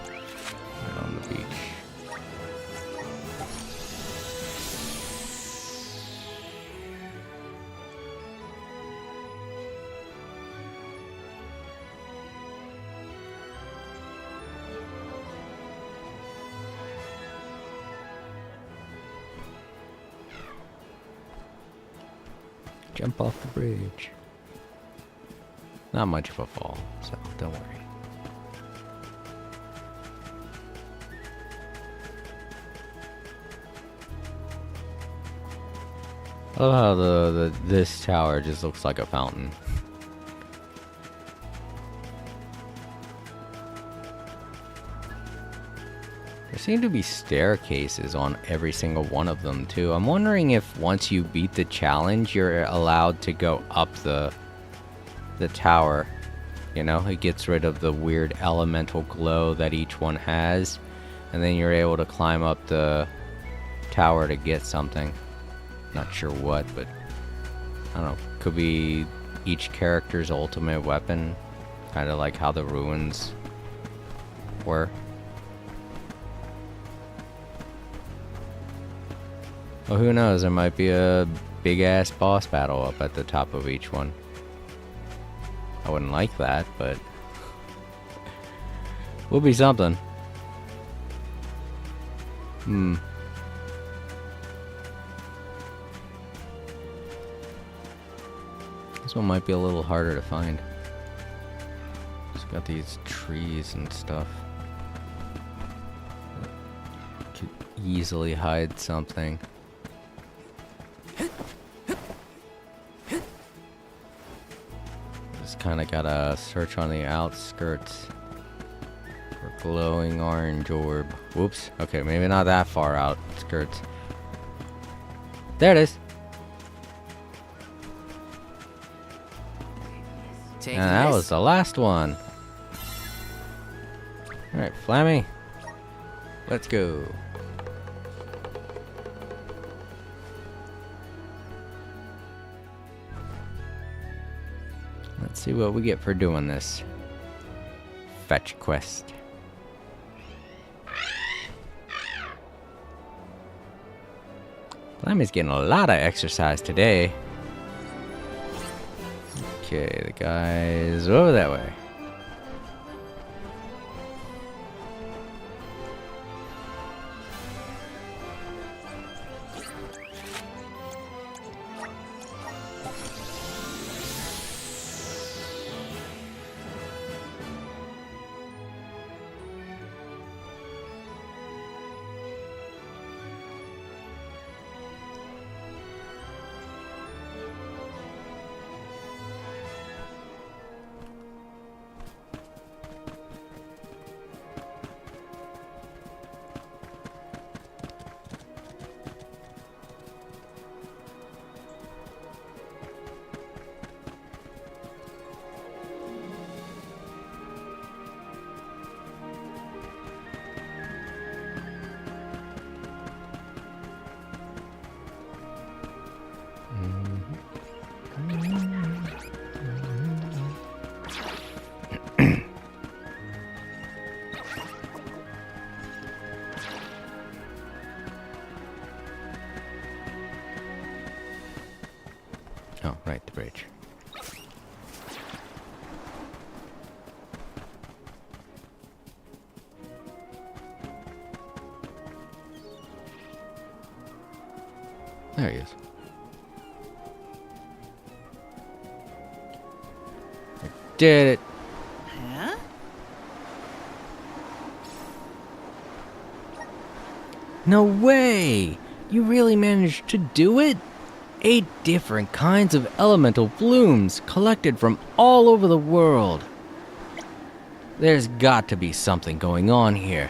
Speaker 1: Right on the beach. Jump off the bridge. Not much of a fall, so don't worry. I love how this tower just looks like a fountain. There seem to be staircases on every single one of them too. I'm wondering if once you beat the challenge, you're allowed to go up the tower. You know, it gets rid of the weird elemental glow that each one has, and then you're able to climb up the tower to get something. Not sure what, but I don't know. Could be each character's ultimate weapon, kind of like how the ruins were. Well, who knows? There might be a big-ass boss battle up at the top of each one. I wouldn't like that, but will be something. This one might be a little harder to find. It's got these trees and stuff. Could easily hide something. Just kind of gotta search on the outskirts for glowing orange orb. Whoops. Okay, maybe not that far outskirts. There it is. And that was the last one. Alright, Flammy. Let's go. Let's see what we get for doing this fetch quest. Flammy's getting a lot of exercise today. Okay, the guy's over that way. Oh, right, the bridge. There he is. I did it.
Speaker 3: Huh?
Speaker 2: No way! You really managed to do it? 8 different kinds of elemental blooms collected from all over the world. There's got to be something going on here.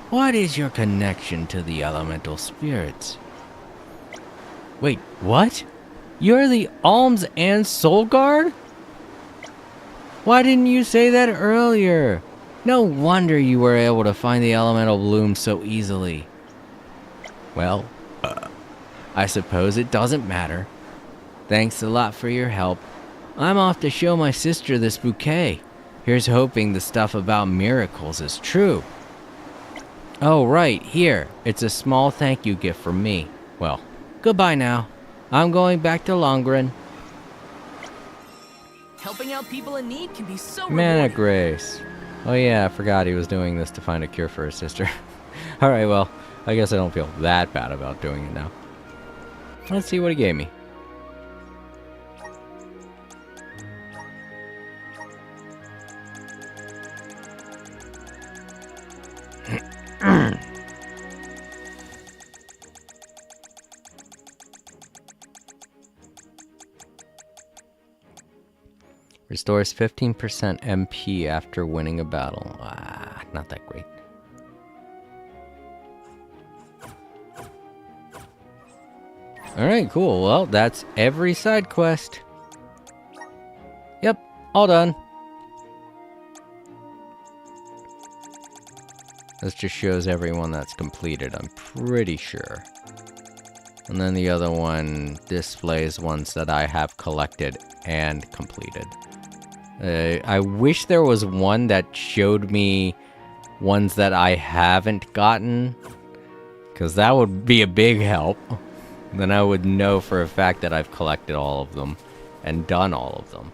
Speaker 2: What is your connection to the elemental spirits? Wait, what? You're the Alms and Soul Guard? Why didn't you say that earlier? No wonder you were able to find the elemental bloom so easily. Well, I suppose it doesn't matter. Thanks a lot for your help. I'm off to show my sister this bouquet. Here's hoping the stuff about miracles is true. Oh, right, here. It's a small thank you gift from me. Well, goodbye now. I'm going back to Longren.
Speaker 3: Helping out people in need can be so
Speaker 2: Mana
Speaker 3: rewarding.
Speaker 2: Grace. Oh yeah, I forgot he was doing this to find a cure for his sister. Alright, well, I guess I don't feel that bad about doing it now. Let's see what he gave me. Restores 15% MP after winning a battle. Ah, not that great. Alright, cool. Well, that's every side quest. Yep, all done. This just shows everyone that's completed, I'm pretty sure. And then the other one displays ones that I have collected and completed. I wish there was one that showed me ones that I haven't gotten, because that would be a big help. Then I would know for a fact that I've collected all of them and done all of them.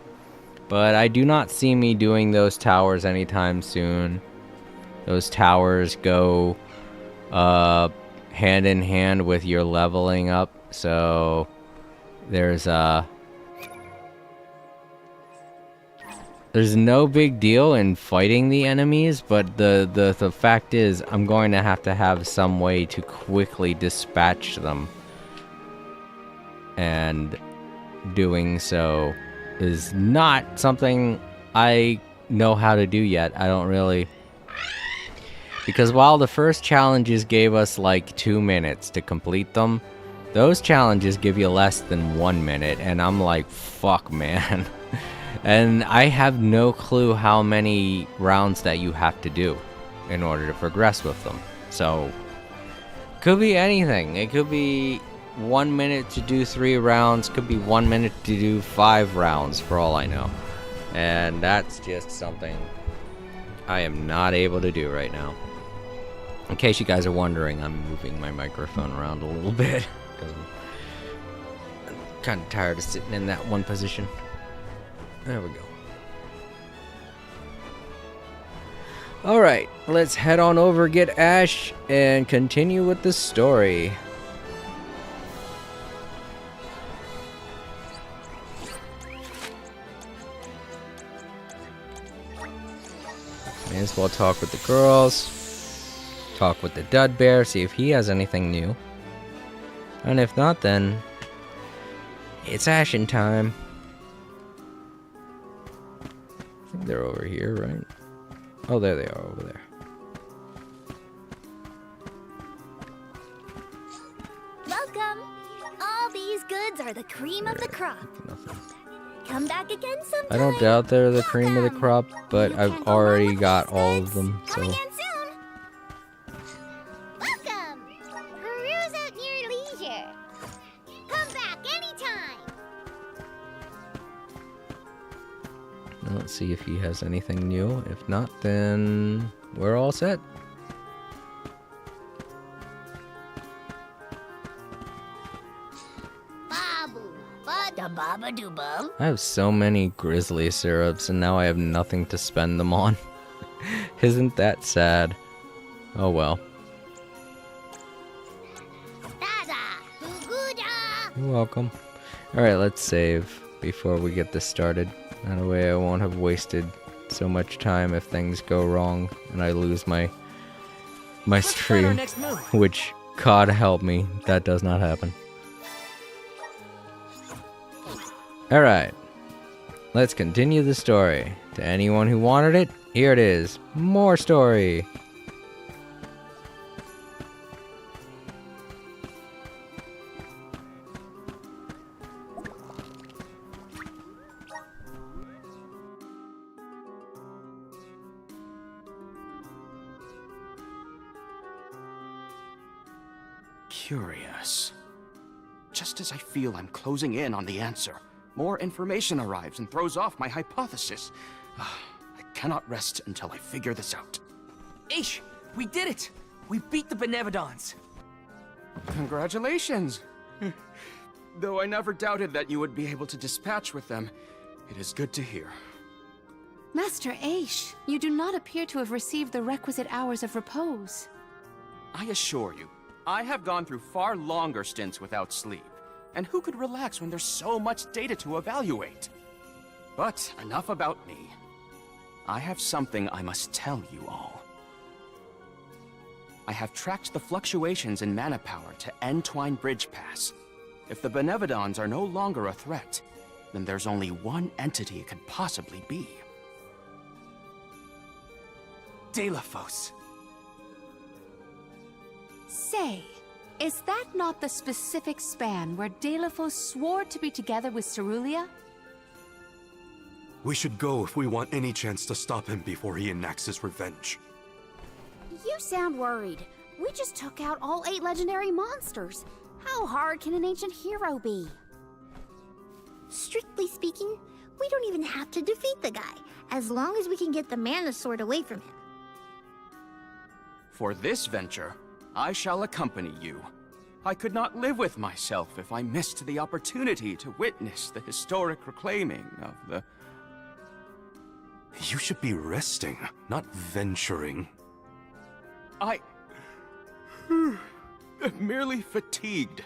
Speaker 2: But I do not see me doing those towers anytime soon. Those towers go hand in hand with your leveling up, so there's no big deal in fighting the enemies, but the fact is I'm going to have some way to quickly dispatch them. And doing so is not something I know how to do yet. I don't really... Because while the first challenges gave us like 2 minutes to complete them, those challenges give you less than 1 minute, and I'm like, fuck, man. And I have no clue how many rounds that you have to do in order to progress with them. So, could be anything. It could be 1 minute to do 3 rounds, could be 1 minute to do 5 rounds for all I know. And that's just something I am not able to do right now. In case you guys are wondering, I'm moving my microphone around a little bit because I'm kind of tired of sitting in that one position. There we go. Alright, let's head on over, get Ash, and continue with the story. May as well talk with the girls. Talk with the Dud Bear, see if he has anything new. And if not, then it's Ashen time. I think they're over here, right? Oh, there they are, over there.
Speaker 4: Welcome. All these goods are the cream of the crop.
Speaker 2: Nothing.
Speaker 4: Come back again sometime.
Speaker 2: I don't doubt they're the cream of the crop, but I've already got all of them, so...
Speaker 4: Come again soon. Welcome. Peruse at your leisure. Come back anytime.
Speaker 2: Let's see if he has anything new. If not, then we're all set.
Speaker 4: Babu, bada baba doobum.
Speaker 2: I have so many grizzly syrups, and now I have nothing to spend them on. Isn't that sad? Oh well.
Speaker 4: Dada, guguda.
Speaker 2: You're welcome. Alright, let's save before we get this started. That way I won't have wasted so much time if things go wrong and I lose my
Speaker 3: Let's plan our
Speaker 2: stream.
Speaker 3: next move.
Speaker 2: Which, God help me, that does not happen. Alright. Let's continue the story. To anyone who wanted it, here it is. More story.
Speaker 5: Curious. just as I feel I'm closing in on the answer, more information arrives and throws off my hypothesis. I cannot rest until I figure this out.
Speaker 3: Aish, we did it! We beat the Benevodons!
Speaker 5: Congratulations! Though I never doubted that you would be able to dispatch with them, it is good to hear.
Speaker 9: Master Aish, you do not appear to have received the requisite hours of repose.
Speaker 5: I assure you, I have gone through far longer stints without sleep. And who could relax when there's so much data to evaluate? But enough about me. I have something I must tell you all. I have tracked the fluctuations in mana power to Entwine Bridge Pass. If the Benevodons are no longer a threat, then there's only one entity it could possibly be. Dalephos.
Speaker 9: Say, is that not the specific span where Dalephos swore to be together with Cerulia?
Speaker 10: We should go if we want any chance to stop him before he enacts his revenge.
Speaker 4: You sound worried. We just took out all 8 legendary monsters. How hard can an ancient hero be? Strictly speaking, we don't even have to defeat the guy, as long as we can get the Mana Sword away from him.
Speaker 5: For this venture, I shall accompany you. I could not live with myself if I missed the opportunity to witness the historic reclaiming of the...
Speaker 10: You should be resting, not venturing.
Speaker 5: I'm merely fatigued.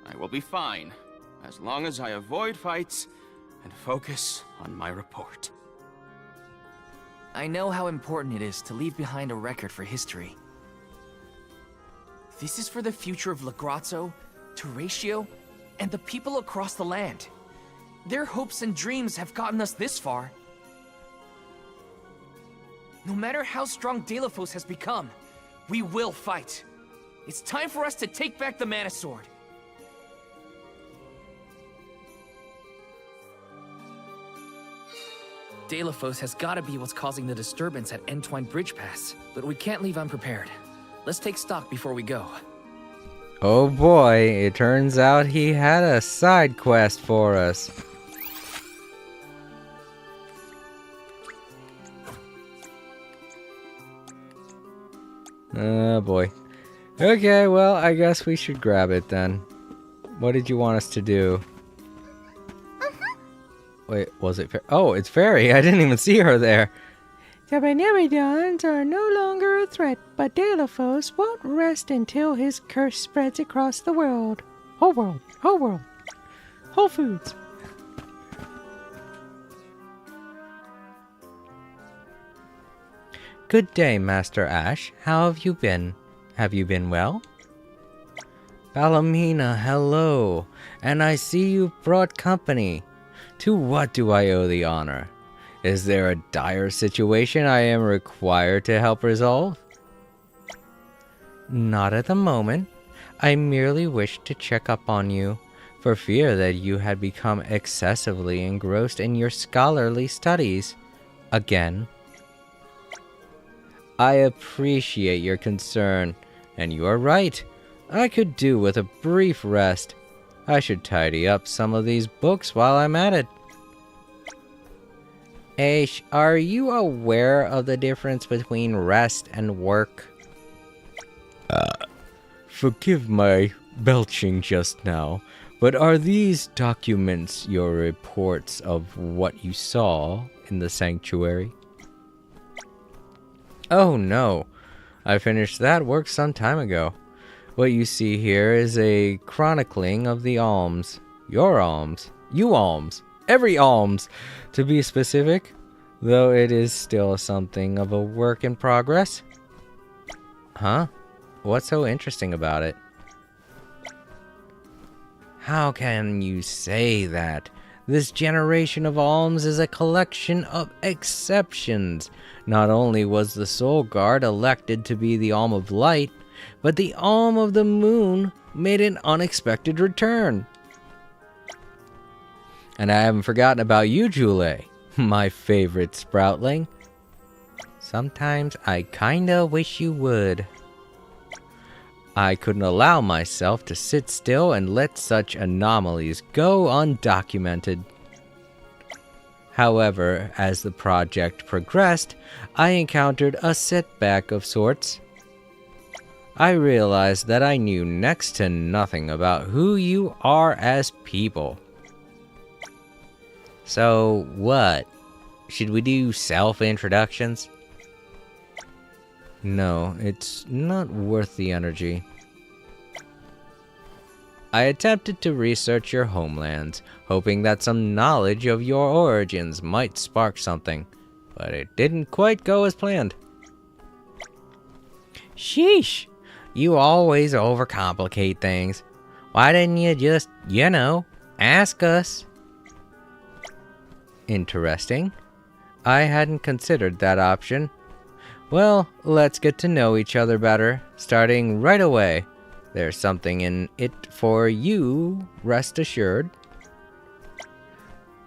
Speaker 5: I will be fine, as long as I avoid fights and focus on my report.
Speaker 3: I know how important it is to leave behind a record for history. This is for the future of Lagrazzo, Teratio, and the people across the land. Their hopes and dreams have gotten us this far. No matter how strong Dalephos has become, we will fight. It's time for us to take back the Mana Sword. Dalephos has gotta be what's causing the disturbance at Entwine Bridge Pass, but we can't leave unprepared. Let's take stock before we go.
Speaker 2: Oh boy, it turns out he had a side quest for us. Oh boy. Okay, well, I guess we should grab it then. What did you want us to do? Wait, was it Oh, it's Fairy. I didn't even see her there.
Speaker 11: The Benevodons are no longer a threat, but Dalephos won't rest until his curse spreads across the world. Whole world. Whole world. Whole Foods.
Speaker 2: Good day, Master Ash. How have you been? Have you been well? Balamina, hello. And I see you brought company. To what do I owe the honor? Is there a dire situation I am required to help resolve? Not at the moment. I merely wished to check up on you, for fear that you had become excessively engrossed in your scholarly studies. Again. I appreciate your concern, and you are right. I could do with a brief rest. I should tidy up some of these books while I'm at it. Aish, are you aware of the difference between rest and work? Forgive my belching just now, but are these documents your reports of what you saw in the sanctuary? Oh no, I finished that work some time ago. What you see here is a chronicling of the alms. Your alms. You alms. Every alms, to be specific, though it is still something of a work in progress. Huh? What's so interesting about it? How can you say that? This generation of alms is a collection of exceptions. Not only was the Soul Guard elected to be the Alm of Light, but the Alm of the Moon made an unexpected return. And I haven't forgotten about you, Jule, my favorite sproutling. Sometimes I kinda wish you would. I couldn't allow myself to sit still and let such anomalies go undocumented. However, as the project progressed, I encountered a setback of sorts. I realized that I knew next to nothing about who you are as people. So, what? Should we do self-introductions? No, it's not worth the energy. I attempted to research your homelands, hoping that some knowledge of your origins might spark something, but it didn't quite go as planned. Sheesh, you always overcomplicate things. Why didn't you just, ask us? Interesting. I hadn't considered that option. Well, let's get to know each other better, starting right away. There's something in it for you, rest assured.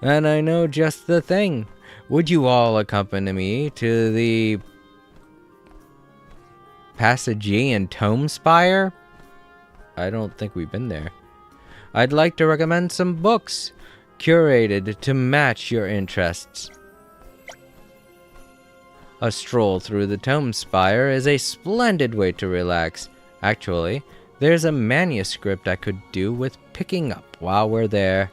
Speaker 2: And I know just the thing. Would you all accompany me to the Passagean Tome Spire? I don't think we've been there. I'd like to recommend some books, curated to match your interests. A stroll through the Tome Spire is a splendid way to relax. Actually, there's a manuscript I could do with picking up while we're there.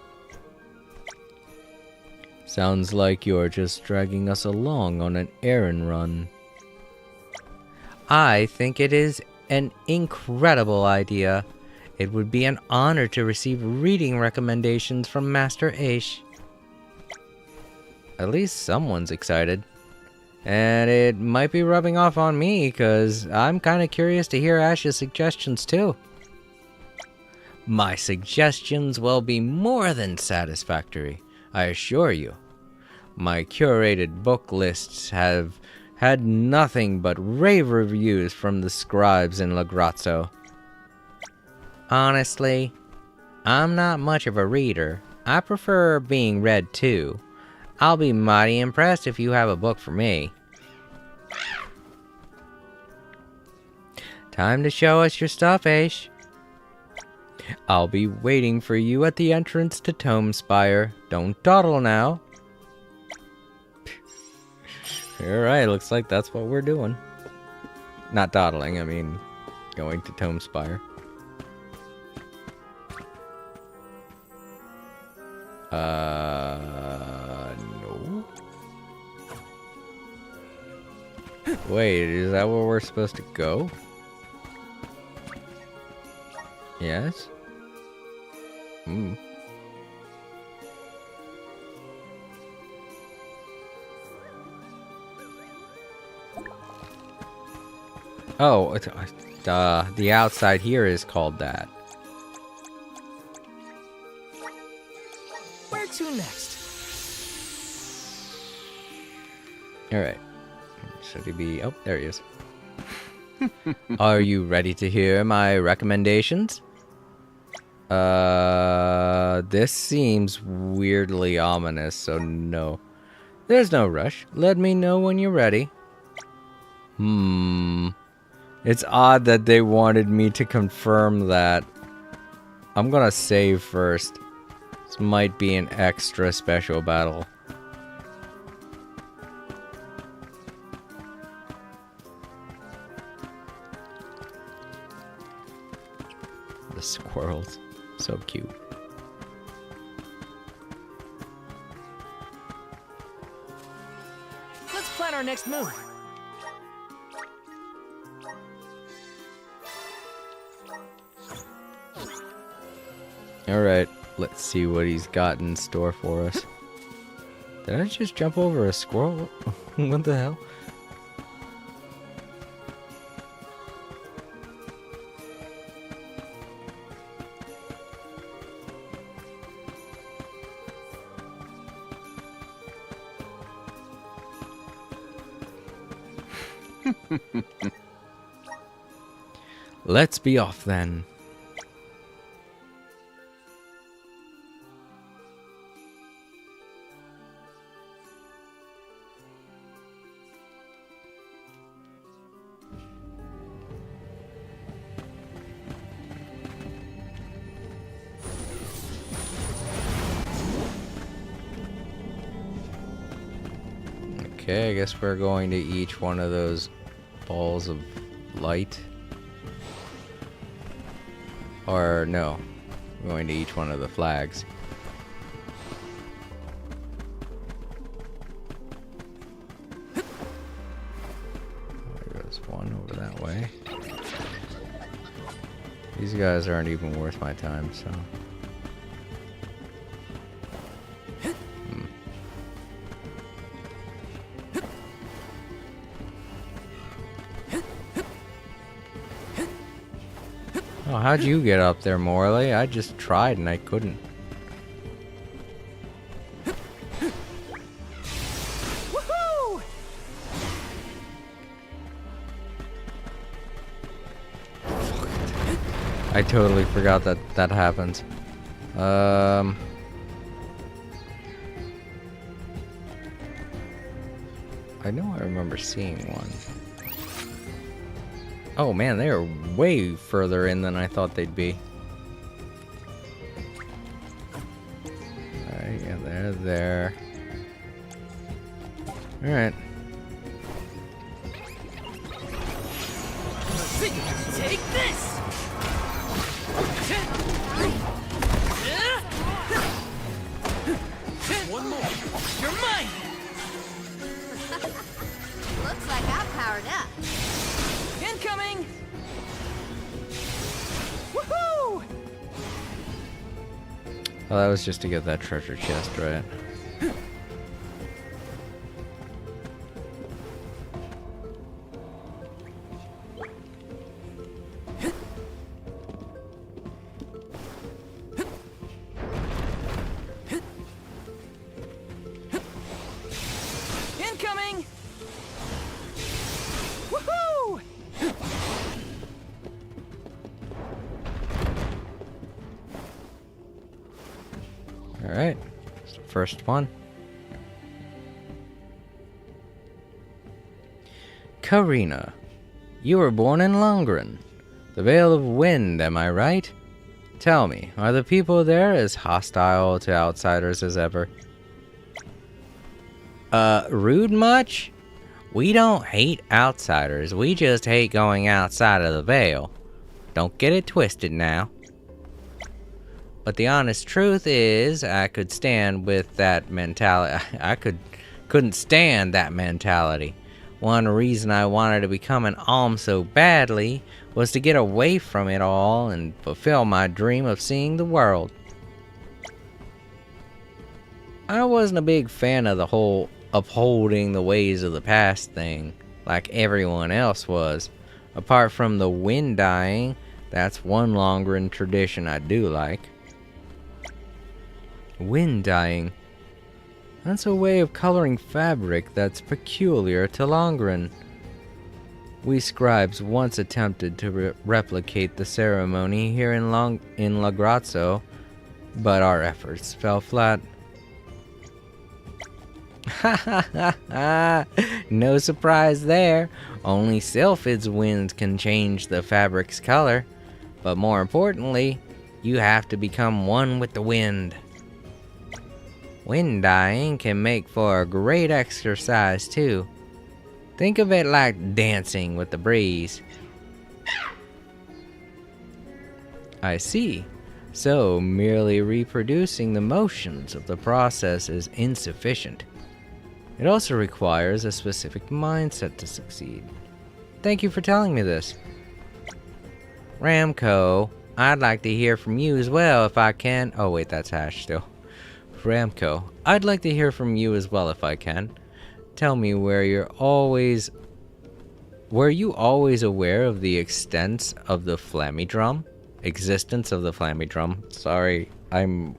Speaker 2: Sounds like you're just dragging us along on an errand run. I think it is an incredible idea. It would be an honor to receive reading recommendations from Master Aish. At least someone's excited. And it might be rubbing off on me, because I'm kind of curious to hear Ash's suggestions too. My suggestions will be more than satisfactory, I assure you. My curated book lists have had nothing but rave reviews from the scribes in Lagrazzo. Honestly, I'm not much of a reader. I prefer being read too. I'll be mighty impressed if you have a book for me. Time to show us your stuff, Aish. I'll be waiting for you at the entrance to Tome Spire. Don't dawdle now. Alright, looks like that's what we're doing. Not dawdling, I mean going to Tome Spire. No. Wait, is that where we're supposed to go? Yes? Oh, the outside here is called that.
Speaker 3: Where to next?
Speaker 2: Alright. Should he be... Oh, there he is. Are you ready to hear my recommendations? This seems weirdly ominous, so no. There's no rush. Let me know when you're ready. It's odd that they wanted me to confirm that. I'm gonna save first. This might be an extra special battle. The squirrels. So cute.
Speaker 3: Let's plan our next move.
Speaker 2: Alright, let's see what he's got in store for us. Did I just jump over a squirrel? What the hell? Let's be off then. Okay, I guess we're going to each one of those balls of light. Or no, we're going to each one of the flags. There goes one over that way. These guys aren't even worth my time, so... Oh, how'd you get up there, Morley? I just tried and I couldn't.
Speaker 3: Woohoo!
Speaker 2: I totally forgot that that happens. I know I remember seeing one. Oh man, they are way further in than I thought they'd be. Alright, yeah, they're there. Alright.
Speaker 3: Take this! One more. You're mine!
Speaker 4: Looks like I'm powered up.
Speaker 3: Incoming! Woohoo!
Speaker 2: Well, that was just to get that treasure chest, right?
Speaker 3: Incoming! Woohoo!
Speaker 2: Alright. It's the first one. Karina, you were born in Longren, the Vale of Wind, am I right? Tell me, are the people there as hostile to outsiders as ever? Rude much? We don't hate outsiders, we just hate going outside of the Vale. Don't get it twisted now. But the honest truth is, I could stand with that mentality. I couldn't stand that mentality. One reason I wanted to become an alm so badly was to get away from it all and fulfill my dream of seeing the world. I wasn't a big fan of the whole upholding the ways of the past thing, like everyone else was. Apart from the wind dying, that's one Longren tradition I do like. Wind dyeing. That's a way of coloring fabric that's peculiar to Longren. We scribes once attempted to replicate the ceremony here in Lagrazzo, but our efforts fell flat. Ha ha ha ha! No surprise there. Only Sylphid's wind can change the fabric's color. But more importantly, you have to become one with the wind. Wind dyeing can make for a great exercise too. Think of it like dancing with the breeze. I see. So, merely reproducing the motions of the process is insufficient. It also requires a specific mindset to succeed. Thank you for telling me this. Ramco, I'd like to hear from you as well if I can. Oh wait, that's Hash still. Ramco, I'd like to hear from you as well if I can. Tell me, were you always aware of the extent of the Flammydrum? Existence of the Flammydrum. Sorry, I'm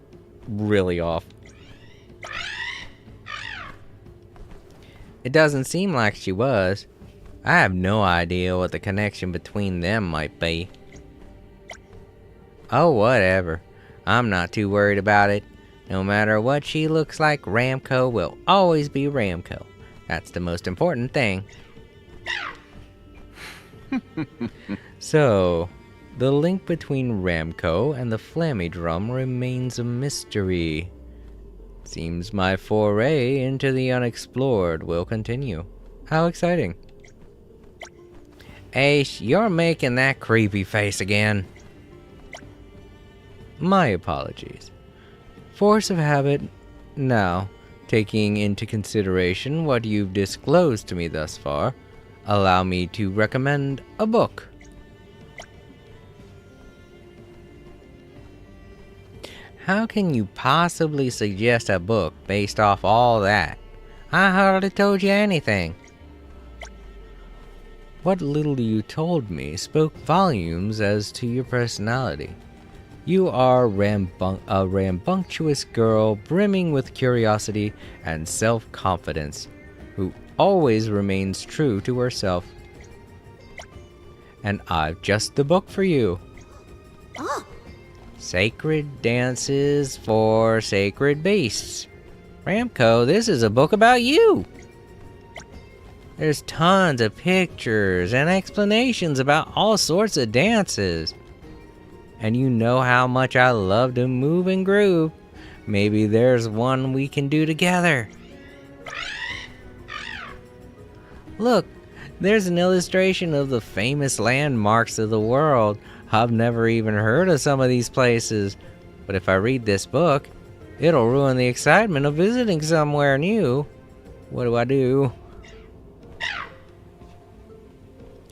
Speaker 2: really off. It doesn't seem like she was. I have no idea what the connection between them might be. Oh, whatever. I'm not too worried about it. No matter what she looks like, Ramco will always be Ramco. That's the most important thing. So, the link between Ramco and the Flammydrum remains a mystery. Seems my foray into the unexplored will continue. How exciting. Ace, you're making that creepy face again. My apologies. Force of habit. Now, taking into consideration what you've disclosed to me thus far, allow me to recommend a book. How can you possibly suggest a book based off all that? I hardly told you anything. What little you told me spoke volumes as to your personality. You are a rambunctious girl brimming with curiosity and self-confidence, who always remains true to herself. And I've just the book for you.
Speaker 4: Oh,
Speaker 2: Sacred Dances for Sacred Beasts. Ramco, this is a book about you. There's tons of pictures and explanations about all sorts of dances. And you know how much I love to move and groove. Maybe there's one we can do together. Look, there's an illustration of the famous landmarks of the world. I've never even heard of some of these places. But if I read this book, it'll ruin the excitement of visiting somewhere new. What do I do?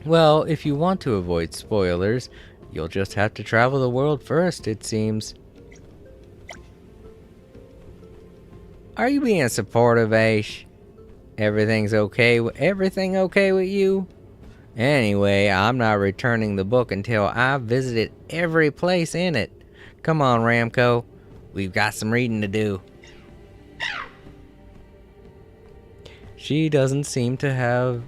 Speaker 2: Well, if you want to avoid spoilers, you'll just have to travel the world first, it seems. Are you being supportive, Ash? Everything okay with you? Anyway, I'm not returning the book until I've visited every place in it. Come on, Ramco. We've got some reading to do. She doesn't seem to have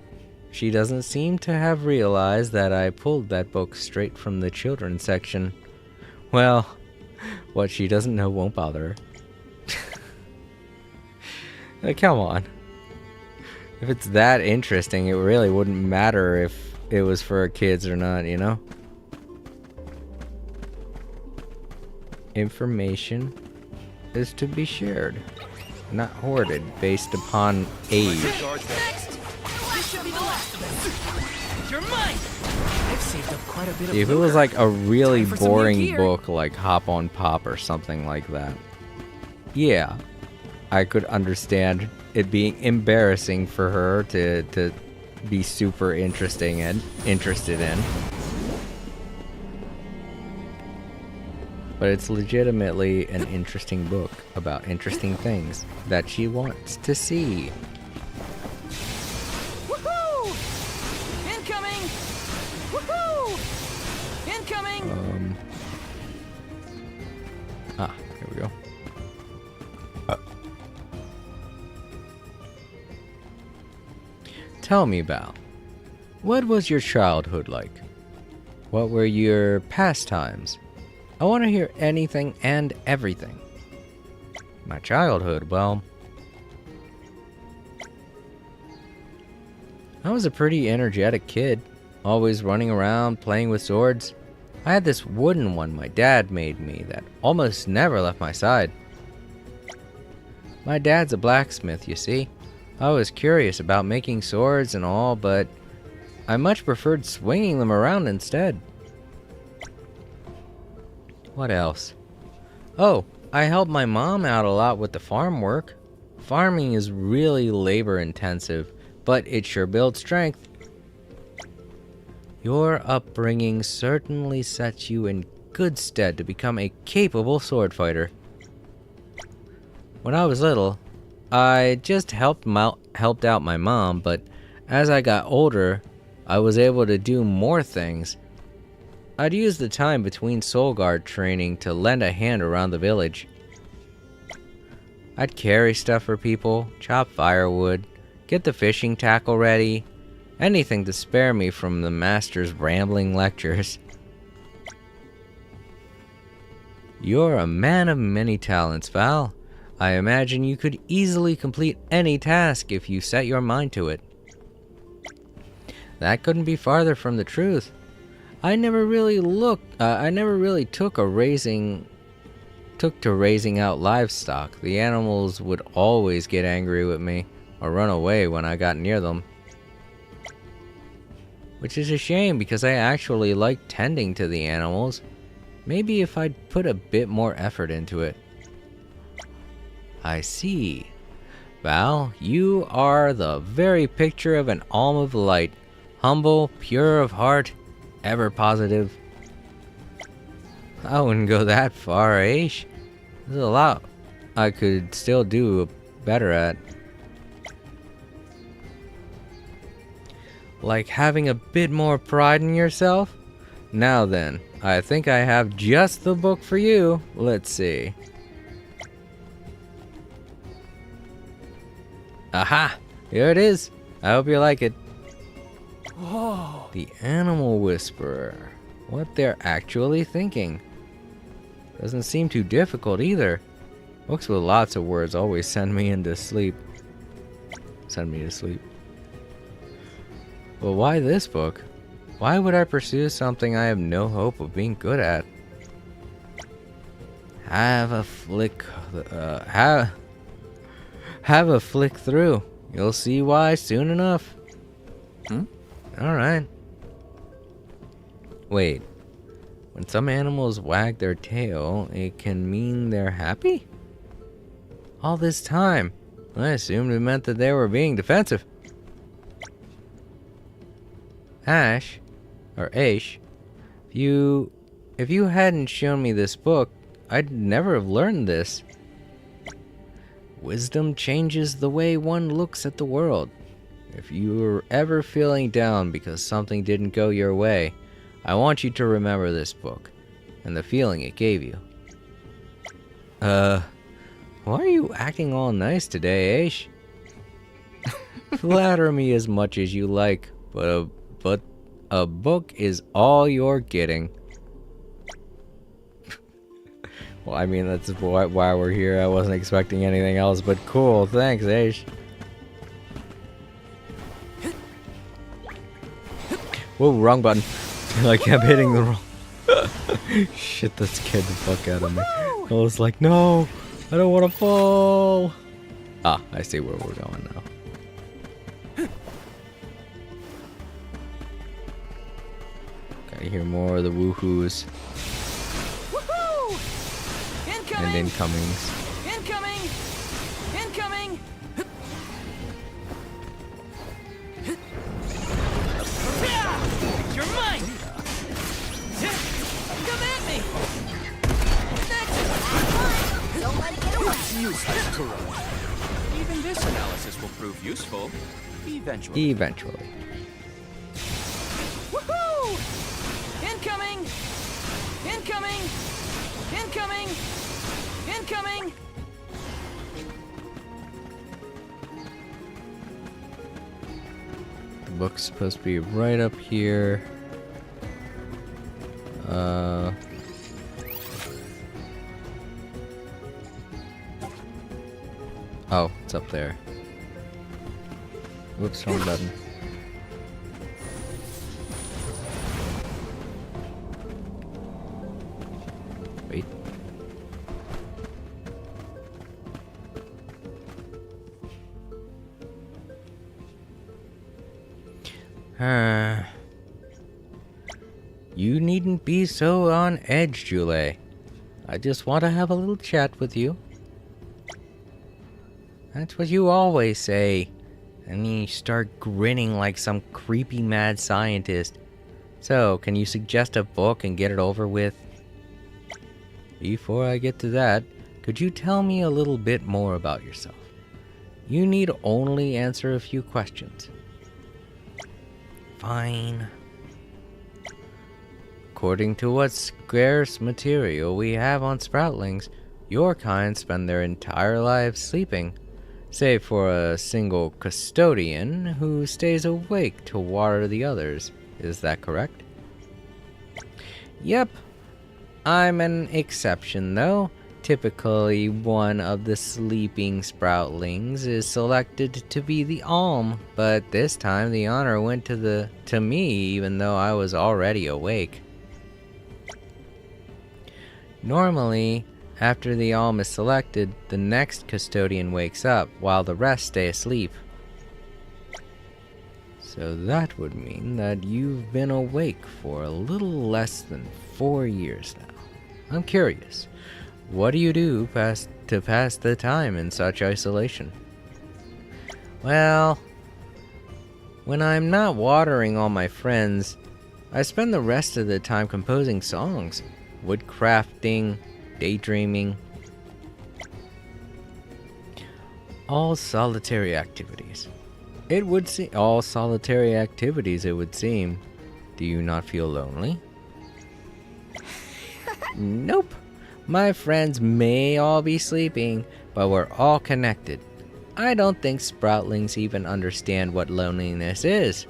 Speaker 2: realized that I pulled that book straight from the children's section. Well, what she doesn't know won't bother her. Come on. If it's that interesting, it really wouldn't matter if it was for kids or not, you know? Information is to be shared, not hoarded based upon age.
Speaker 3: Next! This should be the last of it. You're mine! I've saved up quite a bit of
Speaker 2: If it was like a really
Speaker 3: Time for some new
Speaker 2: boring
Speaker 3: gear.
Speaker 2: book like Hop on Pop or something like that, yeah, I could understand it being embarrassing for her to be super interested in. But it's legitimately an interesting book about interesting things that she wants to see.
Speaker 3: Woohoo! Incoming! Woohoo! Incoming!
Speaker 2: Here we go. Tell me about, what was your childhood like? What were your pastimes? I want to hear anything and everything. My childhood, well, I was a pretty energetic kid, always running around playing with swords. I had this wooden one my dad made me that almost never left my side. My dad's a blacksmith, you see. I was curious about making swords and all, but I much preferred swinging them around instead. What else? Oh, I helped my mom out a lot with the farm work. Farming is really labor intensive, but it sure builds strength. Your upbringing certainly sets you in good stead to become a capable sword fighter. When I was little, I just helped out my mom, but as I got older, I was able to do more things. I'd use the time between Soul Guard training to lend a hand around the village. I'd carry stuff for people, chop firewood, get the fishing tackle ready, anything to spare me from the master's rambling lectures. You're a man of many talents, Val. I imagine you could easily complete any task if you set your mind to it. That couldn't be farther from the truth. I never really took a raising took to raising out livestock, the animals would always get angry with me or run away when I got near them. Which is a shame because I actually like tending to the animals. Maybe if I'd put a bit more effort into it. I see. Val, you are the very picture of an alm of light. Humble, pure of heart, ever positive. I wouldn't go that far, Aish. There's a lot I could still do better at. Like having a bit more pride in yourself? Now then, I think I have just the book for you. Let's see. Aha! Here it is. I hope you like it.
Speaker 5: Whoa.
Speaker 2: The Animal Whisperer. What they're actually thinking. Doesn't seem too difficult either. Books with lots of words always send me into sleep. Send me to sleep. Well, why this book? Why would I pursue something I have no hope of being good at? Have a flick through. You'll see why soon enough. Alright. Wait. When some animals wag their tail, it can mean they're happy? All this time, I assumed it meant that they were being defensive. Aish, if you hadn't shown me this book, I'd never have learned this. Wisdom changes the way one looks at the world. If you're ever feeling down because something didn't go your way, I want you to remember this book and the feeling it gave you. Why are you acting all nice today, Aish? Flatter me as much as you like, but a book is all you're getting. Well, I mean, that's why we're here. I wasn't expecting anything else, but cool. Thanks, Aish. Whoa, wrong button. I kept hitting the wrong... Shit, that scared the fuck out of me. I was like, no, I don't want to fall. Ah, I see where we're going now. Gotta hear more of the woohoos.
Speaker 3: Woohoo! Incoming!
Speaker 2: And incomings.
Speaker 3: Incoming! Incoming! You're mine! Come at me!
Speaker 4: Don't let it get away.
Speaker 5: Even this analysis will prove useful. Eventually.
Speaker 2: Eventually.
Speaker 3: Woohoo! Incoming! Incoming! Incoming! Incoming!
Speaker 2: The book's supposed to be right up here. Oh, it's up there. Whoops, wrong button. Wait. You needn't be so on edge, Jule. I just want to have a little chat with you. That's what you always say. And you start grinning like some creepy mad scientist. So, can you suggest a book and get it over with? Before I get to that, could you tell me a little bit more about yourself? You need only answer a few questions. Fine. According to what scarce material we have on Sproutlings, your kind spend their entire lives sleeping, save for a single custodian who stays awake to water the others. Is that correct? Yep. I'm an exception, though. Typically, one of the sleeping Sproutlings is selected to be the alm, but this time the honor went to me, even though I was already awake. Normally, After the alm is selected, the next custodian wakes up while the rest stay asleep. So that would mean that you've been awake for a little less than 4 years now. I'm curious, what do you do to pass the time in such isolation? Well, when I'm not watering all my friends, I spend the rest of the time composing songs, woodcrafting, daydreaming. All solitary activities. It would seem. All solitary activities, it would seem. Do you not feel lonely? Nope. My friends may all be sleeping, but we're all connected. I don't think Sproutlings even understand what loneliness is.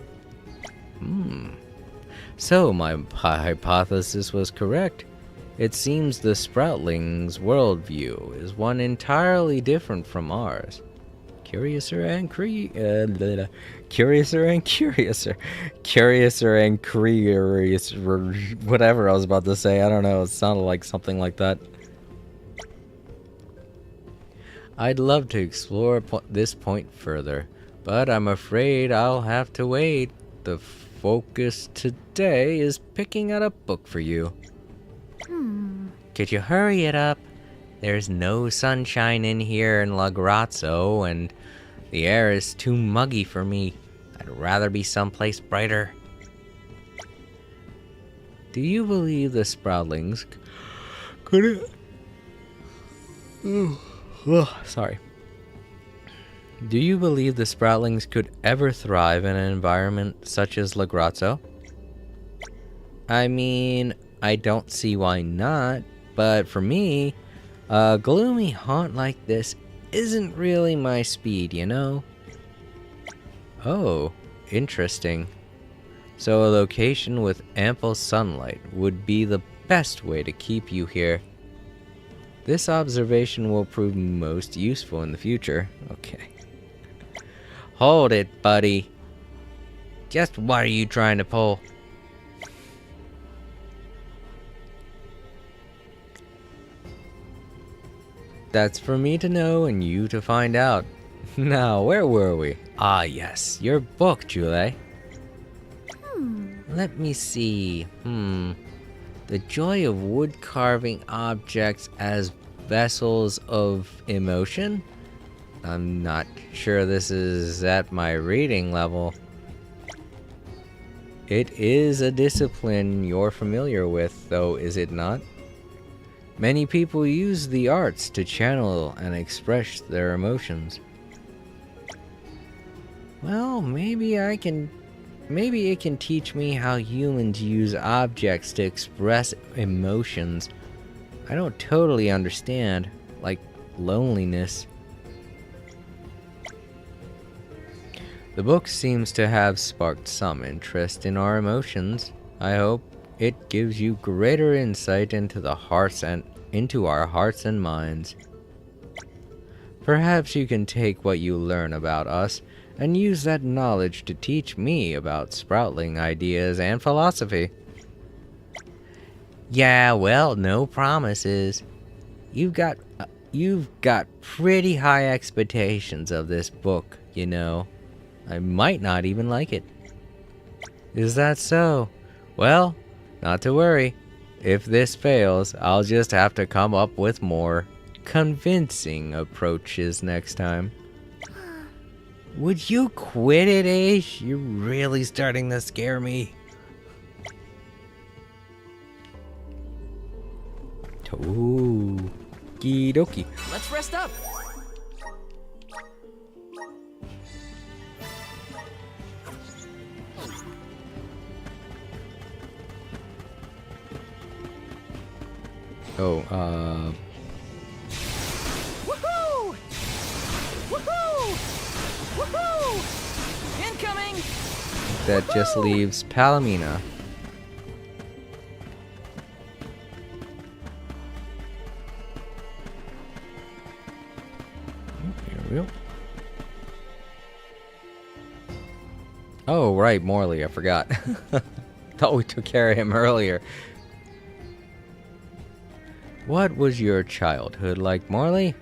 Speaker 2: So my hypothesis was correct. It seems the Sproutlings' worldview is one entirely different from ours. Curiouser and curiouser. Whatever I was about to say, I don't know. It sounded like something like that. I'd love to explore this point further, but I'm afraid I'll have to wait. The focus today is picking out a book for you. Could you hurry it up? There's no sunshine in here in La Grazzo, and the air is too muggy for me. I'd rather be someplace brighter. Do you believe the Sproutlings could... sorry. Do you believe the Sproutlings could ever thrive in an environment such as La Grazzo? I mean, I don't see why not, but for me, a gloomy haunt like this isn't really my speed, you know? Oh, interesting. So a location with ample sunlight would be the best way to keep you here. This observation will prove most useful in the future. Okay. Hold it, buddy. Just what are you trying to pull? That's for me to know and you to find out. Now, where were we? Ah, yes, your book, Julie. Let me see. The joy of wood carving objects as vessels of emotion? I'm not sure this is at my reading level. It is a discipline you're familiar with, though, is it not? Many people use the arts to channel and express their emotions. Well, maybe it can teach me how humans use objects to express emotions I don't totally understand, like loneliness. The book seems to have sparked some interest in our emotions. I hope it gives you greater insight into our hearts and minds. Perhaps you can take what you learn about us and use that knowledge to teach me about Sproutling ideas and philosophy. Yeah, well, no promises. You've got pretty high expectations of this book, you know. I might not even like it. Is that so? Well, not to worry. If this fails, I'll just have to come up with more convincing approaches next time. Would you quit it, Ace? You're really starting to scare me. Ooh, okie-dokie.
Speaker 3: Let's rest up.
Speaker 2: Oh,
Speaker 3: Woohoo! Woohoo! Woohoo! Incoming!
Speaker 2: that just leaves Palomina. Here we go. Oh, right, Morley, I forgot. Thought we took care of him earlier. What was your childhood like, Morley?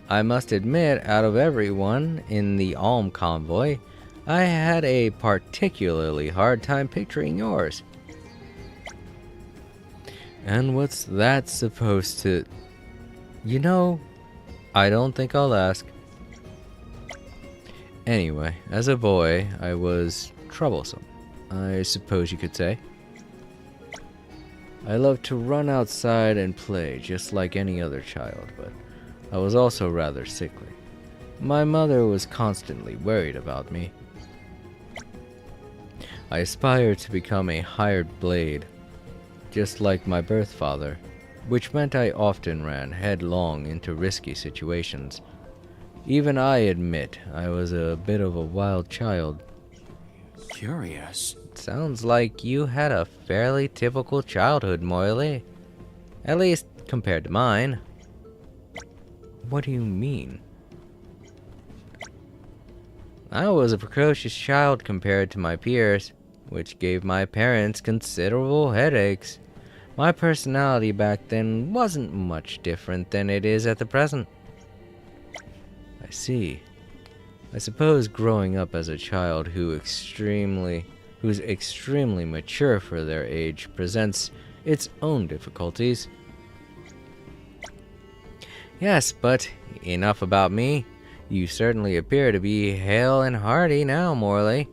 Speaker 2: I must admit, out of everyone in the Alm convoy, I had a particularly hard time picturing yours. And what's that supposed to... You know, I don't think I'll ask. Anyway, as a boy, I was troublesome, I suppose you could say. I loved to run outside and play just like any other child, but I was also rather sickly. My mother was constantly worried about me. I aspired to become a hired blade, just like my birth father, which meant I often ran headlong into risky situations. Even I admit I was a bit of a wild child.
Speaker 5: Curious.
Speaker 2: Sounds like you had a fairly typical childhood, Morley. At least compared to mine. What do you mean? I was a precocious child compared to my peers, which gave my parents considerable headaches. My personality back then wasn't much different than it is at the present. I see. I suppose growing up as a child who's extremely mature for their age presents its own difficulties. Yes, but enough about me. You certainly appear to be hale and hearty now, Morley.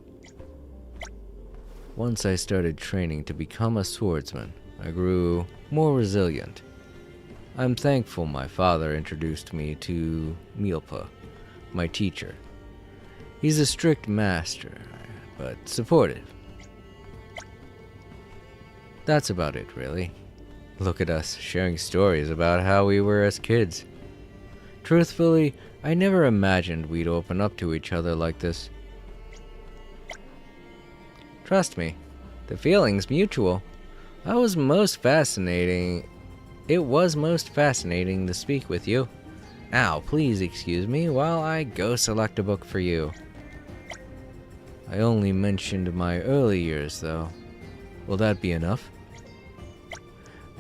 Speaker 2: Once I started training to become a swordsman, I grew more resilient. I'm thankful my father introduced me to Milpa, my teacher. He's a strict master, but supportive. That's about it, really. Look at us, sharing stories about how we were as kids. Truthfully, I never imagined we'd open up to each other like this. Trust me, the feeling's mutual. It was most fascinating to speak with you. Now, please excuse me while I go select a book for you. I only mentioned my early years, though. Will that be enough?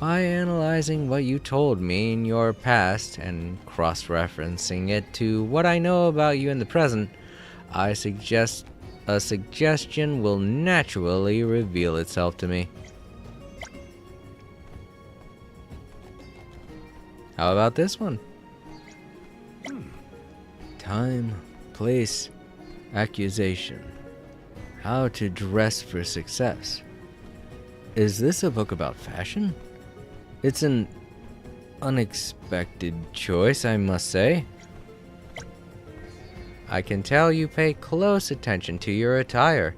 Speaker 2: By analyzing what you told me in your past and cross-referencing it to what I know about you in the present, I suggest a suggestion will naturally reveal itself to me. How about this one? Time, place, accusation. How to dress for success. Is this a book about fashion? It's an unexpected choice, I must say. I can tell you pay close attention to your attire.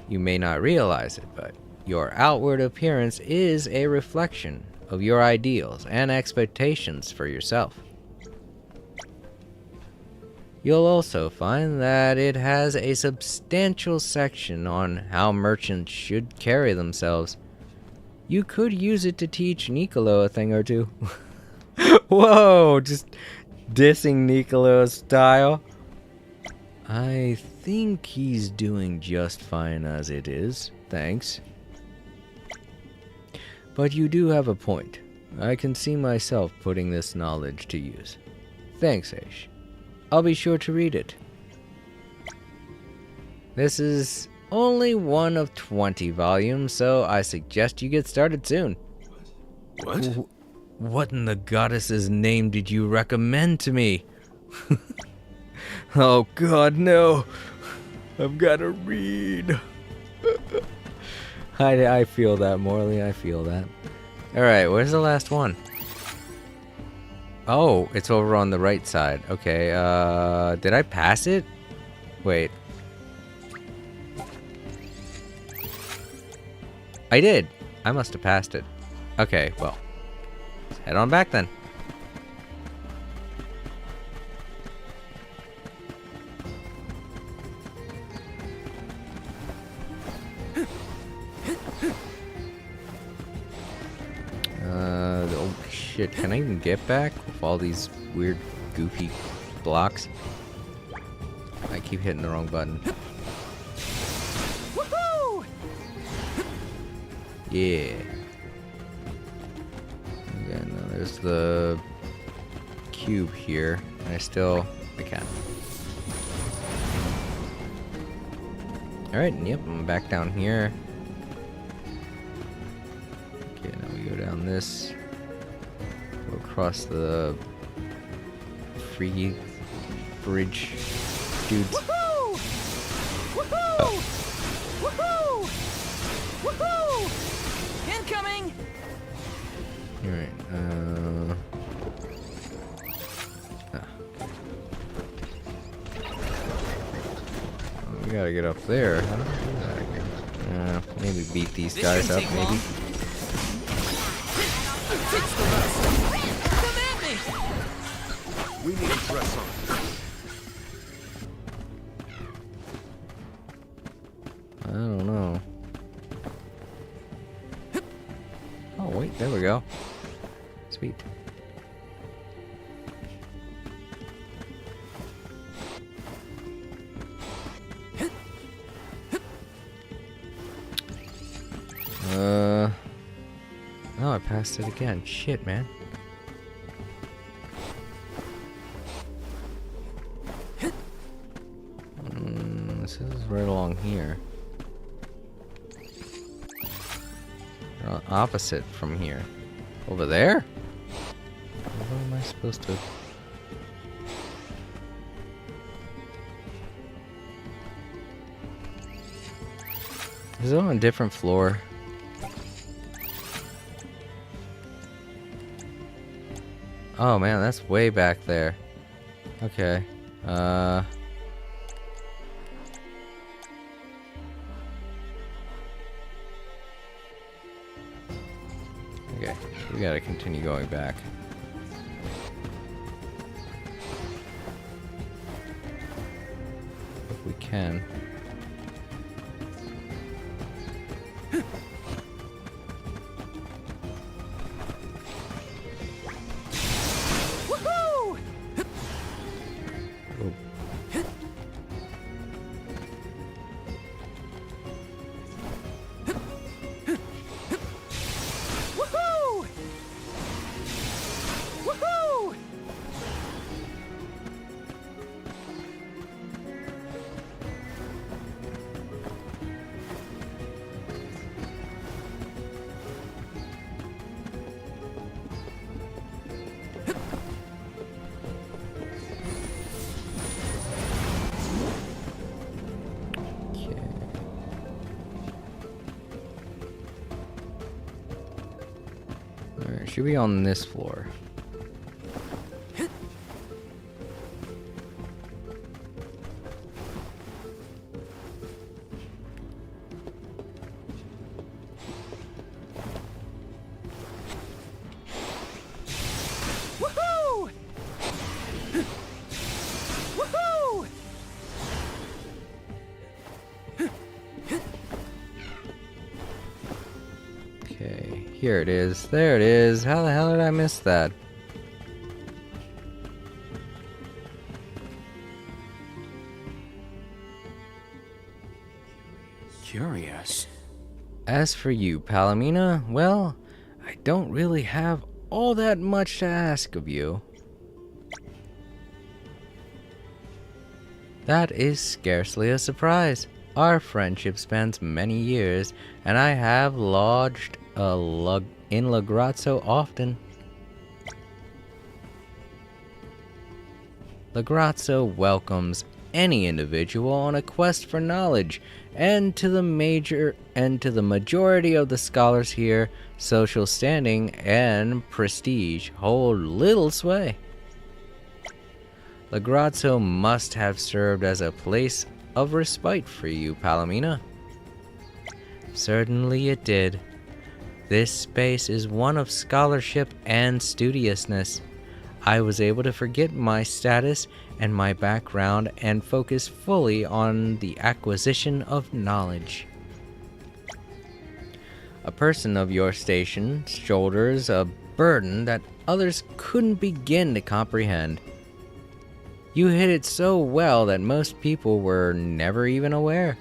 Speaker 2: You may not realize it, but your outward appearance is a reflection of your ideals and expectations for yourself. You'll also find that it has a substantial section on how merchants should carry themselves. You could use it to teach Nicolo a thing or two. Whoa, just dissing Nicolo's style. I think he's doing just fine as it is, thanks. But you do have a point. I can see myself putting this knowledge to use. Thanks, Aish. I'll be sure to read it. This is only one of 20 volumes, so I suggest you get started soon.
Speaker 10: What?
Speaker 2: What in the goddess's name did you recommend to me? Oh god, no. I've gotta read. I feel that, Morley, I feel that. Alright, where's the last one? Oh, it's over on the right side. Okay, did I pass it? Wait. I did. I must have passed it. Okay, well. Let's head on back then. Oh shit, can I even get back with all these weird, goofy blocks? I keep hitting the wrong button.
Speaker 3: Woohoo!
Speaker 2: Yeah. Okay, no, There's the cube here. And I can't. Alright, yep, I'm back down here. Okay, now we go down this. Go across the free bridge dudes.
Speaker 3: Woohoo! Woohoo! Woohoo! Woohoo! Incoming!
Speaker 2: Alright, we gotta get up there. How do we do that again? Maybe beat these guys up, maybe.
Speaker 3: Come at me!
Speaker 10: We need to press on.
Speaker 2: I don't know. Oh, wait, there we go. Sweet. Oh, I passed it again. Shit, man. This is right along here. Opposite from here. Over there? What am I supposed to... Is it on a different floor? Oh man, that's way back there. Okay. Okay, we gotta continue going back. If we can.
Speaker 3: Woohoo! Woohoo! Woohoo!
Speaker 2: Alright, should be on this floor.
Speaker 3: Woohoo! Woohoo!
Speaker 2: Okay, here it is. There it is. How the hell did I miss that?
Speaker 5: Curious.
Speaker 2: As for you, Palomina, well, I don't really have all that much to ask of you. That is scarcely a surprise. Our friendship spans many years, and I have lodged in Lagrazzo often. Lagrazzo welcomes any individual on a quest for knowledge, and to the majority of the scholars here, social standing and prestige hold little sway. Lagrazzo must have served as a place of respite for you, Palomina. Certainly it did. This space is one of scholarship and studiousness. I was able to forget my status and my background and focus fully on the acquisition of knowledge. A person of your station shoulders a burden that others couldn't begin to comprehend. You hid it so well that most people were never even aware.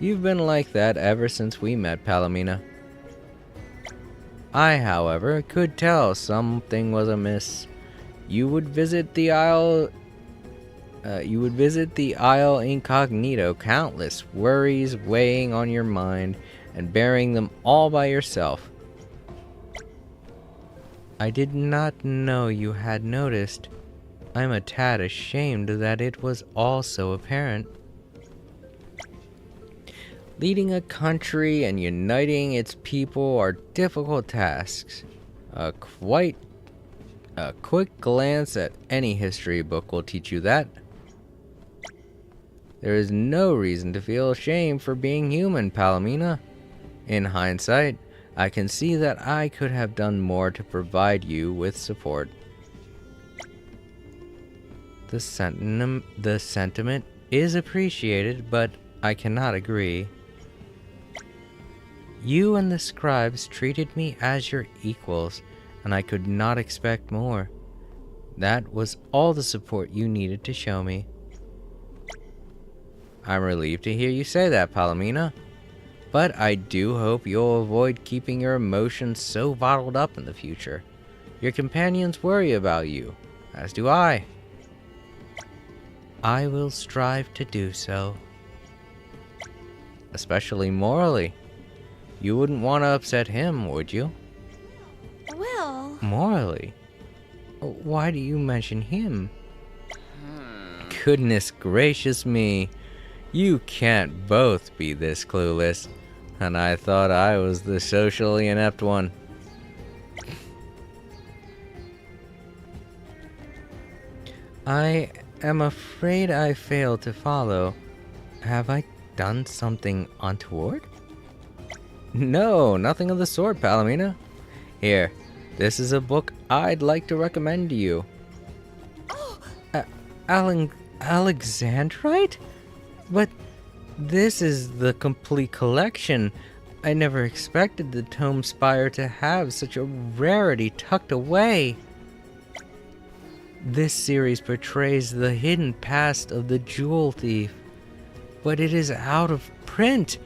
Speaker 2: You've been like that ever since we met, Palomina. I, however, could tell something was amiss. You would visit the Isle incognito, countless worries weighing on your mind and bearing them all by yourself. I did not know you had noticed. I'm a tad ashamed that it was all so apparent. Leading a country and uniting its people are difficult tasks. A quick glance at any history book will teach you that. There is no reason to feel ashamed for being human, Palomina. In hindsight, I can see that I could have done more to provide you with support. The sentiment is appreciated, but I cannot agree. You and the scribes treated me as your equals, and I could not expect more. That was all the support you needed to show me. I'm relieved to hear you say that, Palomina. But I do hope you'll avoid keeping your emotions so bottled up in the future. Your companions worry about you, as do I. I will strive to do so. Especially morally. You wouldn't want to upset him, would you?
Speaker 4: Well...
Speaker 2: Morally? Why do you mention him? Goodness gracious me. You can't both be this clueless. And I thought I was the socially inept one. I am afraid I failed to follow. Have I done something untoward? No, nothing of the sort, Palomina. Here, this is a book I'd like to recommend to you.
Speaker 4: Oh!
Speaker 2: Alexandrite? But this is the complete collection. I never expected the Tome Spire to have such a rarity tucked away. This series portrays the hidden past of the jewel thief, but it is out of print.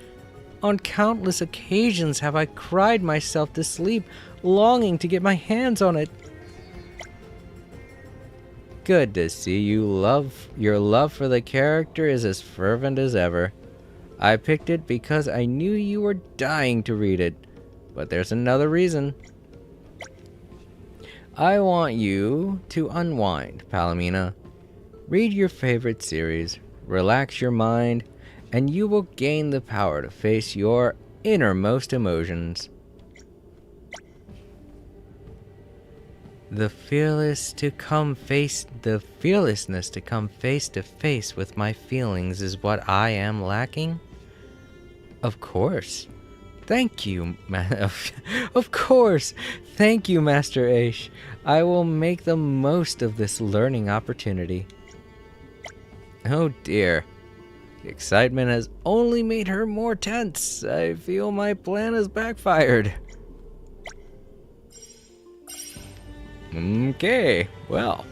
Speaker 2: On countless occasions have I cried myself to sleep, longing to get my hands on it. Good to see your love for the character is as fervent as ever. I picked it because I knew you were dying to read it, but there's another reason. I want you to unwind, Palomina. Read your favorite series, relax your mind, and you will gain the power to face your innermost emotions. The fearlessness to come face to face with my feelings is what I am lacking. Of course. Thank you, of course. Thank you, Master Aish. I will make the most of this learning opportunity. Oh dear. The excitement has only made her more tense. I feel my plan has backfired. Okay, well,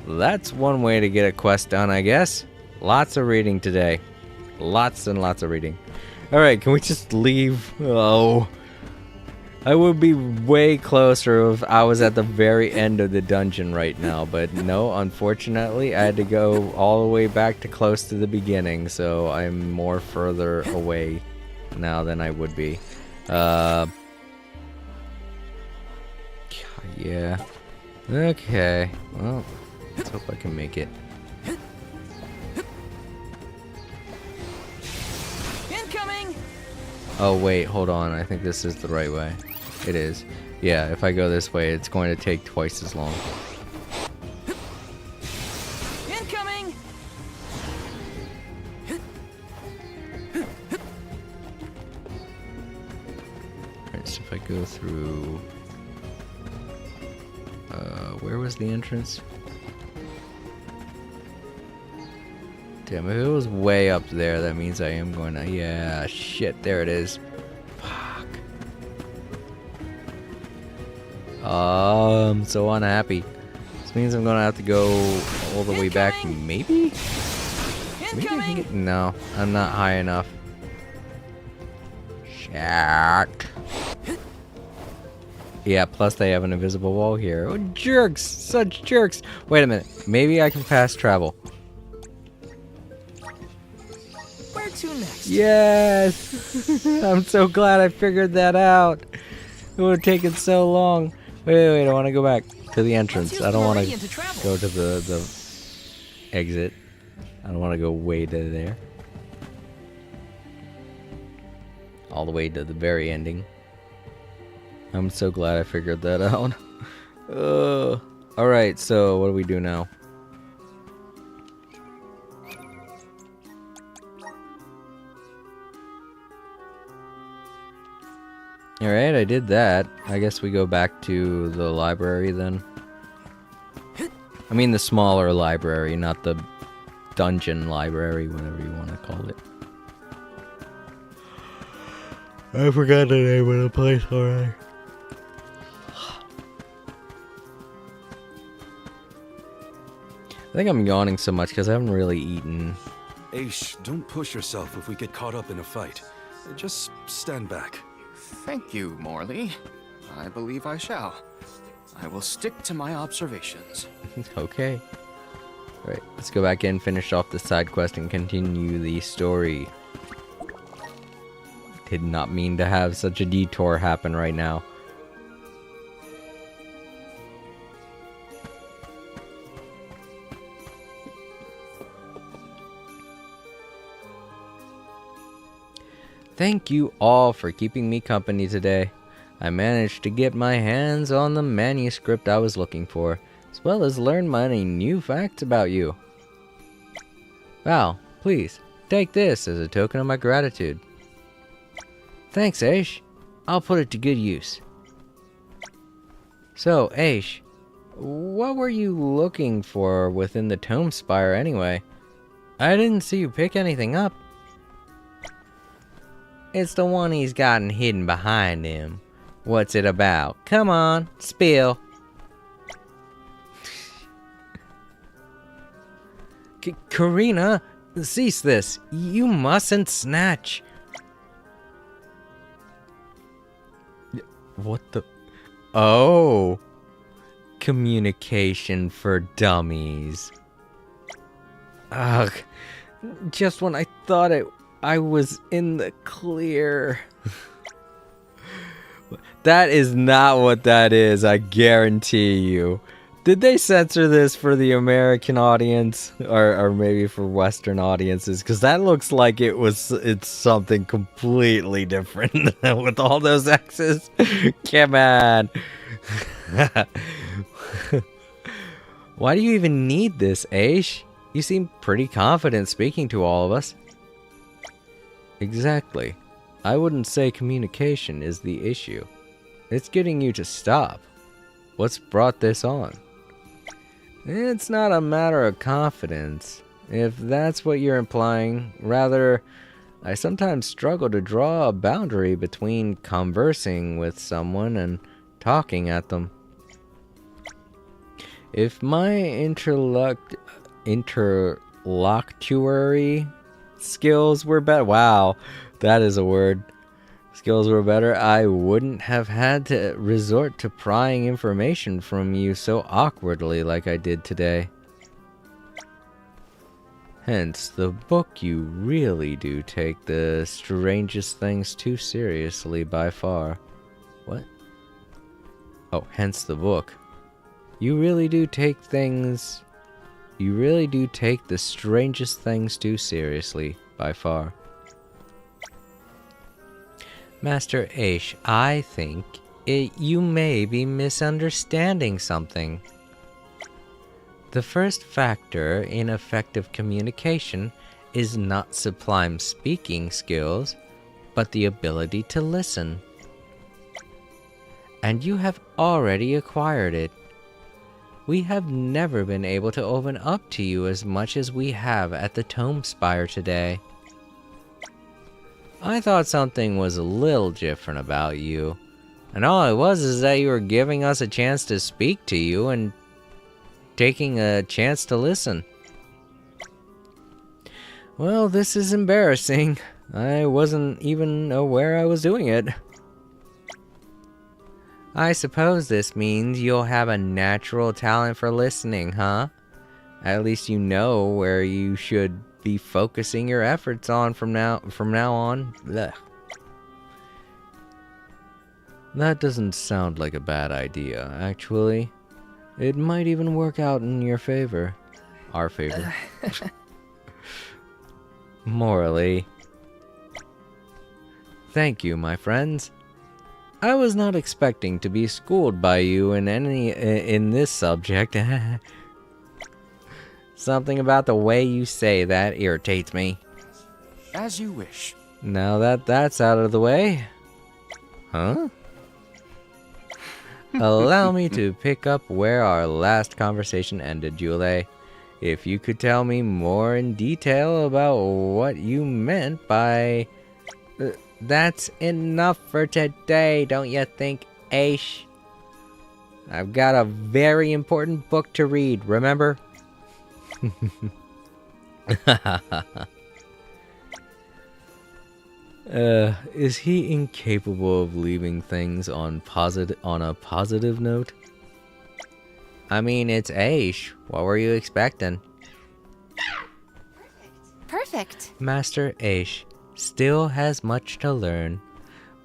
Speaker 2: that's one way to get a quest done, I guess. Lots of reading today. Lots and lots of reading. Alright, can we just leave? Oh. I would be way closer if I was at the very end of the dungeon right now, but no, unfortunately, I had to go all the way back to close to the beginning, so I'm more further away now than I would be. Yeah. Okay, well, let's hope I can make it.
Speaker 3: Incoming!
Speaker 2: Oh wait, hold on, I think this is the right way. It is. Yeah, if I go this way, it's going to take twice as long.
Speaker 3: Incoming!
Speaker 2: Alright, so if I go through... where was the entrance? Damn, if it was way up there, that means I am going to... Yeah, shit, there it is. Fuck. I'm so unhappy. This means I'm going to have to go all the way back, maybe? Maybe I can get... No, I'm not high enough. Shit. Yeah, plus they have an invisible wall here. Oh, jerks! Such jerks! Wait a minute. Maybe I can fast travel.
Speaker 3: Where to next?
Speaker 2: Yes! I'm so glad I figured that out. It would have taken so long. Wait, I want to go back to the entrance. I don't want to go to the exit. I don't want to go way to there. All the way to the very ending. I'm so glad I figured that out. Alright, so what do we do now? Alright, I did that. I guess we go back to the library then. I mean the smaller library, not the dungeon library, whatever you want to call it. I forgot the name of the place already. I think I'm yawning so much because I haven't really eaten.
Speaker 10: Aish, don't push yourself if we get caught up in a fight. Just stand back.
Speaker 5: Thank you, Morley. I believe I shall. I will stick to my observations.
Speaker 2: Okay. Alright, let's go back in, finish off the side quest, and continue the story. Did not mean to have such a detour happen right now. Thank you all for keeping me company today. I managed to get my hands on the manuscript I was looking for, as well as learn many new facts about you. Val, please, take this as a token of my gratitude. Thanks, Aish. I'll put it to good use. So, Aish, what were you looking for within the Tome Spire anyway? I didn't see you pick anything up. It's the one he's gotten hidden behind him. What's it about? Come on, spill. Karina, cease this. You mustn't snatch. What the? Oh. Communication for dummies. Ugh. Just when I thought I was in the clear. That is not what that is, I guarantee you. Did they censor this for the American audience? Or maybe for Western audiences? Because that looks like it's something completely different with all those X's. Come on. Why do you even need this, Aish? You seem pretty confident speaking to all of us. Exactly. I wouldn't say communication is the issue. It's getting you to stop. What's brought this on? It's not a matter of confidence, if that's what you're implying. Rather, I sometimes struggle to draw a boundary between conversing with someone and talking at them. If my interlocutory skills were better, wow, that is a word. Skills were better, I wouldn't have had to resort to prying information from you so awkwardly like I did today. Hence, the book, you really do take the strangest things too seriously by far. What? Oh, hence the book. You really do take the strangest things too seriously by far. Master Aish, I think you may be misunderstanding something. The first factor in effective communication is not sublime speaking skills, but the ability to listen. And you have already acquired it. We have never been able to open up to you as much as we have at the Tome Spire today. I thought something was a little different about you, and all it was is that you were giving us a chance to speak to you and taking a chance to listen. Well, this is embarrassing. I wasn't even aware I was doing it. I suppose this means you'll have a natural talent for listening, huh? At least you know where you should be focusing your efforts on from now on. Blech.
Speaker 1: That doesn't sound like a bad idea, actually. It might even work out in your favor. Our favor. Morally. Thank you, my friends. I was not expecting to be schooled by you in this subject.
Speaker 2: Something about the way you say that irritates me.
Speaker 5: As you wish.
Speaker 1: Now that that's out of the way. Huh?
Speaker 2: Allow me to pick up where our last conversation ended, Jule. If you could tell me more in detail about what you meant by... that's enough for today, don't you think, Aish? I've got a very important book to read, remember?
Speaker 1: Is he incapable of leaving things on a positive note?
Speaker 2: I mean, it's Aish. What were you expecting?
Speaker 4: Perfect.
Speaker 2: Master Aish still has much to learn,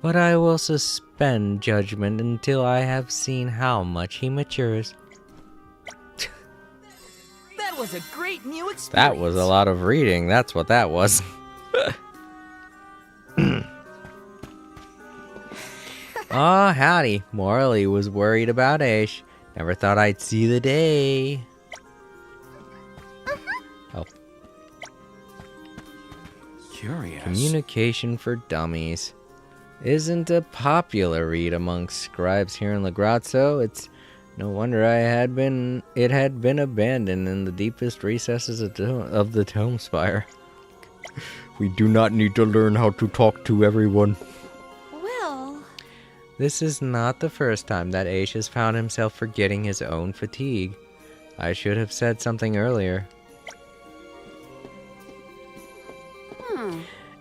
Speaker 2: but I will suspend judgment until I have seen how much he matures.
Speaker 3: That was a great new experience.
Speaker 2: That was a lot of reading, that's what that was. Oh, howdy. Morley was worried about Aish. Never thought I'd see the day. Oh.
Speaker 5: Curious.
Speaker 2: Communication for Dummies isn't a popular read amongst scribes here in Legrazzo. It's no wonder it had been abandoned in the deepest recesses of the Tomespire.
Speaker 1: We do not need to learn how to talk to everyone.
Speaker 4: Well...
Speaker 2: This is not the first time that Aish has found himself forgetting his own fatigue. I should have said something earlier.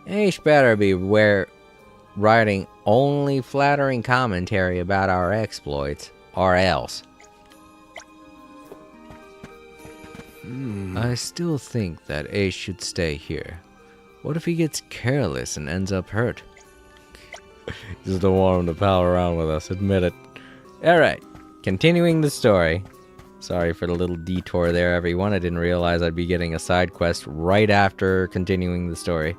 Speaker 2: Aish better beware writing only flattering commentary about our exploits, or else.
Speaker 1: I still think that Aish should stay here. What if he gets careless and ends up hurt?
Speaker 2: Just don't want him to pal around with us, admit it. Alright, continuing the story. Sorry for the little detour there, everyone. I didn't realize I'd be getting a side quest right after continuing the story.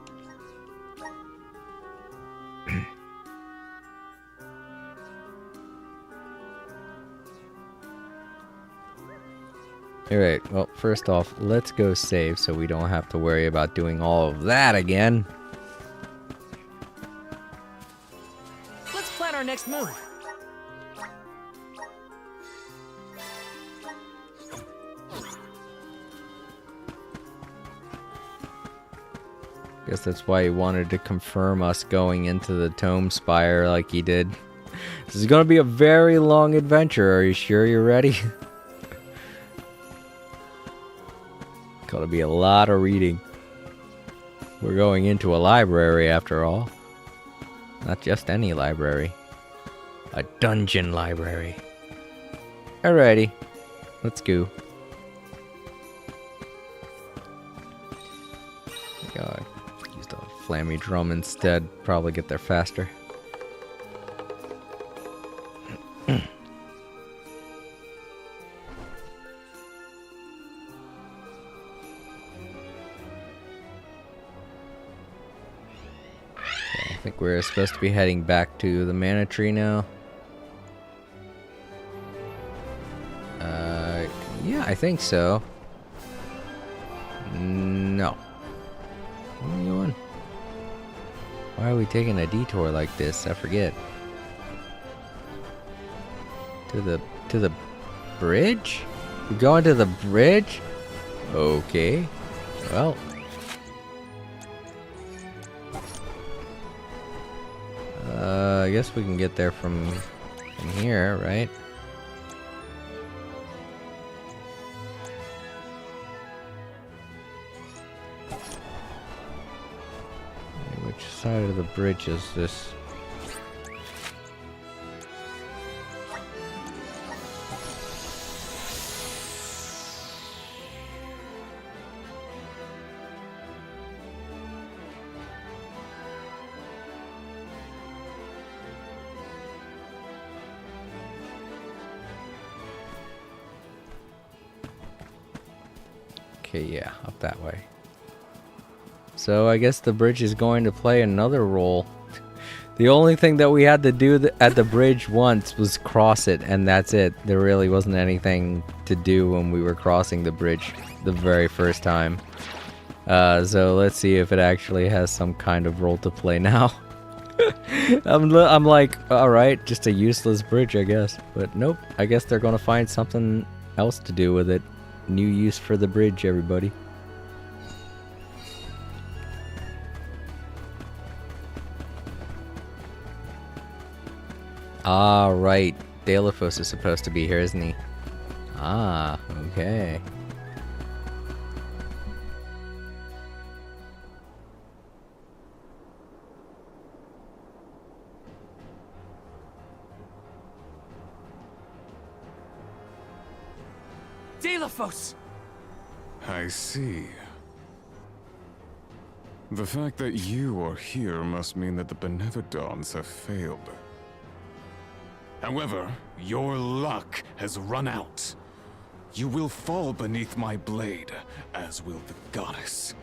Speaker 2: Alright, well, first off, let's go save so we don't have to worry about doing all of that again.
Speaker 3: Let's plan our next move.
Speaker 2: Guess that's why he wanted to confirm us going into the Tomespire like he did. This is gonna be a very long adventure. Are you sure you're ready? Gonna be a lot of reading. We're going into a library after all. Not just any library. A dungeon library. Alrighty. Let's go. God, used a flammy drum instead. Probably get there faster. I think we're supposed to be heading back to the Mana Tree now. Yeah, I think so. No. Where are we going? Why are we taking a detour like this? I forget. To the bridge? We're going to the bridge? Okay. Well. I guess we can get there from here, right? Which side of the bridge is this? Okay, yeah, up that way. So I guess the bridge is going to play another role. The only thing that we had to do at the bridge once was cross it, and that's it. There really wasn't anything to do when we were crossing the bridge the very first time. So let's see if it actually has some kind of role to play now. I'm like, alright, just a useless bridge, I guess. But nope, I guess they're gonna find something else to do with it. New use for the bridge, everybody. Ah, right. Dalephos is supposed to be here, isn't he? Ah, okay.
Speaker 5: Dalephos!
Speaker 12: I see. The fact that you are here must mean that the Benevodons have failed. However, your luck has run out. You will fall beneath my blade, as will the goddess.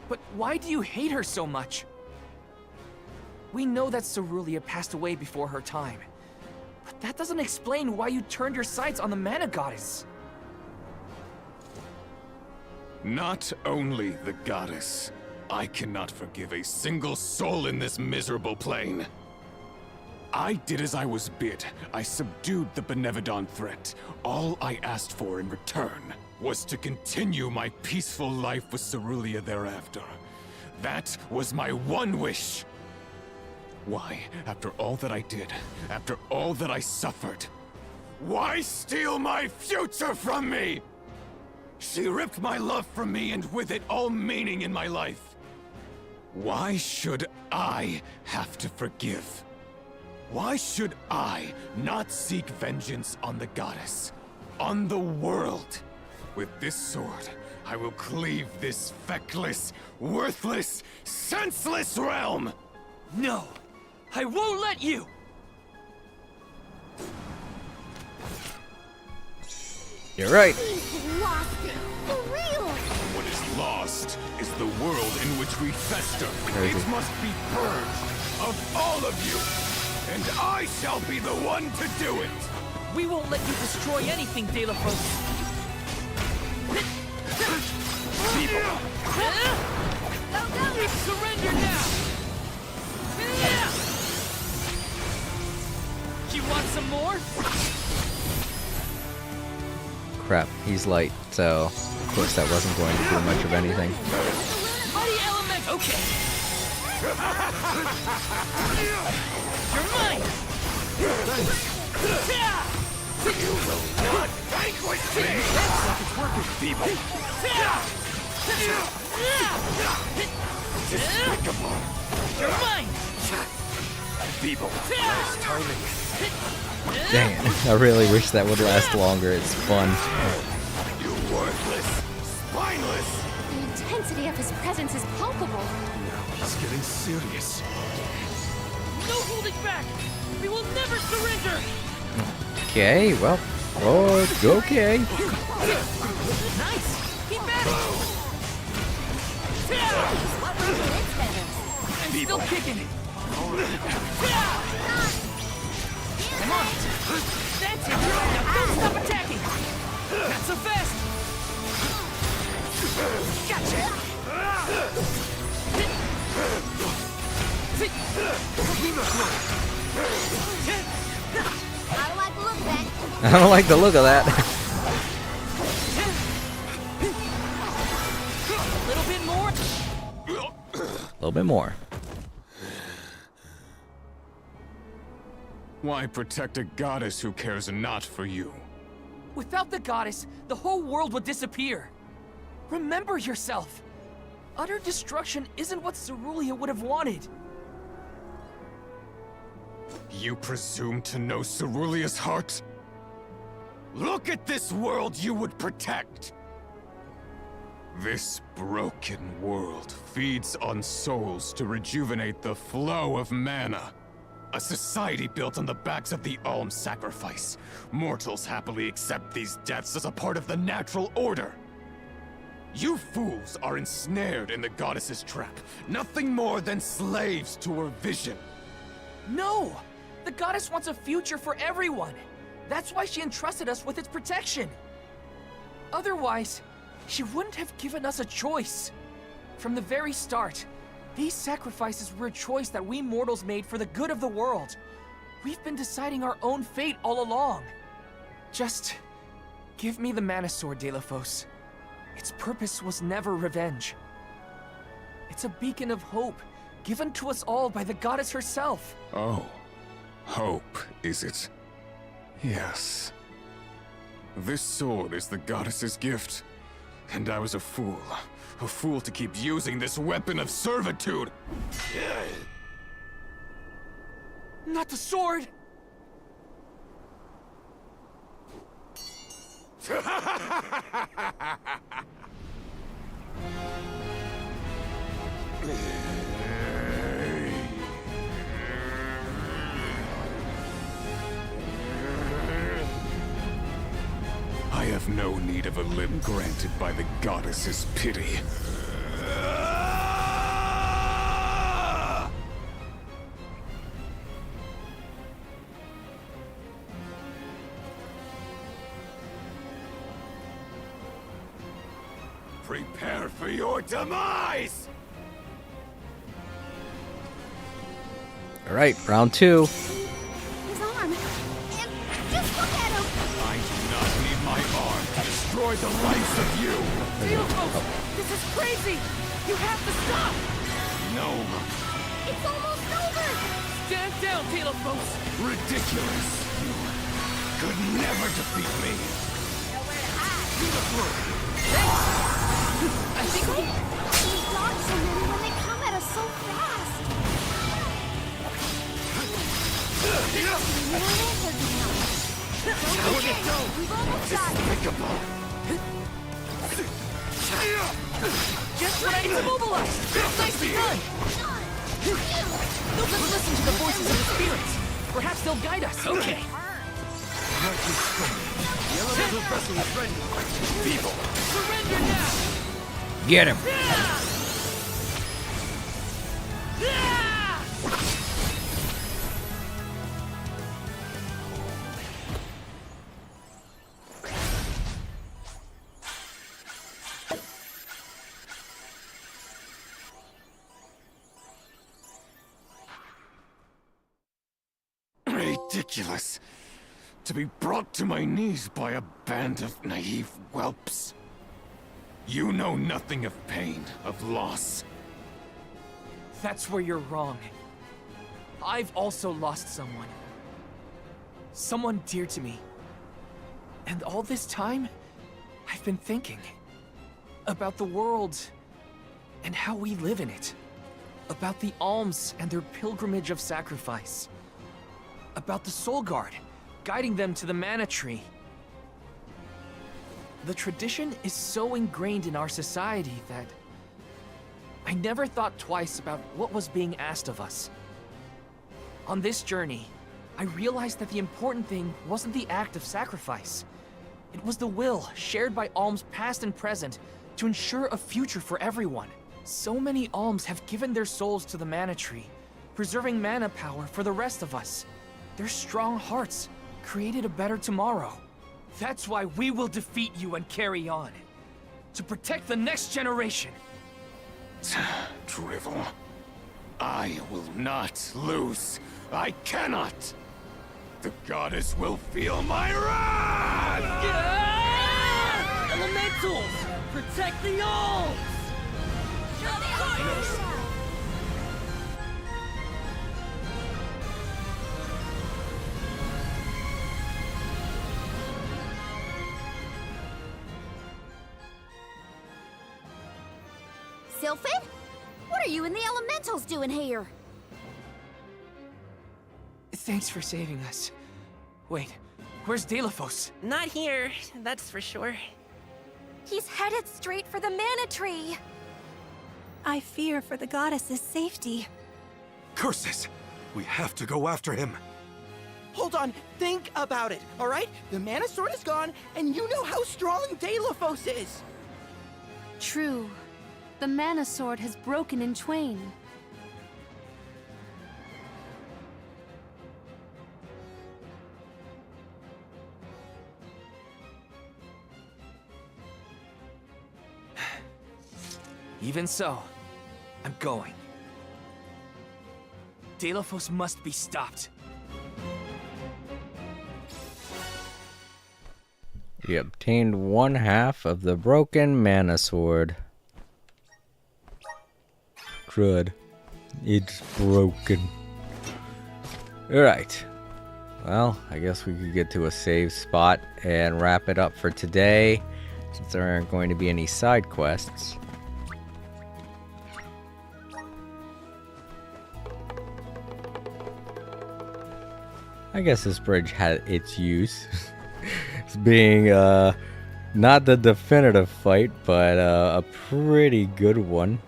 Speaker 3: But why do you hate her so much? We know that Cerulia passed away before her time. But that doesn't explain why you turned your sights on the Mana Goddess.
Speaker 12: Not only the goddess, I cannot forgive a single soul in this miserable plane. I did as I was bid. I subdued the Benevodon threat. All I asked for in return was to continue my peaceful life with Cerulia thereafter. That was my one wish. Why, after all that I did, after all that I suffered, why steal my future from me? She ripped my love from me and with it all meaning in my life. Why should I have to forgive? Why should I not seek vengeance on the goddess, on the world? With this sword, I will cleave this feckless, worthless, senseless realm!
Speaker 3: No! I won't let you!
Speaker 2: You're right.
Speaker 4: We've lost it. For real.
Speaker 12: What is lost is the world in which we fester.
Speaker 2: Crazy.
Speaker 12: It must be purged of all of you, and I shall be the one to do it.
Speaker 3: We won't let you destroy anything, Dalephos. Surrender now! You want some more?
Speaker 2: Crap, he's light, so of course that wasn't going to do much of anything.
Speaker 3: Mighty element, okay. You're mine.
Speaker 12: You will not vanquish me!
Speaker 3: Looks like it's working,
Speaker 12: Feeble. Despicable.
Speaker 3: You're mine.
Speaker 12: Feeble.
Speaker 3: Nice
Speaker 12: timing.
Speaker 2: Dang it, I really wish that would last longer. It's fun.
Speaker 12: You worthless, spineless.
Speaker 4: The intensity of his presence is palpable.
Speaker 10: Now he's getting serious.
Speaker 3: No holding back. We will never surrender.
Speaker 2: Okay, well, okay.
Speaker 3: Nice. Keep at it. I'm still kicking it. Come on. That's it. Now don't stop attacking. Not so fast. Gotcha.
Speaker 4: I don't like the look of that.
Speaker 2: I don't like the look of that.
Speaker 3: A little bit more.
Speaker 2: A little bit more.
Speaker 12: Why protect a goddess who cares not for you?
Speaker 3: Without the goddess, the whole world would disappear. Remember yourself. Utter destruction isn't what Cerulia would have wanted.
Speaker 12: You presume to know Cerulia's heart? Look at this world you would protect! This broken world feeds on souls to rejuvenate the flow of mana. A society built on the backs of the alm sacrifice. Mortals happily accept these deaths as a part of the natural order. You fools are ensnared in the goddess's trap. Nothing more than slaves to her vision.
Speaker 3: No! The goddess wants a future for everyone. That's why she entrusted us with its protection. Otherwise, she wouldn't have given us a choice. From the very start, these sacrifices were a choice that we mortals made for the good of the world. We've been deciding our own fate all along. Just give me the Mana Sword, Delafos. Its purpose was never revenge. It's a beacon of hope, given to us all by the goddess herself.
Speaker 12: Oh, hope, is it? Yes. This sword is the goddess's gift. And I was a fool to keep using this weapon of servitude.
Speaker 3: Not the sword!
Speaker 12: I have no need of a limb granted by the goddess's pity. Prepare for your demise!
Speaker 2: All right, round 2.
Speaker 4: His arm. And just look at him.
Speaker 12: I do not need my arm to destroy the lives of you!
Speaker 3: Delafos! This is crazy! You have to stop!
Speaker 12: No!
Speaker 4: It's almost over.
Speaker 3: Stand down, Delafos!
Speaker 12: Ridiculous! You could never defeat me!
Speaker 3: I think we...
Speaker 4: We dodge so many when they come at us so fast. We've almost got it.
Speaker 3: Just what I need to mobilize! Nicely done! Let's listen to the voices of the spirits. Perhaps they'll guide us. Okay.
Speaker 10: The elemental vessel is ready.
Speaker 12: People!
Speaker 3: Surrender now!
Speaker 2: Get him.
Speaker 12: Ridiculous! To be brought to my knees by a band of naive whelps. You know nothing of pain, of loss.
Speaker 3: That's where you're wrong. I've also lost someone. Someone dear to me. And all this time, I've been thinking about the world and how we live in it. About the alms and their pilgrimage of sacrifice. About the Soul Guard, guiding them to the Mana Tree. The tradition is so ingrained in our society that I never thought twice about what was being asked of us. On this journey, I realized that the important thing wasn't the act of sacrifice. It was the will shared by alms past and present to ensure a future for everyone. So many alms have given their souls to the Mana Tree, preserving mana power for the rest of us. Their strong hearts created a better tomorrow. That's why we will defeat you and carry on. To protect the next generation.
Speaker 12: Drivel. I will not lose. I cannot! The goddess will feel my wrath!
Speaker 3: Elementals! Protect the alms!
Speaker 4: Sylphid? What are you and the elementals doing here?
Speaker 3: Thanks for saving us. Wait, where's Delafos?
Speaker 13: Not here, that's for sure.
Speaker 4: He's headed straight for the Mana Tree.
Speaker 13: I fear for the goddess's safety.
Speaker 10: Curses! We have to go after him.
Speaker 14: Hold on, think about it, alright? The Mana Sword is gone, and you know how strong Delafos is.
Speaker 9: True. The Mana Sword has broken in twain.
Speaker 3: Even so, I'm going. Deilophos must be stopped.
Speaker 2: We obtained 1/2 of the broken Mana Sword. Crud. It's broken. Alright. Well, I guess we could get to a save spot and wrap it up for today, since there aren't going to be any side quests. I guess this bridge had its use. It's being not the definitive fight, but a pretty good one.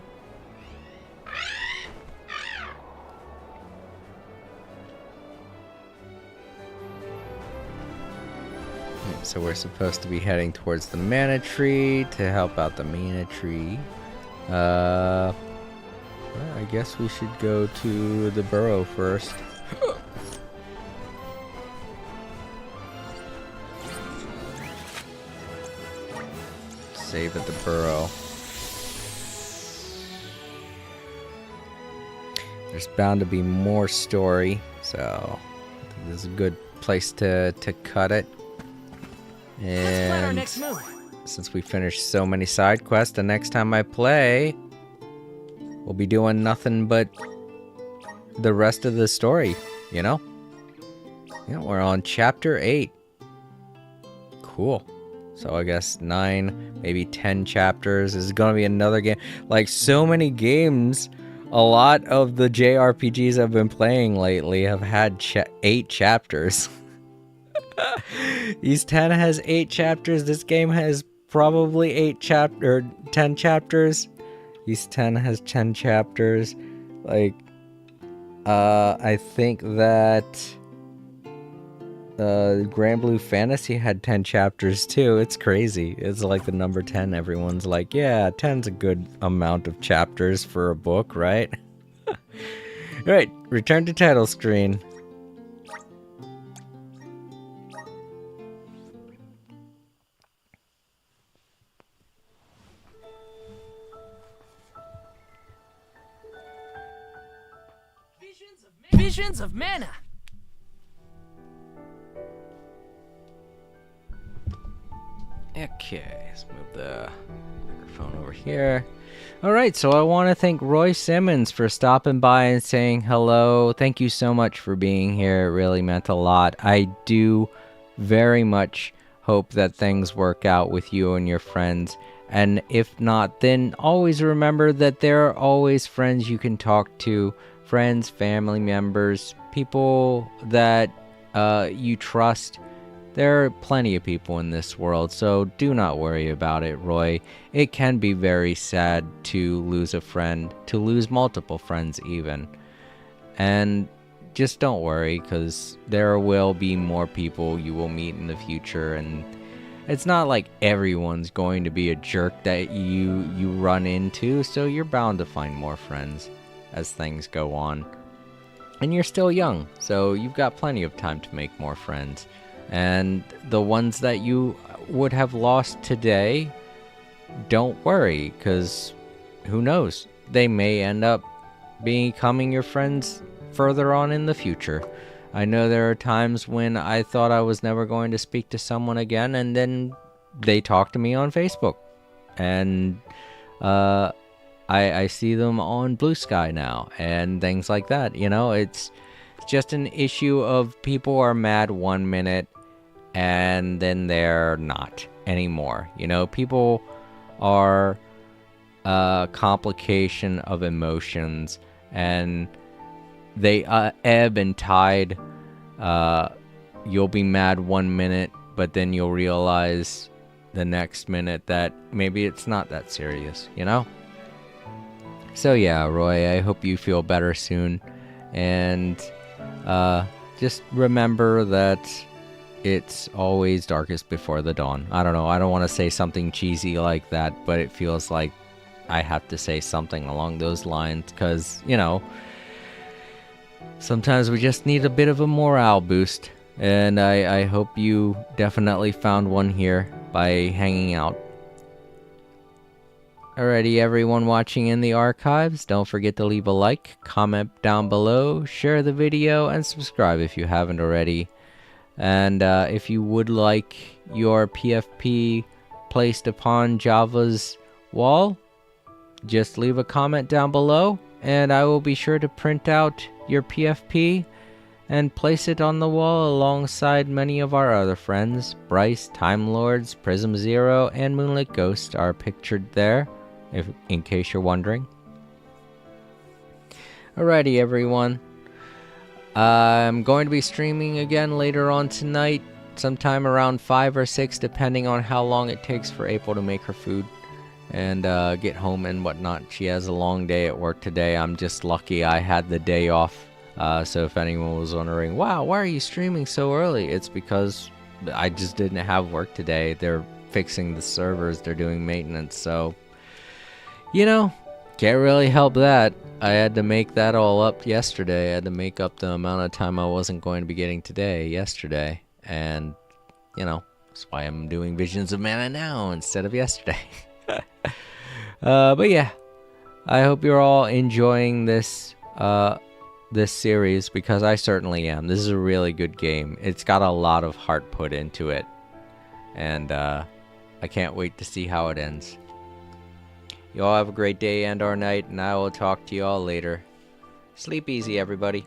Speaker 2: So we're supposed to be heading towards the Mana Tree to help out the Mana Tree. Well, I guess we should go to the burrow first. Save at the burrow. There's bound to be more story, so I think this is a good place to cut it.
Speaker 3: Let's plan our
Speaker 2: And
Speaker 3: next move.
Speaker 2: since we finished so many side quests, the next time I play, we'll be doing nothing but the rest of the story, you know? Yeah, we're on chapter 8. Cool. So I guess 9, maybe 10 chapters. This is gonna be another game. Like, so many games, a lot of the JRPGs I've been playing lately have had 8 chapters. Ys 10 has 8 chapters. This game has probably 10 chapters. Ys 10 has 10 chapters. Like, I think that Grand Blue Fantasy had 10 chapters too. It's crazy. It's like the number 10. Everyone's like, yeah, 10's a good amount of chapters for a book, right? Alright, return to title screen.
Speaker 3: Visions of Mana!
Speaker 2: Okay, let's move the microphone over here. Alright, so I want to thank Roy Simmons for stopping by and saying hello. Thank you so much for being here. It really meant a lot. I do very much hope that things work out with you and your friends. And if not, then always remember that there are always friends you can talk to. Friends, family members, people that you trust. There are plenty of people in this world, so do not worry about it, Roy. It can be very sad to lose a friend, to lose multiple friends even. And just don't worry, because there will be more people you will meet in the future, and it's not like everyone's going to be a jerk that you run into, so you're bound to find more friends as things go on. And you're still young, so you've got plenty of time to make more friends. And the ones that you would have lost today, don't worry, because who knows? They may end up becoming your friends further on in the future. I know there are times when I thought I was never going to speak to someone again, and then they talk to me on Facebook. And I see them on Blue Sky now, and things like that. You know, it's just an issue of people are mad 1 minute, and then they're not anymore. You know, people are a complication of emotions, and they ebb and tide. You'll be mad 1 minute, but then you'll realize the next minute that maybe it's not that serious, you know? So yeah, Roy, I hope you feel better soon. And just remember that it's always darkest before the dawn. I don't know, I don't want to say something cheesy like that, but it feels like I have to say something along those lines, because, you know, sometimes we just need a bit of a morale boost, and I hope you definitely found one here by hanging out. Alrighty, everyone watching in the archives, don't forget to leave a like, comment down below, share the video, and subscribe if you haven't already. And if you would like your PFP placed upon Java's wall, just leave a comment down below, and I will be sure to print out your PFP and place it on the wall alongside many of our other friends. Bryce, Time Lords, Prism Zero, and Moonlit Ghost are pictured there, in case you're wondering. Alrighty, everyone. I'm going to be streaming again later on tonight, sometime around 5 or 6, depending on how long it takes for April to make her food and get home and whatnot. She has a long day at work today. I'm just lucky I had the day off. So if anyone was wondering, wow, why are you streaming so early? It's because I just didn't have work today. They're fixing the servers. They're doing maintenance. So, you know, can't really help that. I had to make that all up yesterday. I had to make up the amount of time I wasn't going to be getting today, yesterday. And, you know, that's why I'm doing Visions of Mana now instead of yesterday. But yeah, I hope you're all enjoying this this series, because I certainly am. This is a really good game. It's got a lot of heart put into it, and I can't wait to see how it ends. You all have a great day and or night, and I will talk to you all later. Sleep easy, everybody.